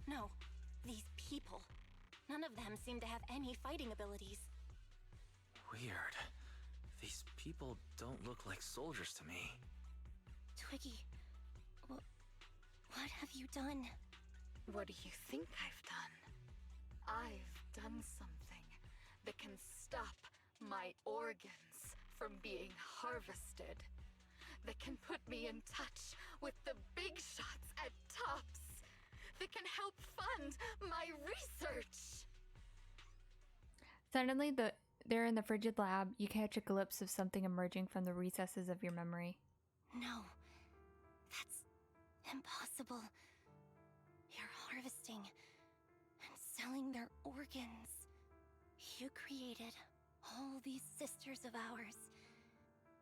no, these people. None of them seem to have any fighting abilities. Weird. These people don't look like soldiers to me. Twiggy, what have you done? What do you think I've done? I've done something that can stop my organs from being harvested. That can put me in touch with the big shots at Tops. That can help fund my research. Suddenly, they're in the frigid lab. You catch a glimpse of something emerging from the recesses of your memory. No, that's impossible. You're harvesting and selling their organs. You created all these sisters of ours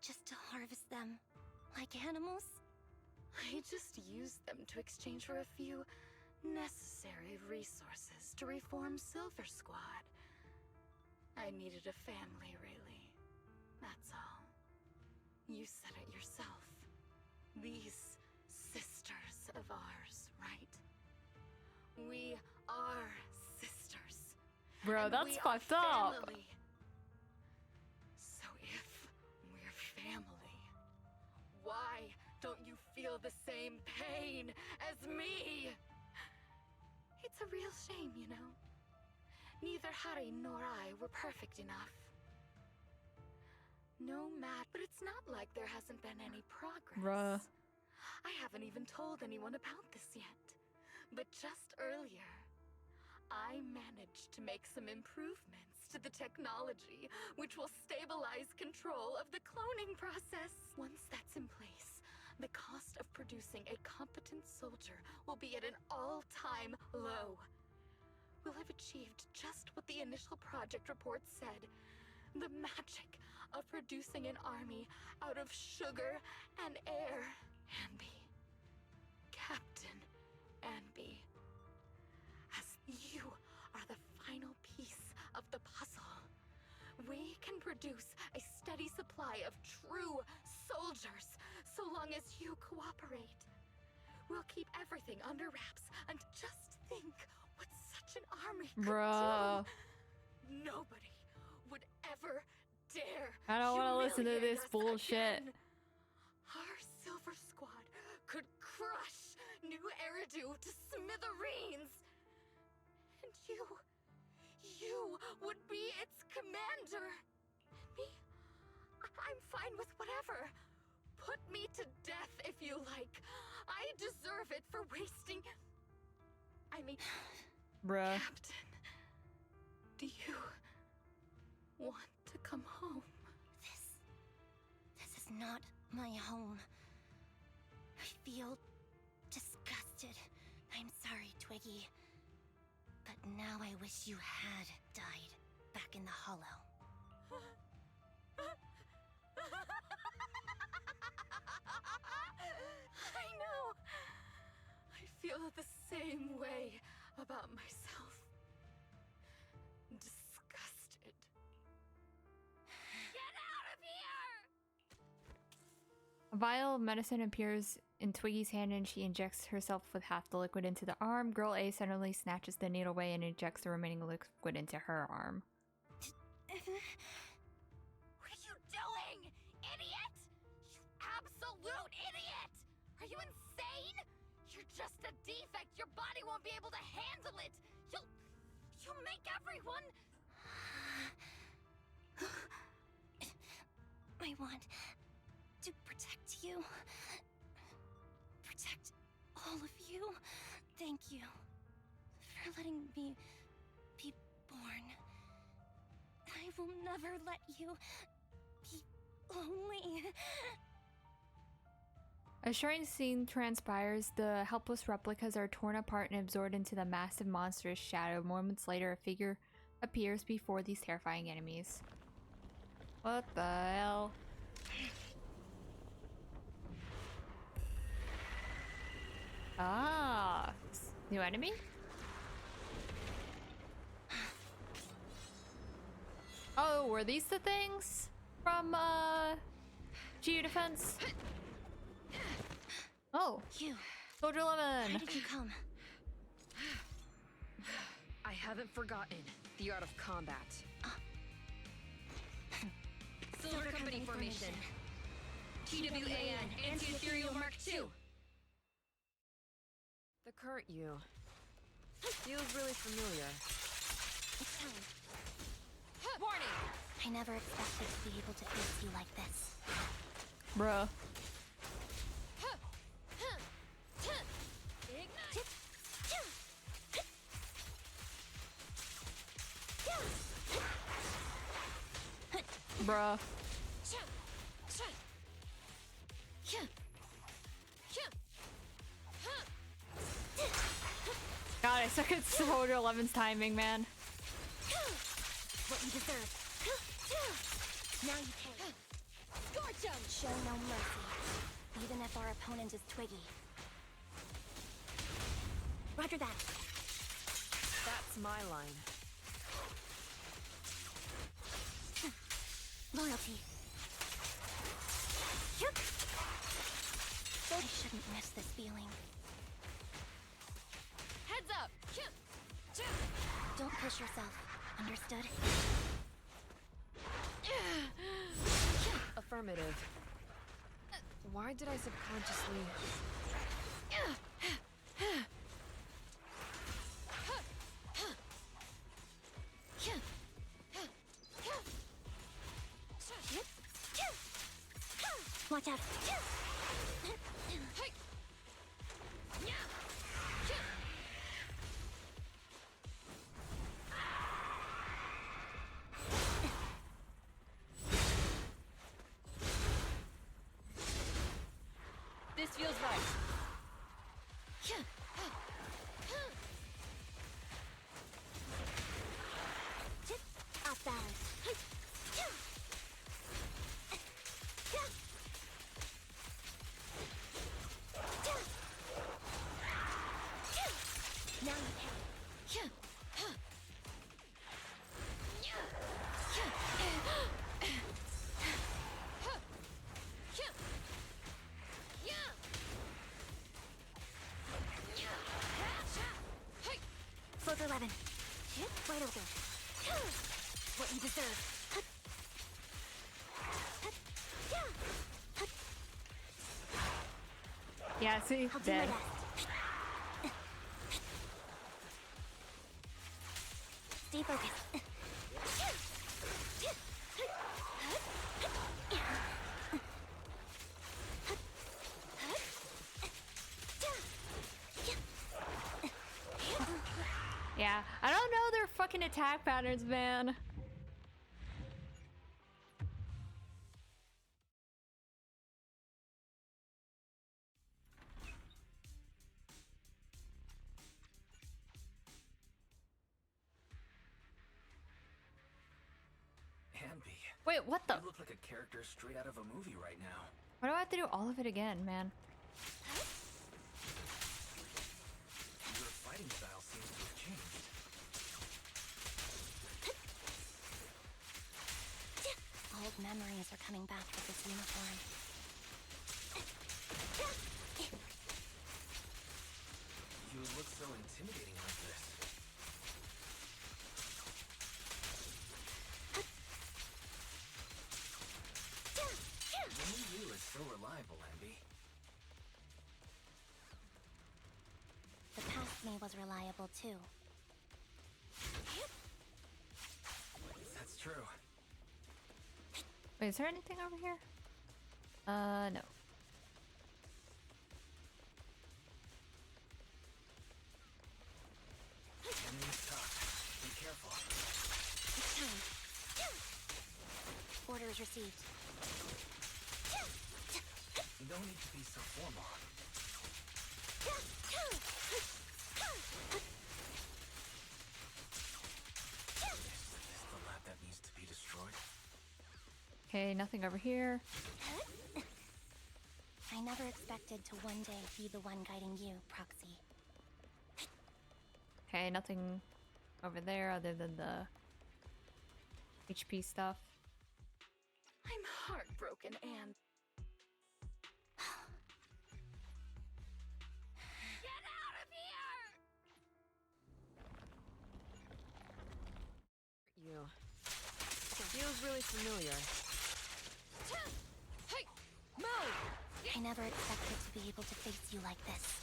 just to harvest them like animals? I just used them to exchange for a few necessary resources to reform Silver Squad. I needed a family, really. That's all. You said it yourself. These sisters of ours, right? We are sisters. Bro, And that's we fucked are up. family. So if we're family, why don't you feel the same pain as me? It's a real shame, you know. Neither Hari nor I were perfect enough. No matter, but it's not like there hasn't been any progress. Bruh. I haven't even told anyone about this yet. But just earlier, I managed to make some improvements to the technology, which will stabilize control of the cloning process. Once that's in place, the cost of producing a competent soldier will be at an all-time low. We'll have achieved just what the initial project report said. The magic of producing an army out of sugar and air. Anby. Captain Anby. As you are the final piece of the puzzle, we can produce a steady supply of true soldiers so long as you cooperate. We'll keep everything under wraps, and just think what such an army could Bruh. do. Nobody would ever dare. I don't want to listen to humiliate this us bullshit. again. Our Silver Squad could crush New Eridu to smithereens. And you would be its commander. And me, I'm fine with whatever. Put me to death if you like. I deserve it for wasting... I mean... Bruh. Captain, do you want to come home? This is not my home. I feel disgusted. I'm sorry, Twiggy. But now I wish you had died back in the Hollow. I know. I feel the same way about myself. Disgusted. Get out of here! A vial of medicine appears in Twiggy's hand and she injects herself with half the liquid into the arm. Girl A suddenly snatches the needle away and injects the remaining liquid into her arm. What are you doing, idiot? You absolute idiot! Are you insane? You're just a defect. Your body won't be able to handle it. You'll make everyone... I want to protect you. Protect all of you. Thank you for letting me be born. I will never let you be lonely. A strange scene transpires. The helpless replicas are torn apart and absorbed into the massive monstrous shadow. Moments later, a figure appears before these terrifying enemies. What the hell? Ah, new enemy? Oh, were these the things from GU Defense? Oh, you. Soldier 11. Why did you come? I haven't forgotten the art of combat. Silver Company formation. TWAN, Anti-Ethereal Mark II. The current you feels really familiar. It's time. Warning! I never expected to be able to face you like this. Bruh. Bruh. God, I suck at Soldier 11's timing, man. What you deserve. Now you pay. Scorch 'em! Show no mercy, even if our opponent is Twiggy. Roger that. That's my line. Loyalty. I shouldn't miss this feeling. Heads up! Don't push yourself. Understood? Affirmative. Why did I subconsciously... Watch out. This feels right. Off balance. Now you pay. 11. Wide open. What you deserve. Yeah, see? I'll do my Dead. best. Stay focused. Yeah, I don't know their fucking attack patterns, man. Ambi, Wait, what the? you look like a character straight out of a movie right now. Why do I have to do all of it again, man? Your fighting style seems to have changed. Old memories are coming back with this uniform. You look so intimidating like this. Only you is so reliable, Ambi. The past me was reliable too. That's true. Wait, is there anything over here? No. Enemy's tough. Be careful. It's time. Orders received. No need to be so formal. Is this the lab that needs to be destroyed? Okay, nothing over here. I never expected to one day be the one guiding you, Proxy. Okay, nothing over there other than the HP stuff. I'm heartbroken, and Get out of here! You. Feels really familiar. Hey! Move! I never expected to be able to face you like this.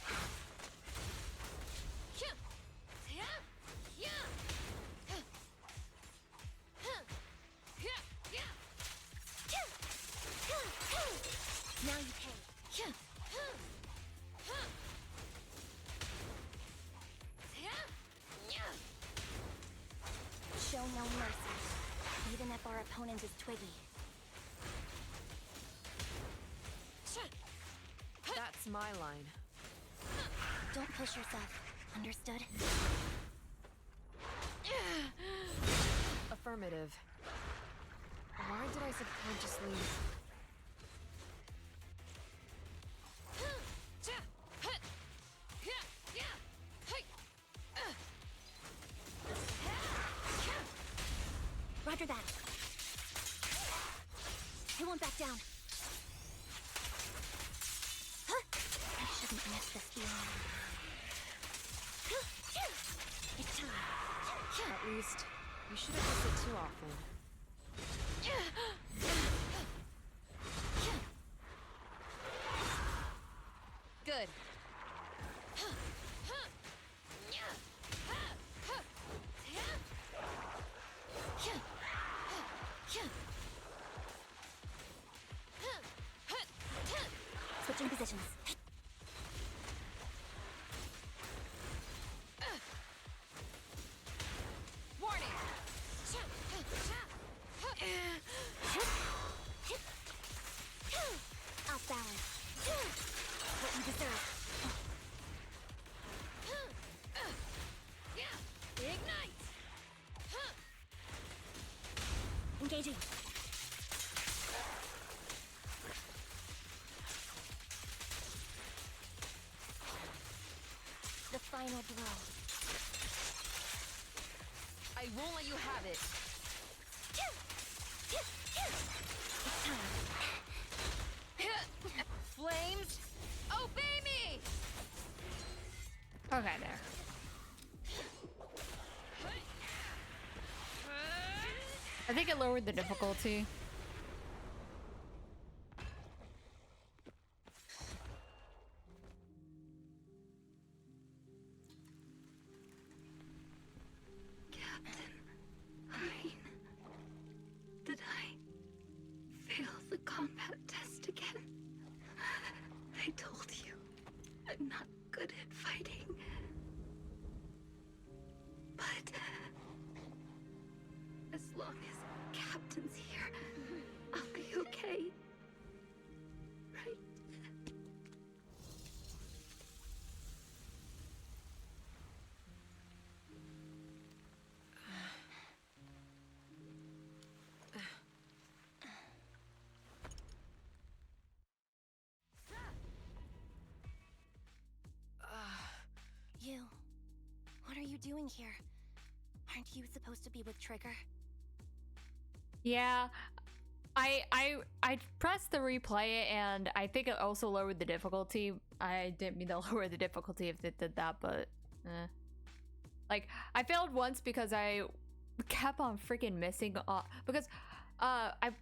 Now you pay. Show no mercy, even if our opponent is Twiggy. That's my line. Don't push yourself. Understood? Affirmative. Why did I subconsciously... Roger that. I won't back down. I shouldn't miss this feeling. It's time. At least, you shouldn't miss it too often. Good. Switching positions. Warning! Off balance. What you deserve. Ignite! Engaging. The final blow. I won't let you have it. It's time. Flames, obey me! Okay, there. I think it lowered the difficulty. Did I fail the combat test again? I told you, I'm not good at fighting. But as long as Captain's here, I'll be okay. Right? You. What are you doing here? Aren't you supposed to be with Trigger? Yeah, I pressed the replay and I think it also lowered the difficulty. I didn't mean to lower the difficulty if it did that, but like I failed once because I kept on freaking missing because I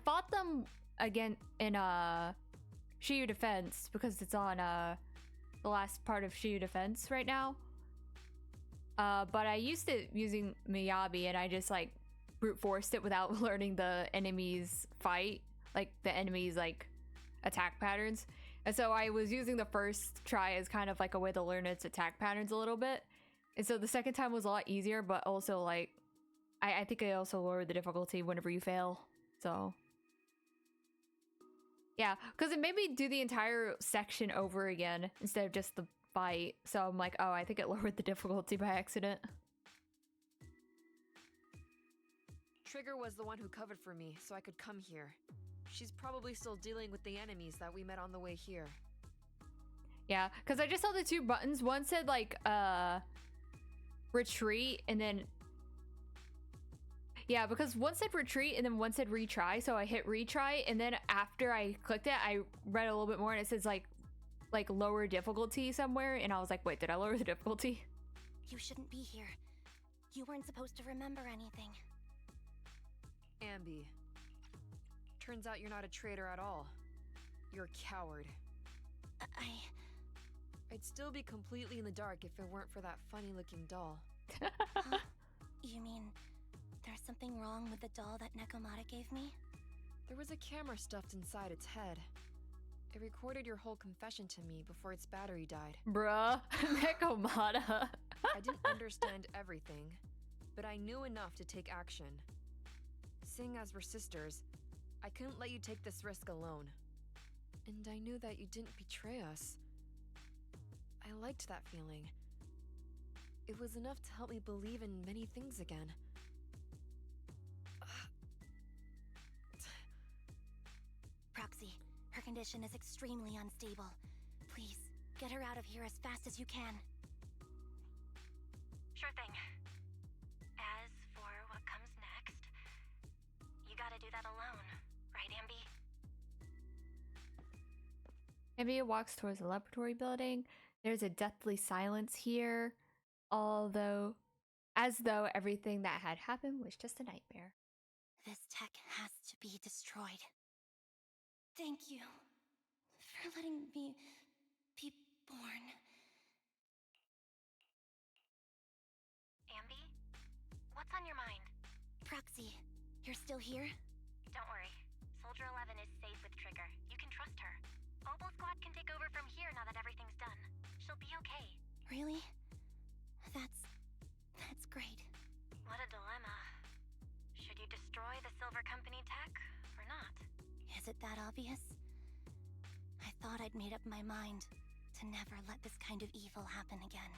fought them again in Shiyu Defense because it's on the last part of Shiyu Defense right now. But I used it using Miyabi and I just like brute forced it without learning the enemy's fight, like the enemy's like attack patterns. And so I was using the first try as kind of like a way to learn its attack patterns a little bit. And so the second time was a lot easier, but also like I think I also lowered the difficulty whenever you fail. So yeah, because it made me do the entire section over again instead of just the fight. So I'm like, oh, I think it lowered the difficulty by accident. Trigger was the one who covered for me, so I could come here. She's probably still dealing with the enemies that we met on the way here. Yeah, because I just saw the two buttons. One said like retreat, and then yeah, because one said retreat and then one said retry. So I hit retry, and then after I clicked it, I read a little bit more, and it says like lower difficulty somewhere, and I was like, wait, did I lower the difficulty? You shouldn't be here. You weren't supposed to remember anything. Ambi. Turns out you're not a traitor at all. You're a coward. I'd still be completely in the dark if it weren't for that funny-looking doll. Huh? You mean there's something wrong with the doll that Nekomata gave me? There was a camera stuffed inside its head. It recorded your whole confession to me before its battery died. Bruh, Nekomata. I didn't understand everything, but I knew enough to take action. Seeing as we're sisters, I couldn't let you take this risk alone. And I knew that you didn't betray us. I liked that feeling. It was enough to help me believe in many things again. Proxy, her condition is extremely unstable. Please, get her out of here as fast as you can. Sure thing. As for what comes next, you gotta do that alone, right, Ambi? Ambi walks towards the laboratory building. There's a deathly silence here, as though everything that had happened was just a nightmare. This tech has to be destroyed. Thank you for letting me be born. Ambi? What's on your mind? Proxy, you're still here? Don't worry. Soldier 11 is safe with Trigger. You can trust her. Opal Squad can take over from here now that everything's done. She'll be okay. Really? That's great. What a dilemma. Should you destroy the Silver Company tech, or not? Is it that obvious? I thought I'd made up my mind to never let this kind of evil happen again.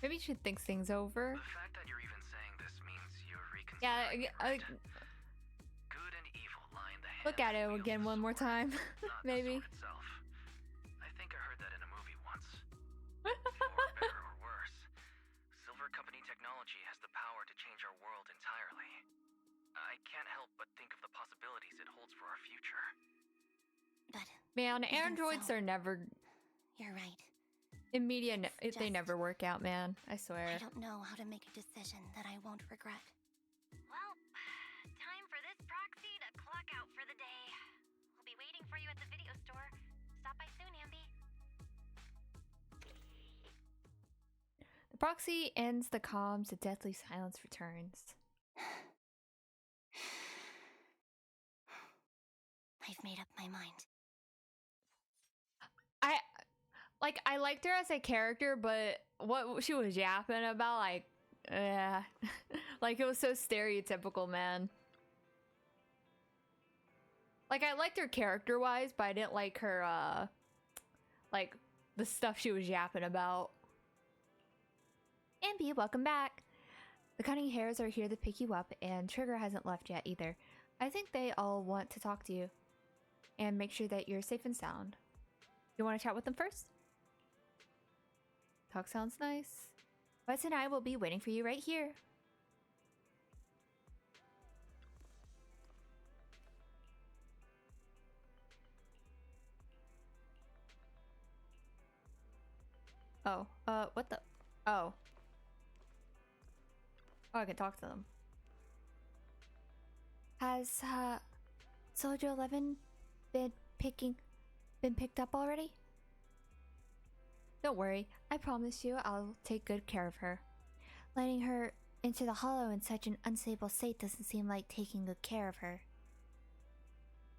Maybe you should think things over. The fact that you're even saying this means you're reconsidering. Yeah, right? Good and evil lie in the hand. Look at it again one more time, maybe. Itself. I think I heard that in a movie once. For better or worse, Silver Company technology has the power to change our world entirely. I can't help but think of the possibilities it holds for our future. But man, androids are never. You're right. In media, they just- never work out, man. I swear. I don't know how to make a decision that I won't regret. Well, time for this proxy to clock out for the day. We'll be waiting for you at the video store. Stop by soon, Ambi. The proxy ends the comms, a deathly silence returns. I've made up my mind. I liked her as a character, but what she was yapping about, like, yeah. Like, it was so stereotypical, man. Like, I liked her character-wise, but I didn't like her, like, the stuff she was yapping about. Ambi, welcome back. The cunning hares are here to pick you up, and Trigger hasn't left yet either. I think they all want to talk to you and make sure that you're safe and sound. You want to chat with them first? Talk sounds nice. Wes and I will be waiting for you right here. Oh, what the? Oh. Oh, I can talk to them. Has, Soldier 11 been picked up already? Don't worry, I promise you I'll take good care of her. Letting her into the hollow in such an unstable state doesn't seem like taking good care of her.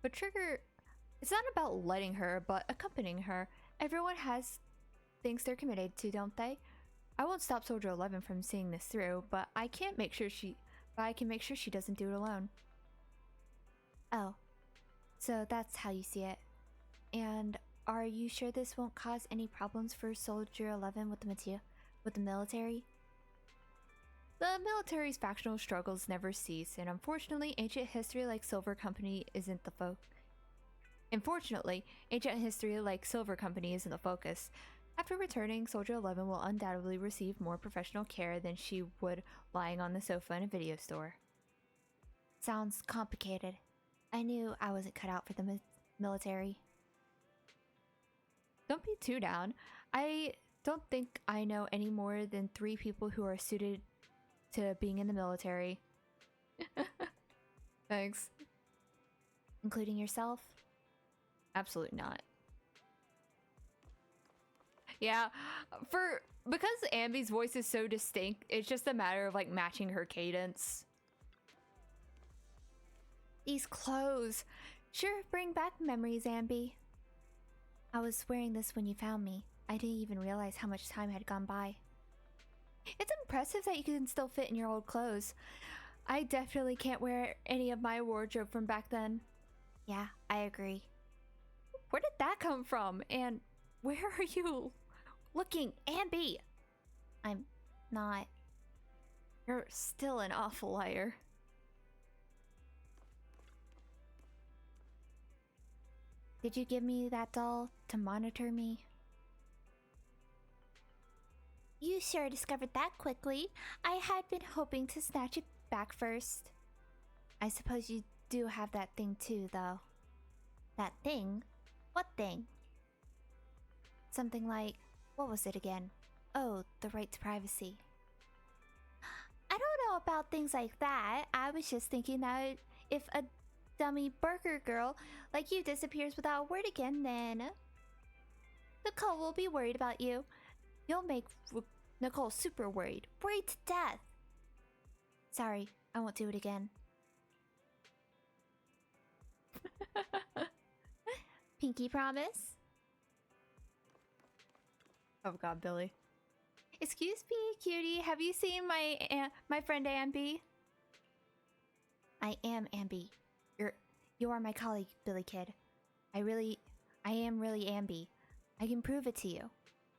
But Trigger, it's not about letting her, but accompanying her. Everyone has things they're committed to, don't they? I won't stop Soldier 11 from seeing this through, but I can make sure she doesn't do it alone. Oh, so that's how you see it. And are you sure this won't cause any problems for Soldier 11 with the military? The military's factional struggles never cease, and unfortunately, ancient history like Silver Company isn't the focus. After returning, Soldier 11 will undoubtedly receive more professional care than she would lying on the sofa in a video store. Sounds complicated. I knew I wasn't cut out for the military. Don't be too down. I don't think I know any more than 3 people who are suited to being in the military. Thanks. Including yourself? Absolutely not. Yeah, because Ambi's voice is so distinct, it's just a matter of like matching her cadence. These clothes sure bring back memories, Ambi. I was wearing this when you found me. I didn't even realize how much time had gone by. It's impressive that you can still fit in your old clothes. I definitely can't wear any of my wardrobe from back then. Yeah, I agree. Where did that come from? And where are you looking, Ambi? I'm not. You're still an awful liar. Did you give me that doll to monitor me? You sure discovered that quickly. I had been hoping to snatch it back first. I suppose you do have that thing too, though. That thing? What thing? Something like, what was it again? Oh, the right to privacy. I don't know about things like that. I was just thinking that if a dummy burger girl like you disappears without a word again, then Nicole will be worried about you. You'll make Nicole super worried. Worried to death. Sorry, I won't do it again. Pinky promise? Oh god, Billy. Excuse me, cutie. Have you seen my friend Ambi? I am Ambi. You are my colleague, Billy Kid. I am really Ambi. I can prove it to you.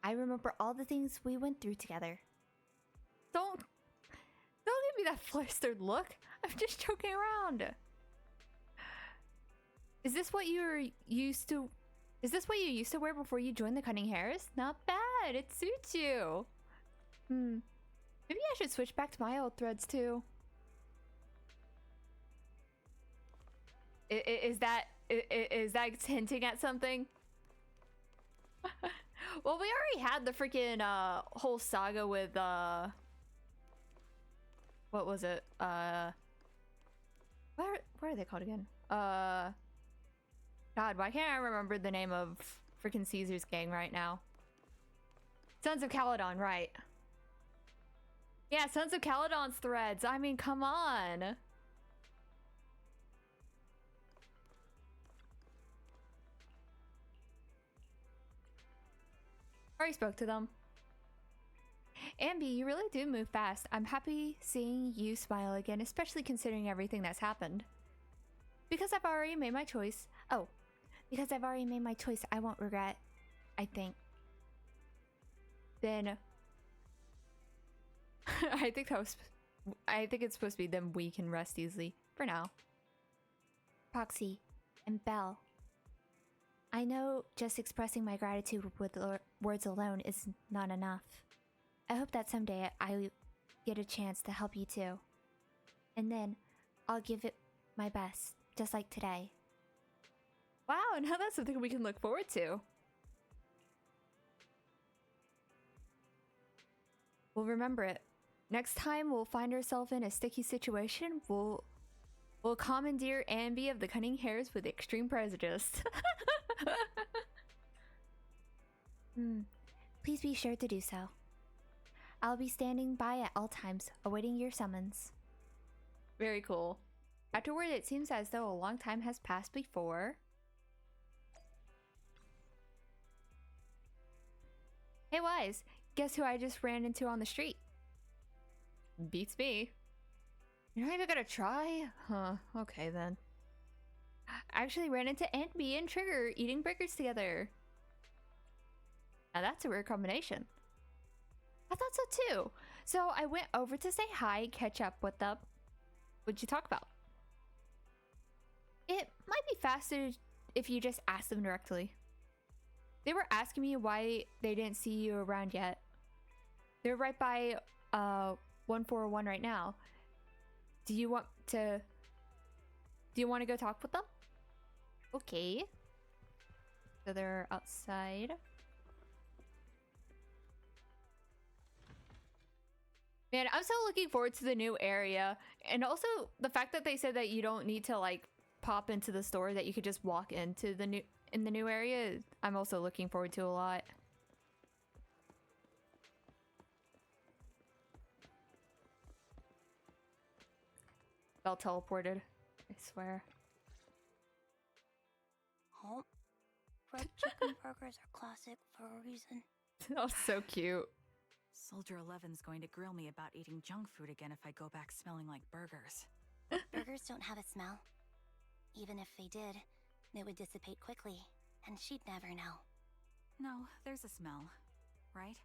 I remember all the things we went through together. Don't give me that flustered look. I'm just joking around. Is this what you used to wear before you joined the Cunning Hares? Not bad. It suits you. Maybe I should switch back to my old threads too. Is that hinting at something? Well, we already had the freaking whole saga with what was it? What are they called again? God, why can't I remember the name of freaking Caesar's gang right now? Sons of Caledon, right? Yeah, Sons of Caledon's threads. I mean, come on. Already spoke to them. Ambi, you really do move fast. I'm happy seeing you smile again, especially considering everything that's happened. Because I've already made my choice. Oh, because I've already made my choice, I won't regret, I think. Then I think it's supposed to be then we can rest easily for now. Proxy and Belle. I know just expressing my gratitude with words alone is not enough. I hope that someday I get a chance to help you too. And then I'll give it my best, just like today. Wow, now that's something we can look forward to. We'll remember it. Next time we'll find ourselves in a sticky situation, we'll commandeer Ambi of the Cunning Hairs with extreme prejudice. Please be sure to do so. I'll be standing by at all times, awaiting your summons. Very cool. Afterward, it seems as though a long time has passed before. Hey Wise, guess who I just ran into on the street? Beats me. You're not even gonna try? Huh, okay then. I actually ran into Ambi and Trigger eating burgers together. Now that's a weird combination. I thought so too. So I went over to say hi, catch up with them. What'd you talk about? It might be faster if you just ask them directly. They were asking me why they didn't see you around yet. They're right by 141 right now. Do you want to go talk with them? Okay. So they're outside. Man, I'm so looking forward to the new area. And also the fact that they said that you don't need to like pop into the store, that you could just walk into the new area. I'm also looking forward to a lot. Belle teleported, I swear. Oh, fried chicken burgers are classic for a reason. That was so cute. Soldier 11's going to grill me about eating junk food again if I go back smelling like burgers. Burgers don't have a smell. Even if they did, they would dissipate quickly, and she'd never know. No, there's a smell, right?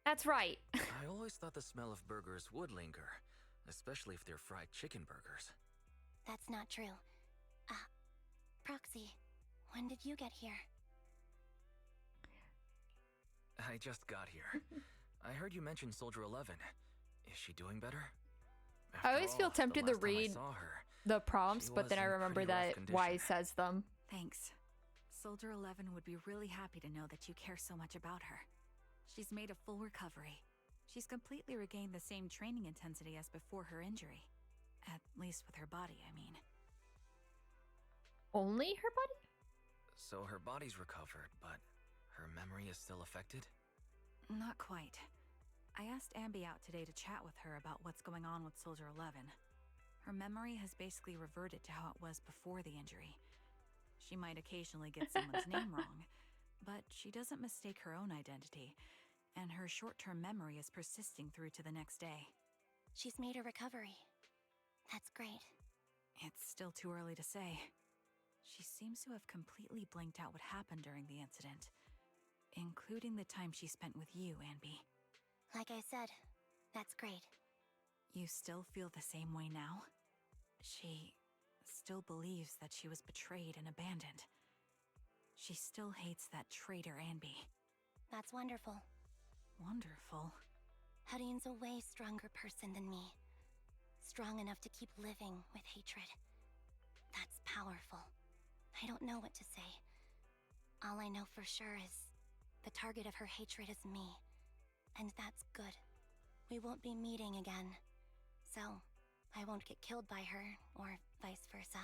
That's right. I always thought the smell of burgers would linger, especially if they're fried chicken burgers. That's not true. Proxy, when did you get here? I just got here. I heard you mention Soldier 11. Is she doing better? I always feel tempted to read the prompts, but then I in remember pretty rough that condition. Wise says them. Thanks. Soldier 11 would be really happy to know that you care so much about her. She's made a full recovery. She's completely regained the same training intensity as before her injury. At least with her body, I mean. Only her body? So her body's recovered, but her memory is still affected? Not quite. I asked Ambi out today to chat with her about what's going on with Soldier 11. Her memory has basically reverted to how it was before the injury. She might occasionally get someone's name wrong, but she doesn't mistake her own identity, and her short-term memory is persisting through to the next day. She's made a recovery. That's great. It's still too early to say. She seems to have completely blanked out what happened during the incident, including the time she spent with you, Ambi. Like I said, that's great. You still feel the same way now? She still believes that she was betrayed and abandoned. She still hates that traitor Ambi. That's wonderful. Wonderful? Hudion's a way stronger person than me. Strong enough to keep living with hatred. That's powerful. I don't know what to say. All I know for sure is the target of her hatred is me. And that's good. We won't be meeting again. So, I won't get killed by her, or vice versa.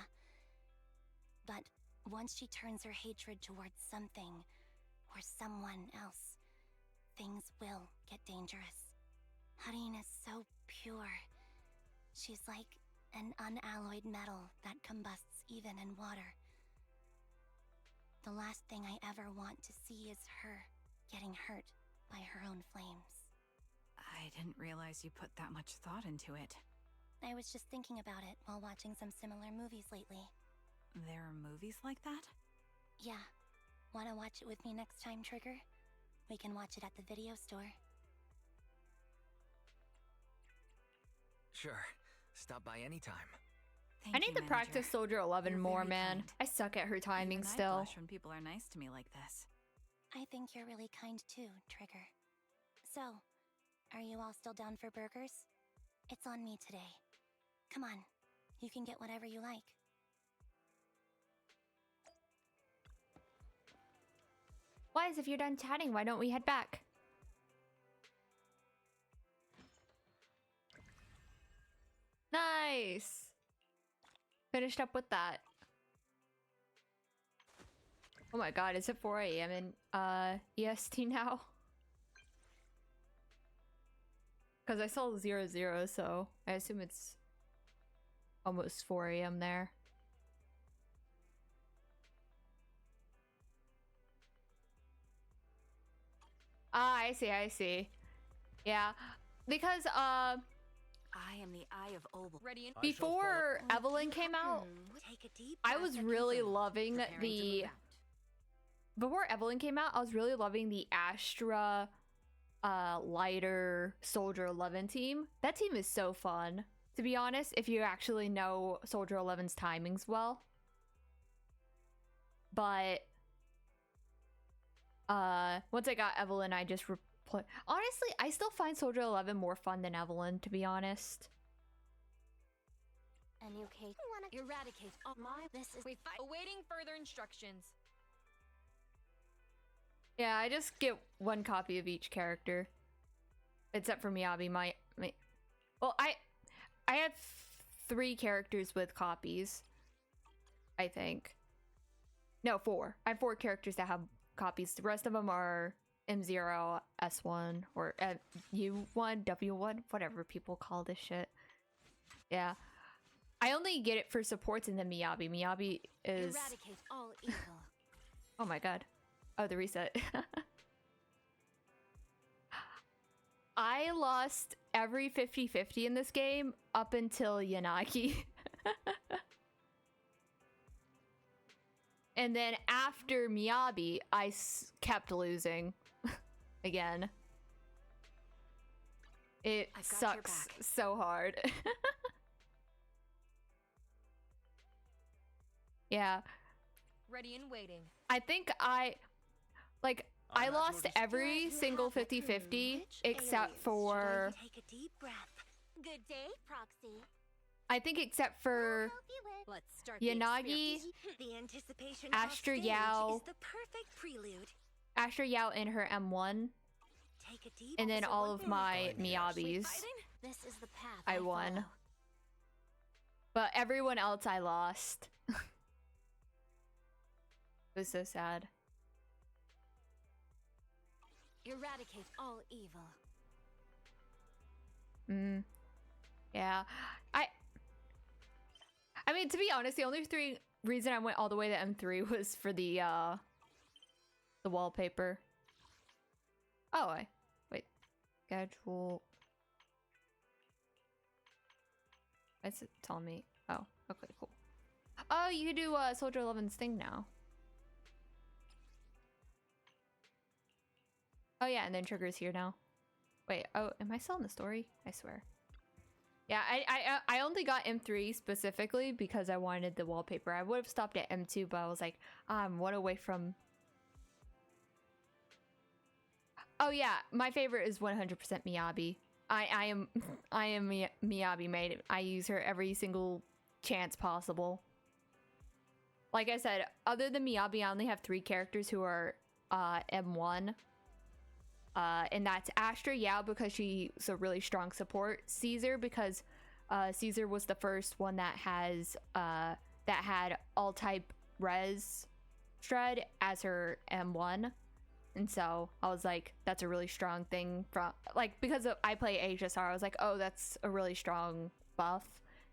But once she turns her hatred towards something, or someone else, things will get dangerous. Hareen is so pure. She's like an unalloyed metal that combusts even in water. The last thing I ever want to see is her getting hurt by her own flames. I didn't realize you put that much thought into it. I was just thinking about it while watching some similar movies lately. There are movies like that? Yeah. Wanna watch it with me next time, Trigger? We can watch it at the video store. Sure. Stop by anytime. Thank I need you, to manager. practice Soldier 11 You're more, very man. kind. I suck at her timing Even I still. blush when people are nice to me like this. I think you're really kind too, Trigger. So, are you all still down for burgers? It's on me today. Come on, you can get whatever you like. Wise, if you're done chatting, why don't we head back? Nice. Finished up with that. Oh my god, is it 4 a.m. in EST now? Because I saw 00, so I assume it's almost 4 a.m. there. Ah, I see. Yeah, because I am the Eye of Obel. Ready and before Evelyn came out, Take a deep I was really loving Preparing to the move out. before Evelyn came out, I was really loving the Astra lighter Soldier 11 team. That team is so fun, to be honest, if you actually know Soldier 11's timings well. But once I got Evelyn, I just honestly, I still find Soldier 11 more fun than Evelyn, to be honest. And you, Kate, eradicate all my. this is We fight. Awaiting further instructions. Yeah, I just get one copy of each character, except for Miyabi. Well, I have 3 characters with copies, I think. No, 4. I have 4 characters that have copies. The rest of them are M0, S1, or U1, W1, whatever people call this shit. Yeah. I only get it for supports in the Miyabi. Miyabi is... eradicate all evil. Oh my god. Oh, the reset. I lost every 50-50 in this game up until Yanagi. And then after Miyabi, I kept losing. Again. It I've got your sucks back. so hard. Yeah. Ready and waiting. I think I lost every single 50-50 except for Take a deep breath. Good day, Proxy. I think except for Help you with. let's start Yanagi, The anticipation Astra Yao, the perfect prelude. Astra Yao in her M1, Take a deep and then so all one of thing- my We Miyabis. fighting? This is the path I won. follow. But everyone else I lost. It was so sad. Eradicate all evil. Yeah. I mean, to be honest, the only reason I went all the way to M3 was for the wallpaper. Oh, wait. Schedule. What's it telling me? Oh, okay, cool. Oh, you can do Soldier 11's thing now. Oh yeah, and then Trigger's here now. Wait, oh, am I still in the story? I swear. Yeah, I only got M3 specifically because I wanted the wallpaper. I would have stopped at M2, but I was like, I'm one away from... Oh yeah, my favorite is 100% Miyabi. I am Miyabi made. I use her every single chance possible. like I said, other than Miyabi, I only have 3 characters who are M1. And that's Astra, yeah, because she's a really strong support. Caesar, because Caesar was the first one that had all type res shred as her M1. And so I was like, that's a really strong thing from like, because I play HSR, I was like, oh, that's a really strong buff.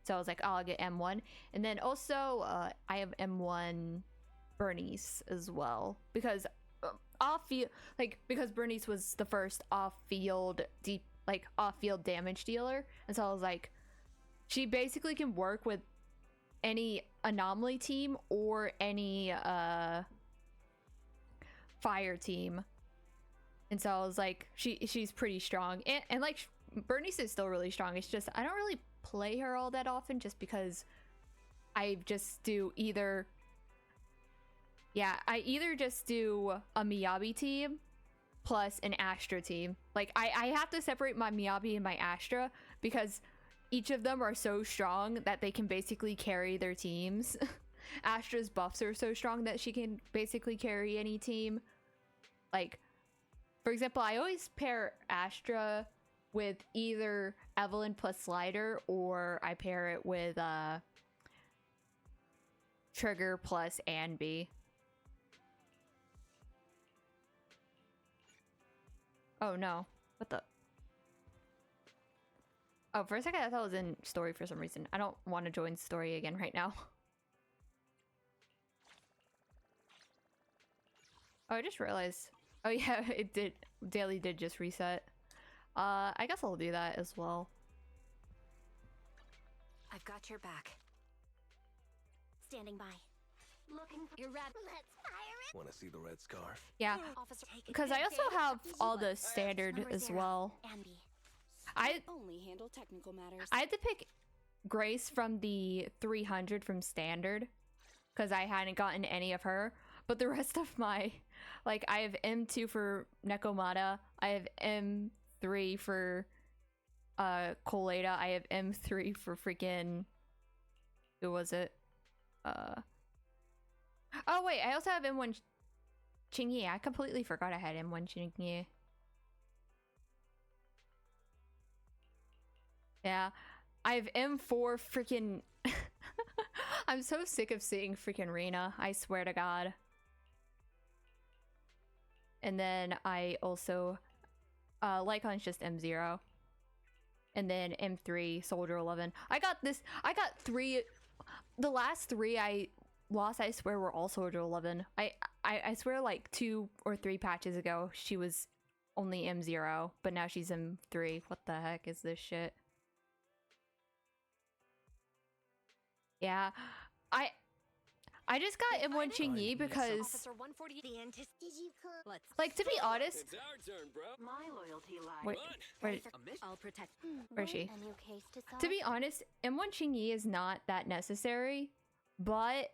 So I was like, oh, I'll get M1. And then also I have M1 Bernice as well, because because Bernice was the first off-field damage dealer. And so I was like, she basically can work with any anomaly team or any fire team. And so I was like, she's pretty strong, and like Bernice is still really strong. It's just I don't really play her all that often, just because I just do either just do a Miyabi team plus an Astra team. Like I have to separate my Miyabi and my Astra because each of them are so strong that they can basically carry their teams. Astra's buffs are so strong that she can basically carry any team. Like, for example, I always pair Astra with either Evelyn plus Slider, or I pair it with Trigger plus Anby. Oh no, what the? Oh, for a second I thought it was in story for some reason. I don't want to join story again right now. Oh, I just realized. Oh yeah, it did. Daily did just reset. I guess I'll do that as well. I've got your back. Standing by. Looking for your rat. Let's fire it. Want to see the red scarf? Yeah, Officer, take it. because I also have all the standard Number as 0, well. Anby. I only handle technical matters. had to pick Grace from the 300 from standard because I hadn't gotten any of her. But the rest of my, like, I have M2 for Nekomata, I have M3 for Colada, I have M3 for freaking, who was it? Oh wait, I also have M1 Qingye. I completely forgot I had M1 Qingye. Yeah, I have M4 freaking. I'm so sick of seeing freaking Rena, I swear to God. And then I also, Lycon's just M0. And then M3, Soldier 11. I got 3, the last 3 I lost, I swear, were all Soldier 11. I swear like 2 or 3 patches ago, she was only M0, but now she's M3. What the heck is this shit? Yeah, I just got M1 Qingye because, Officer 140. Did you cook? Let's like, to be honest, It's our turn, bro. My loyalty lies. wait, I'll protect. where is she? A new case to solve? To be honest, M1 Qingye is not that necessary, but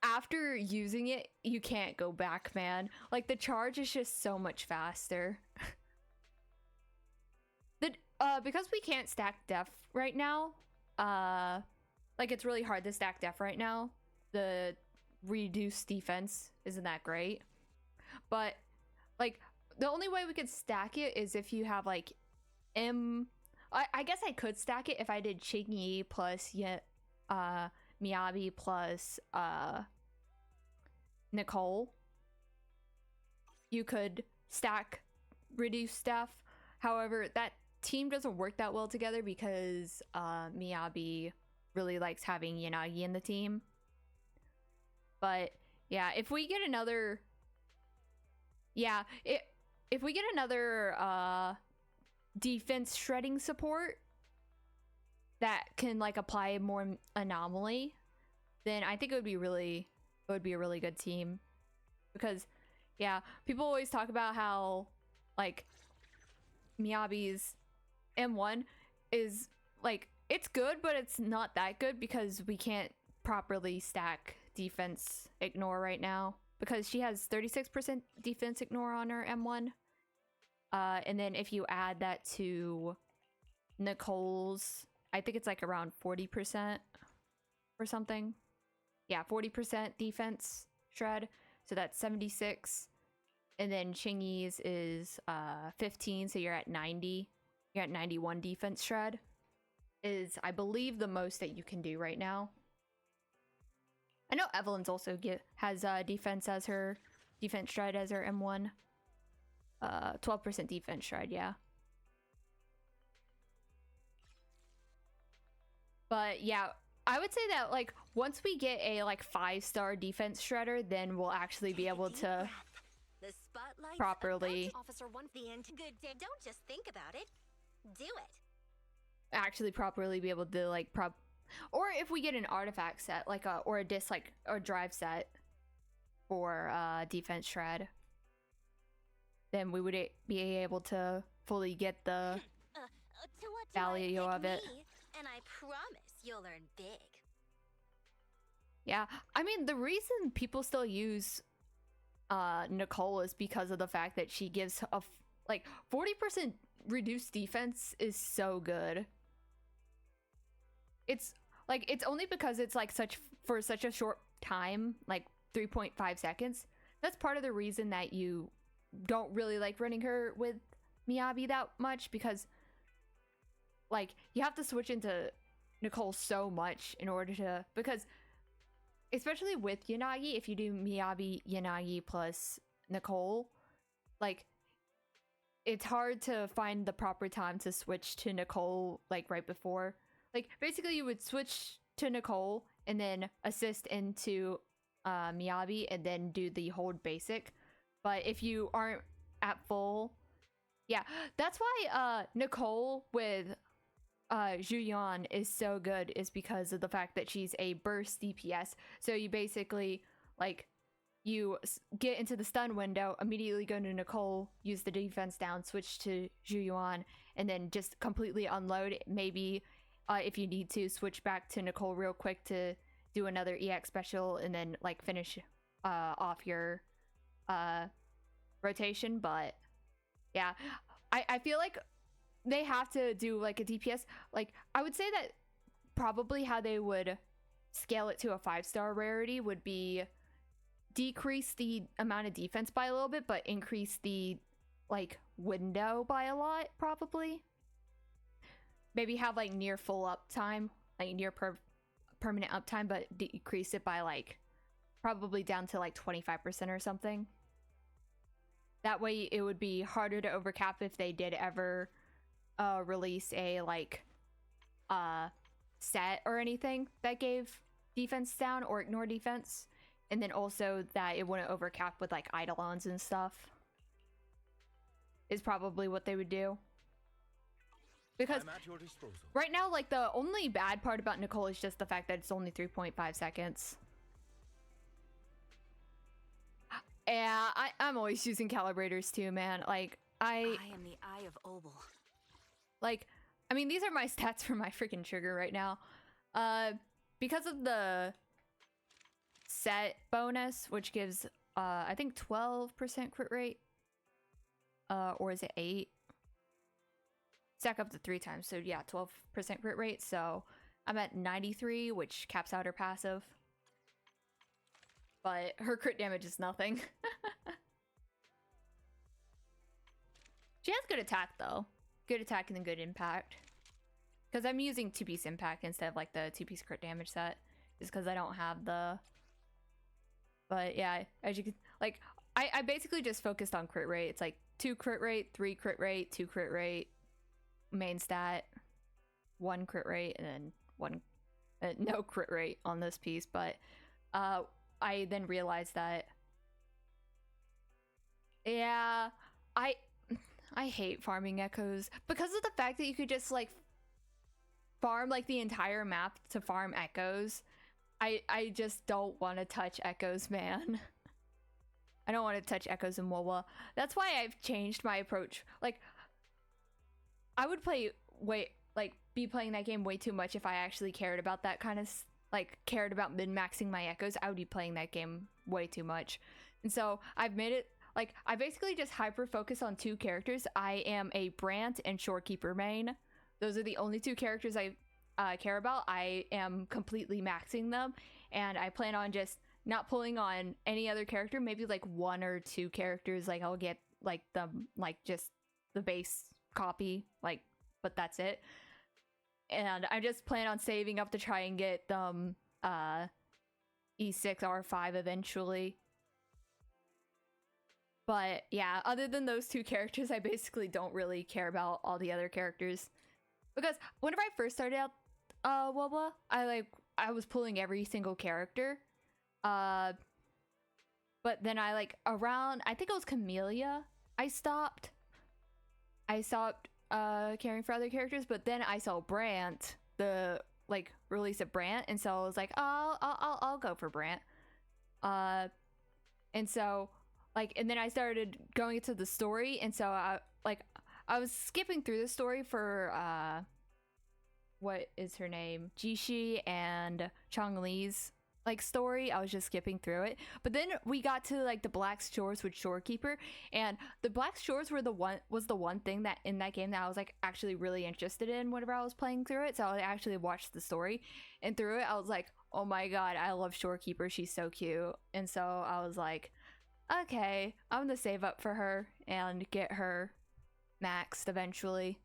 after using it, you can't go back, man. Like, the charge is just so much faster. Because we can't stack def right now, like, it's really hard to stack def right now. The reduced defense isn't that great. But, like, the only way we could stack it is if you have, like, I guess I could stack it if I did Qingye plus Miyabi plus Nicole. You could stack reduce stuff. However, that team doesn't work that well together because Miyabi really likes having Yanagi in the team. But yeah, if we get another defense shredding support that can like apply more anomaly, then I think it would be a really good team. Because yeah, people always talk about how like Miyabi's M1 is like, it's good, but it's not that good because we can't properly stack defense ignore right now because she has 36% defense ignore on her M1. And then if you add that to Nicole's, I think it's like around 40% or something. yeah, 40% defense shred. So that's 76. And then Chingy's is 15, so you're at 90. You're at 91 defense shred. Is, I believe, the most that you can do right now. I know Evelyn's also has defense as her defense shred as her M1. 12% defense shred, yeah. But yeah, I would say that like once we get a like 5-star defense shredder, then we'll actually be able to The spotlight's properly Officer One, the end. Good day. Don't just think about it. Do it. actually properly be able to like or if we get an artifact set like a or a disc like or drive set for defense shred, then we would be able to fully get the value of it. And I promise you'll earn big. Yeah, I mean the reason people still use Nicole is because of the fact that she gives a like 40% reduced defense is so good. It's like it's only because it's like for such a short time, like 3.5 seconds. That's part of the reason that you don't really like running her with Miyabi that much, because like you have to switch into Nicole so much in order to, because especially with Yanagi, if you do Miyabi, Yanagi plus Nicole, like it's hard to find the proper time to switch to Nicole like right before. Like basically you would switch to Nicole and then assist into Miyabi and then do the hold basic. But if you aren't at full, yeah, that's why Nicole with Julian is so good, is because of the fact that she's a burst DPS. So you basically like you get into the stun window, immediately go to Nicole, use the defense down, switch to Julian, and then just completely unload. Maybe if you need to switch back to Nicole real quick to do another EX special and then like finish off your rotation. But yeah, I feel like they have to do like a DPS. Like I would say that probably how they would scale it to a 5-star rarity would be decrease the amount of defense by a little bit, but increase the like window by a lot, probably. Maybe have like near full uptime, like near permanent uptime, but decrease it by like probably down to like 25% or something. That way it would be harder to overcap if they did ever release a like set or anything that gave defense down or ignore defense, and then also that it wouldn't overcap with like eidolons and stuff is probably what they would do. Because right now, like the only bad part about Nicole is just the fact that it's only 3.5 seconds. Yeah, I'm always using calibrators too, man. Like I am the Eye of Obel. Like, I mean, these are my stats for my freaking trigger right now. Because of the set bonus, which gives I think 12% crit rate. Or is it 8? Stack up to 3 times, so yeah, 12% crit rate. So I'm at 93, which caps out her passive. But her crit damage is nothing. She has good attack though. Good attack and then good impact. Because I'm using 2-piece impact instead of like the 2-piece crit damage set. Just because I don't have the... But yeah, as you can... Like, I basically just focused on crit rate. It's like 2 crit rate, 3 crit rate, 2 crit rate, main stat, 1 crit rate, and then 1... no crit rate on this piece. But I then realized that... Yeah, I hate farming echoes because of the fact that you could just like farm like the entire map to farm echoes. I just don't want to touch echoes, man. I don't want to touch echoes in WoW. That's why I've changed my approach. Like I would be playing that game way too much if I actually cared about that kind of like cared about min-maxing my echoes. I would be playing that game way too much. And so I've made it like, I basically just hyper-focus on 2 characters. I am a Brant and Shorekeeper main. Those are the only 2 characters I care about, I am completely maxing them, and I plan on just not pulling on any other character. Maybe like 1 or 2 characters. Like I'll get like just the base copy, like, but that's it. And I just plan on saving up to try and get them E6 R5 eventually. But yeah, other than those 2 characters, I basically don't really care about all the other characters. Because whenever I first started out WoWa, I was pulling every single character. But then I around, I think it was Camellia, I stopped caring for other characters, but then I saw Brant, the release of Brant, and so I was like, oh, I'll go for Brant. And so and then I started going into the story, and so I was skipping through the story for what is her name, Jishi and Chong-Li's story. I was just skipping through it, but then we got to the Black Shores with Shorekeeper, and the Black Shores was the one thing that in that game that I was actually really interested in whenever I was playing through it. So I actually watched the story, and through it I was like, oh my god, I love Shorekeeper, she's so cute. And so I was like, okay, I'm gonna save up for her and get her maxed eventually,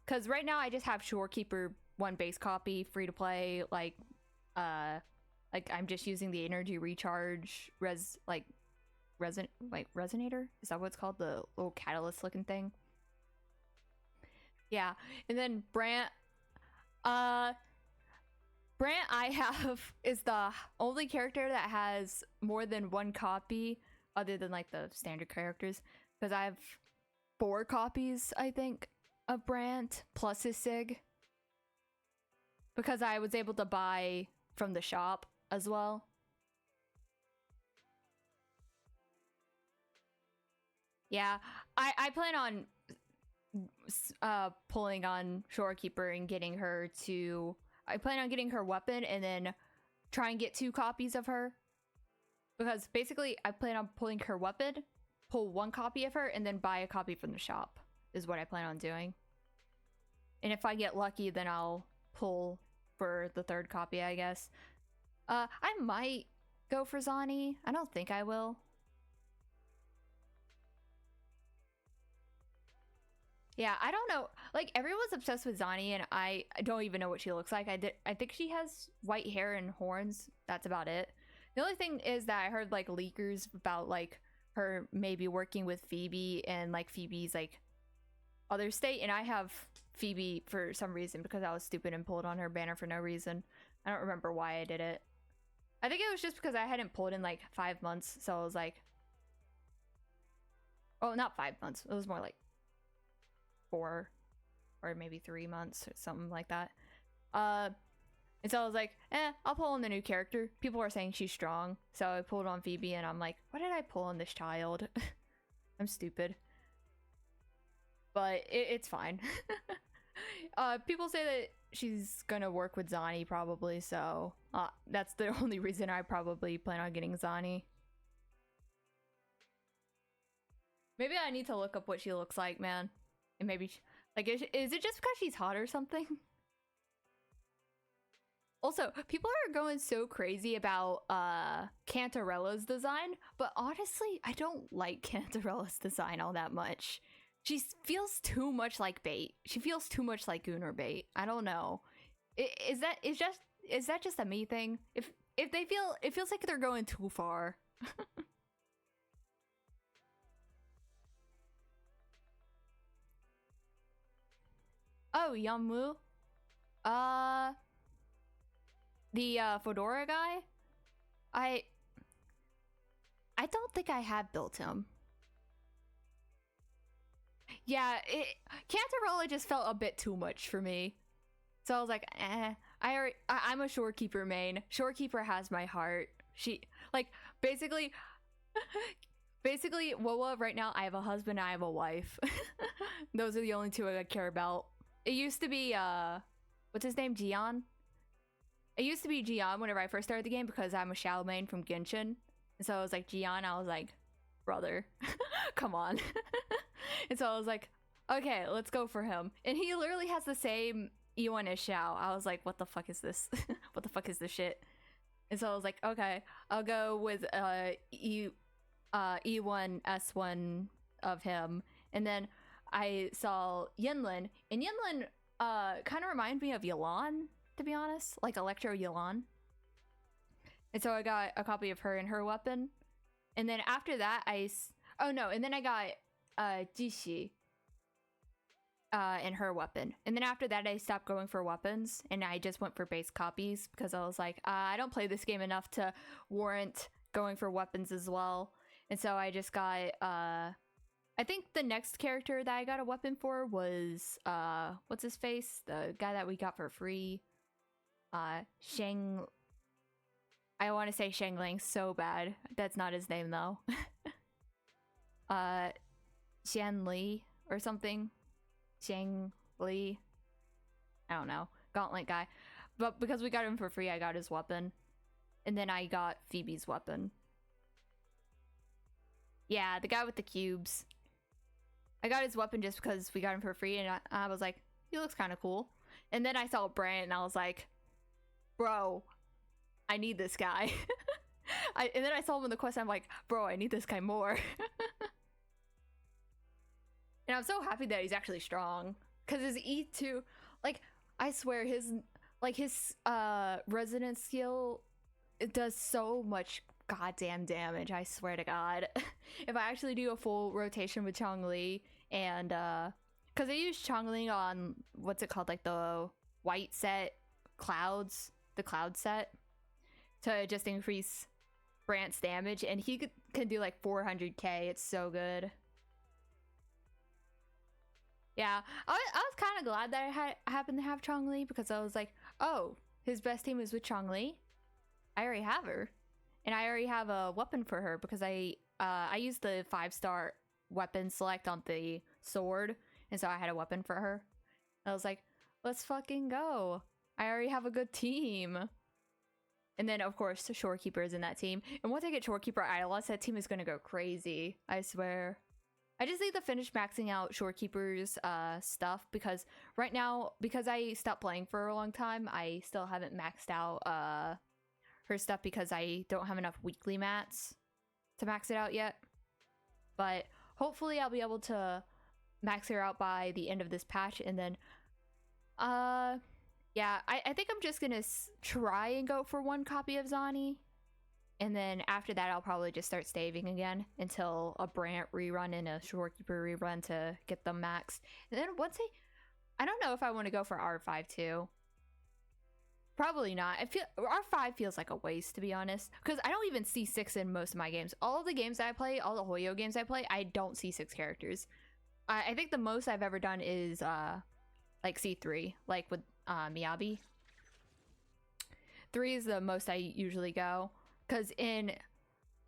because right now I just have Shorekeeper 1 base copy free to play. I'm just using the energy recharge resonator, is that what it's called, the little catalyst looking thing? Yeah. And then Brant I have is the only character that has more than 1 copy other than the standard characters, because I have 4 copies, I think, of Brant plus his sig, because I was able to buy from the shop as well. Yeah, I plan on pulling on Shorekeeper and getting her to, I plan on getting her weapon and then try and get 2 copies of her, because basically I plan on pulling her weapon, pull 1 copy of her, and then buy a copy from the shop is what I plan on doing. And if I get lucky, then I'll pull for the 3rd copy, I guess. I might go for Zani. I don't think I will. Yeah, I don't know. Everyone's obsessed with Zani, and I don't even know what she looks like. I think she has white hair and horns. That's about it. The only thing is that I heard leakers about her maybe working with Phoebe, and Phoebe's other state, and I have Phoebe for some reason because I was stupid and pulled on her banner for no reason. I don't remember why I did it. I think it was just because I hadn't pulled in 5 months, so I was oh, not 5 months, it was more 4 or maybe 3 months or something like that. And so I was like, I'll pull on the new character. People are saying she's strong, so I pulled on Phoebe, and I'm like, why did I pull on this child? I'm stupid. But it's fine. People say that she's gonna work with Zani probably, so that's the only reason I probably plan on getting Zani. Maybe I need to look up what she looks like, man. And maybe, is it just because she's hot or something? Also, people are going so crazy about Cantarella's design, but honestly, I don't like Cantarella's design all that much. She feels too much like bait. She feels too much like Gunnar bait. I don't know. Is that just a me thing? If they feel, it feels like they're going too far. Oh, Yamu. The Fedora guy? I don't think I have built him. Yeah, Cantarella just felt a bit too much for me. So I was like, I'm a Shorekeeper main. Shorekeeper has my heart. She, basically, WoWa right now, I have a husband, I have a wife. Those are the only 2 I care about. It used to be, what's his name, Gian? It used to be Gian whenever I first started the game, because I'm a Shao main from Genshin. And so I was like, Gian, I was like, brother, come on. And so I was like, okay, let's go for him. And he literally has the same E1 is Xiao. I was like, what the fuck is this? What the fuck is this shit? And so I was like, okay, I'll go with E1 S1 of him. And then I saw Yinlin, and Yinlin kind of reminded me of Yelan, to be honest, like Electro Yelan. And so I got a copy of her and her weapon. And then after that, and then I got Jishi and her weapon. And then after that, I stopped going for weapons, and I just went for base copies because I was like, I don't play this game enough to warrant going for weapons as well. And so I just got, I think the next character that I got a weapon for was, what's his face? The guy that we got for free. Shang... I want to say Shangling so bad. That's not his name, though. Xian Li or something. Shang Li. I don't know. Gauntlet guy. But because we got him for free, I got his weapon. And then I got Phoebe's weapon. Yeah, the guy with the cubes. I got his weapon just because we got him for free, and I was like, he looks kind of cool. And then I saw Brant, and I was like, bro, I need this guy. And then I saw him in the quest, and I'm like, bro, I need this guy more. And I'm so happy that he's actually strong. Because his E2, like, I swear, his resonance skill, it does so much goddamn damage, I swear to God. If I actually do a full rotation with Chongli, and, because I use Chongli on, what's it called, like, the white set clouds, the cloud set, to just increase Brant's damage, and he can do like 400k. It's so good. Yeah, I was kind of glad that I happened to have Chongli, because I was like, oh, his best team is with Chongli. I already have her, and I already have a weapon for her because I used the 5-star weapon select on the sword, and so I had a weapon for her. I was like, let's fucking go. I already have a good team. And then, of course, Shorekeeper is in that team. And once I get Shorekeeper ILS, that team is going to go crazy. I swear. I just need to finish maxing out Shorekeeper's stuff, because right now, because I stopped playing for a long time, I still haven't maxed out her stuff because I don't have enough weekly mats to max it out yet. But hopefully I'll be able to max her out by the end of this patch, and then yeah, I think I'm just gonna try and go for 1 copy of Zani, and then after that I'll probably just start staving again until a Brant rerun and a Shorekeeper rerun to get them maxed. And then once I don't know if I want to go for R5 too. Probably not. R5 feels like a waste, to be honest, because I don't even see 6 in most of my games. All of the games I play, all the Hoyo games I play, I don't see 6 characters. I think the most I've ever done is like C3, like with Miyabi. 3 is the most I usually go, because in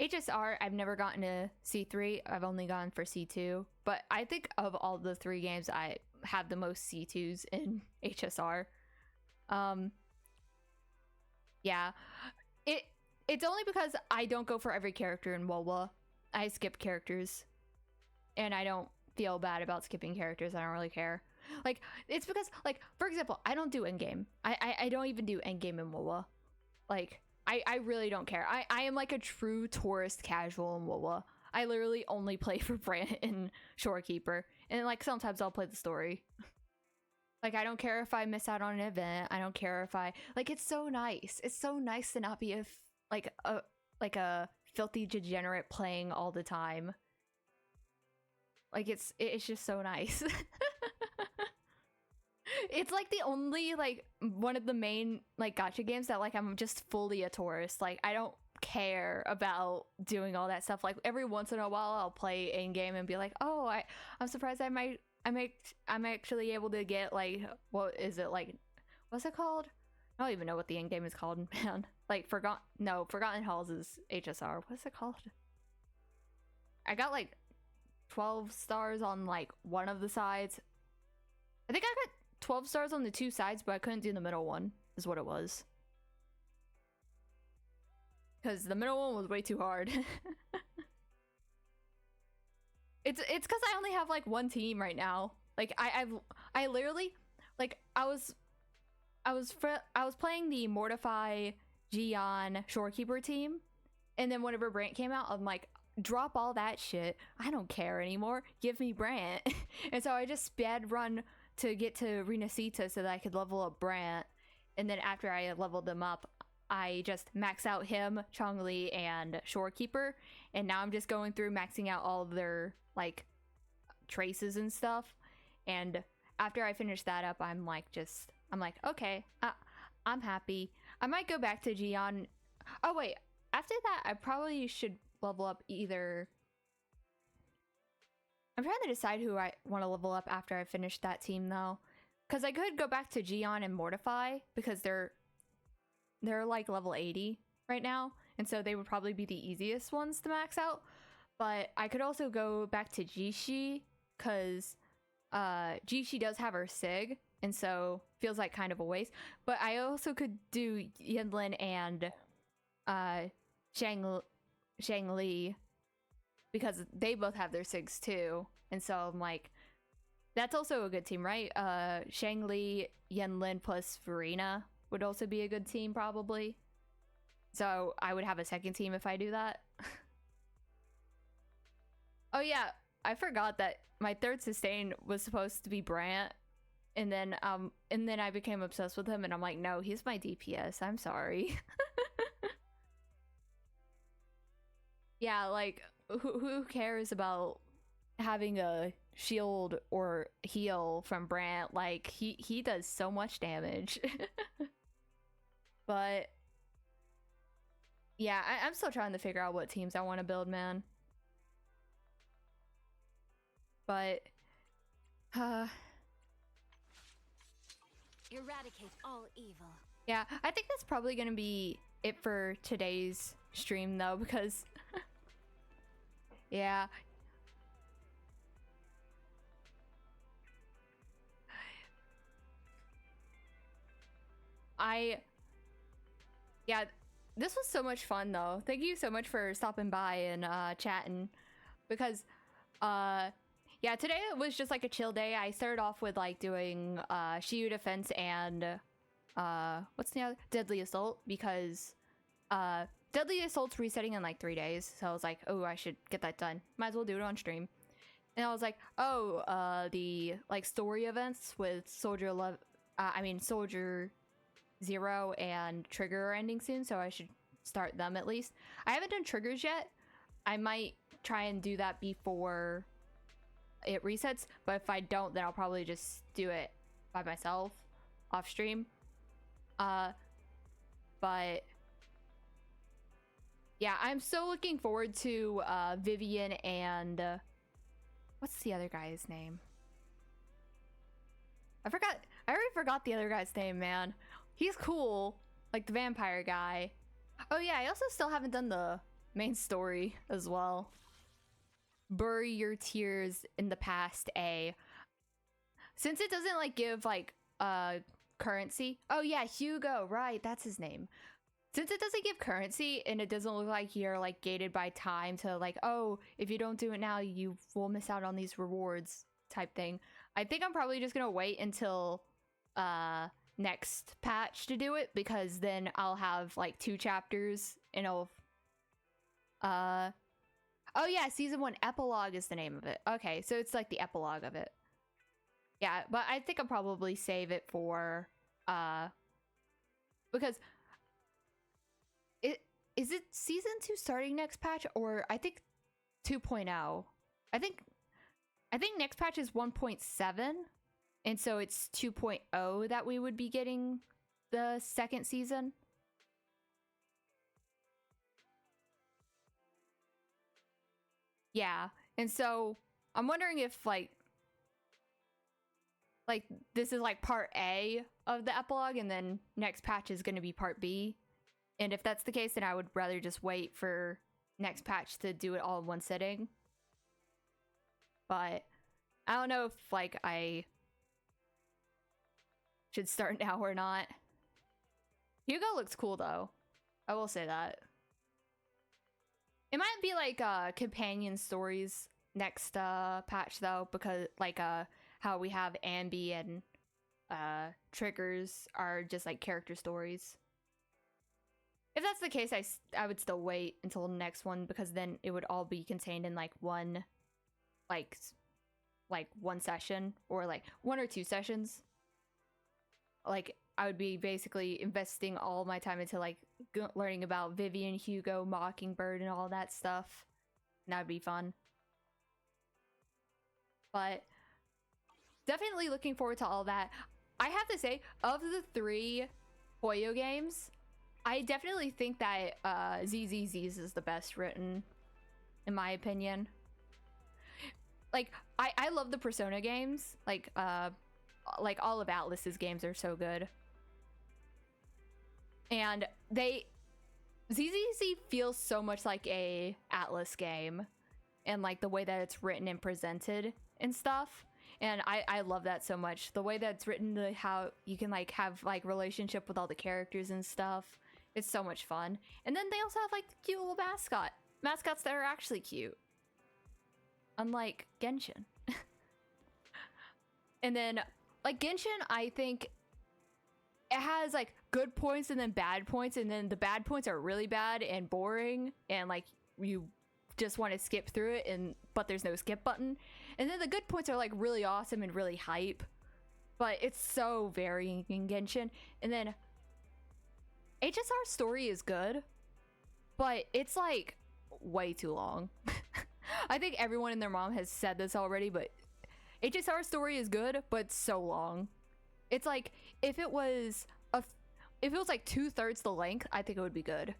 HSR I've never gotten to C3. I've only gone for C2, but I think of all the 3 games I have the most C2s in HSR. Yeah, it's only because I don't go for every character in WoWa. I skip characters, and I don't feel bad about skipping characters. I don't really care. Like, it's because, like, for example, I don't do endgame. I don't even do endgame in WoWa. Like, I really don't care. I am like a true tourist casual in WoWa. I literally only play for Brant and Shorekeeper, and like sometimes I'll play the story. Like, I don't care if I miss out on an event. I don't care if I, like, it's so nice. It's so nice to not be a filthy degenerate playing all the time. Like, it's just so nice. It's like the only, like, one of the main, like, gacha games that, like, I'm just fully a tourist. Like, I don't care about doing all that stuff. Like, every once in a while I'll play in game and be like, oh, I'm surprised I'm actually able to get, like, what is it, like, what's it called? I don't even know what the end game is called, man. Like, Forgotten Halls is HSR. What's it called? I got like 12 stars on like one of the sides. I think I got 12 stars on the 2 sides, but I couldn't do the middle one, is what it was. Because the middle one was way too hard. It's because I only have like 1 team right now. Like I literally, like, I was I was playing the Mortify Gion Shorekeeper team, and then whenever Brant came out, I'm like, drop all that shit. I don't care anymore. Give me Brant. And so I just sped run to get to Renacita so that I could level up Brant. And then after I leveled them up, I just maxed out him, Chongli, and Shorekeeper. And now I'm just going through maxing out all of their like traces and stuff. And after I finish that up, I'm like, okay, I'm happy. I might go back to Gion. Oh wait, after that, I probably should level up either. I'm trying to decide who I want to level up after I finish that team though, because I could go back to Gion and Mortify because they're like level 80 right now, and so they would probably be the easiest ones to max out. But I could also go back to Jishi because Jishi does have her Sig, and so feels like kind of a waste. But I also could do Yinlin and Shang Li because they both have their Sigs too. And so I'm like, that's also a good team, right? Shang Li, Yinlin plus Verena would also be a good team probably. So I would have a second team if I do that. Oh yeah, I forgot that my third sustain was supposed to be Brant. And then I became obsessed with him and I'm like, no, he's my DPS. I'm sorry. Yeah, like who cares about having a shield or heal from Brant? Like he does so much damage. But yeah, I'm still trying to figure out what teams I want to build, man. But Eradicate all evil. yeah, I think that's probably gonna be it for today's stream though, because yeah. Yeah, this was so much fun though. Thank you so much for stopping by and chatting, because yeah, today it was just like a chill day. I started off with like doing Shiyu defense and what's the other, Deadly Assault, because Deadly Assault's resetting in like 3 days, so I was like, oh, I should get that done. Might as well do it on stream. And I was like, oh, the like story events with Soldier Zero and Trigger are ending soon, so I should start them at least. I haven't done Triggers yet. I might try and do that before it resets, but if I don't, then I'll probably just do it by myself off stream. But yeah, I'm so looking forward to Vivian and what's the other guy's name? I already forgot the other guy's name, man. He's cool, like the vampire guy. Oh yeah, I also still haven't done the main story as well. Bury your tears in the past, A. Since it doesn't like give like currency. Oh yeah, Hugo, right, that's his name. Since it doesn't give currency and it doesn't look like you're like gated by time to like, oh, if you don't do it now, you will miss out on these rewards type thing. I think I'm probably just gonna wait until next patch to do it, because then I'll have like 2 chapters and it'll oh yeah, season 1 epilogue is the name of it. Okay, so it's like the epilogue of it. Yeah, but I think I'll probably save it for because is it season 2 starting next patch, or I think 2.0. I think next patch is 1.7, and so it's 2.0 that we would be getting the second season. Yeah, and so I'm wondering if like this is like part A of the epilogue, and then next patch is going to be part B. And if that's the case, then I would rather just wait for next patch to do it all in one sitting. But I don't know if like I should start now or not. Hugo looks cool though. I will say that. It might be like companion stories next patch though, because like how we have Ambi and triggers are just like character stories. If that's the case, I would still wait until the next one, because then it would all be contained in like one one session, or like 1 or 2 sessions. Like I would be basically investing all my time into like learning about Vivian, Hugo, Mockingbird, and all that stuff. And that would be fun. But definitely looking forward to all that. I have to say, of the 3 Hoyo games, I definitely think that ZZZ is the best written, in my opinion. Like, I love the Persona games. Like all of Atlus's games are so good. And ZZZ feels so much like a Atlus game, and like the way that it's written and presented and stuff. And I love that so much. The way that it's written, how you can like have like relationship with all the characters and stuff. It's so much fun. And then they also have like cute little mascots that are actually cute. Unlike Genshin. And then like Genshin, I think it has like good points and then bad points, and then the bad points are really bad and boring, and like you just want to skip through it, but there's no skip button. And then the good points are like really awesome and really hype, but it's so varying in Genshin. And then HSR story is good, but it's like way too long. I think everyone and their mom has said this already, but HSR story is good, but it's so long. It's like if it was like 2/3 the length, I think it would be good.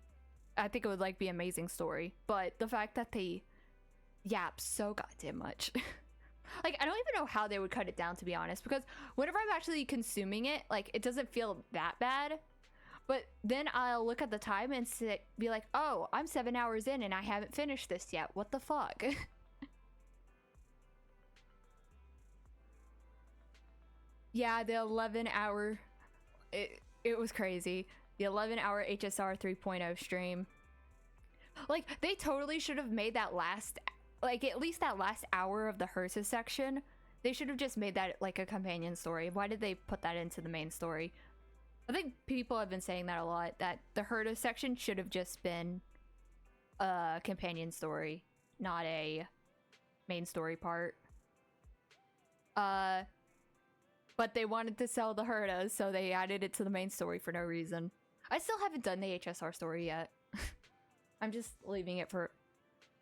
I think it would like be an amazing story. But the fact that they yap so goddamn much. Like, I don't even know how they would cut it down, to be honest, because whenever I'm actually consuming it, like, it doesn't feel that bad. But then I'll look at the time and be like, oh, I'm 7 hours in and I haven't finished this yet. What the fuck? Yeah, the 11-hour... It was crazy. The 11-hour HSR 3.0 stream. Like, they totally should have made that last... Like, at least that last hour of the Hersa section, they should have just made that, like, a companion story. Why did they put that into the main story? I think people have been saying that a lot, that the Herta section should have just been a companion story, not a main story part. But they wanted to sell the Herta, so they added it to the main story for no reason. I still haven't done the HSR story yet. I'm just leaving it for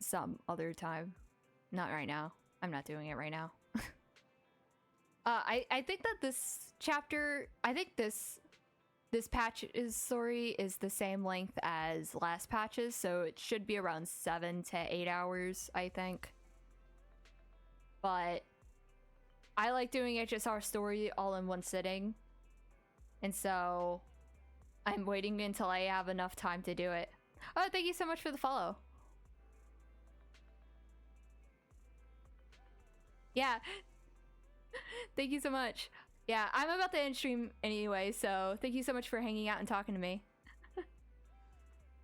some other time. Not right now. I'm not doing it right now. I think that this chapter, I think this patch's story is the same length as last patches, so it should be around 7 to 8 hours, I think. But I like doing HSR story all in one sitting, and so I'm waiting until I have enough time to do it. Oh, thank you so much for the follow. Yeah. Thank you so much. Yeah, I'm about to end stream anyway, so thank you so much for hanging out and talking to me.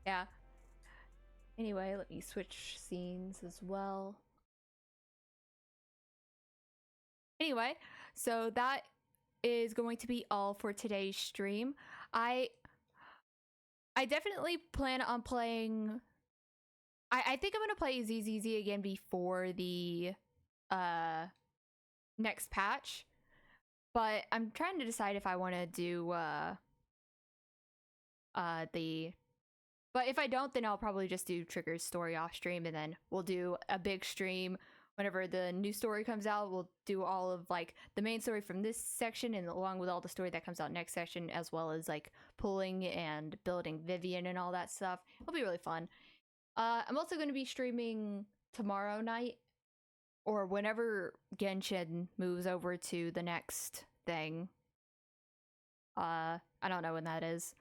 Yeah. Anyway, let me switch scenes as well. Anyway, so that is going to be all for today's stream. I definitely plan on playing... I think I'm going to play ZZZ again before the next patch. But I'm trying to decide if I want to do But if I don't, then I'll probably just do Trigger's story off stream, and then we'll do a big stream whenever the new story comes out. We'll do all of like the main story from this section, and along with all the story that comes out next section, as well as like pulling and building Vivian and all that stuff. It'll be really fun. I'm also going to be streaming tomorrow night, or whenever Genshin moves over to the next thing. I don't know when that is.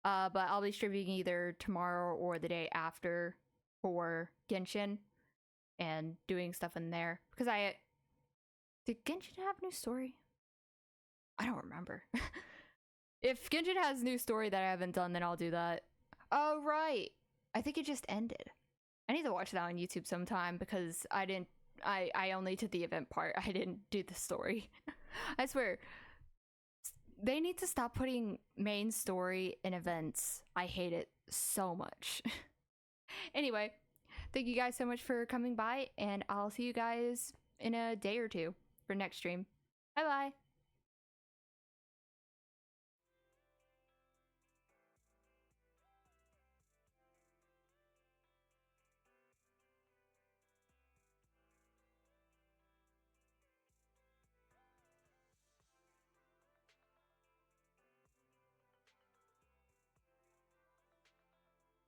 But I'll be streaming either tomorrow or the day after for Genshin and doing stuff in there. Because did Genshin have new story? I don't remember. If Genshin has new story that I haven't done, then I'll do that. Oh, right. I think it just ended. I need to watch that on YouTube sometime, because I only did the event part. I didn't do the story. I swear. They need to stop putting main story in events. I hate it so much. Anyway, thank you guys so much for coming by, and I'll see you guys in a day or two for next stream. Bye bye.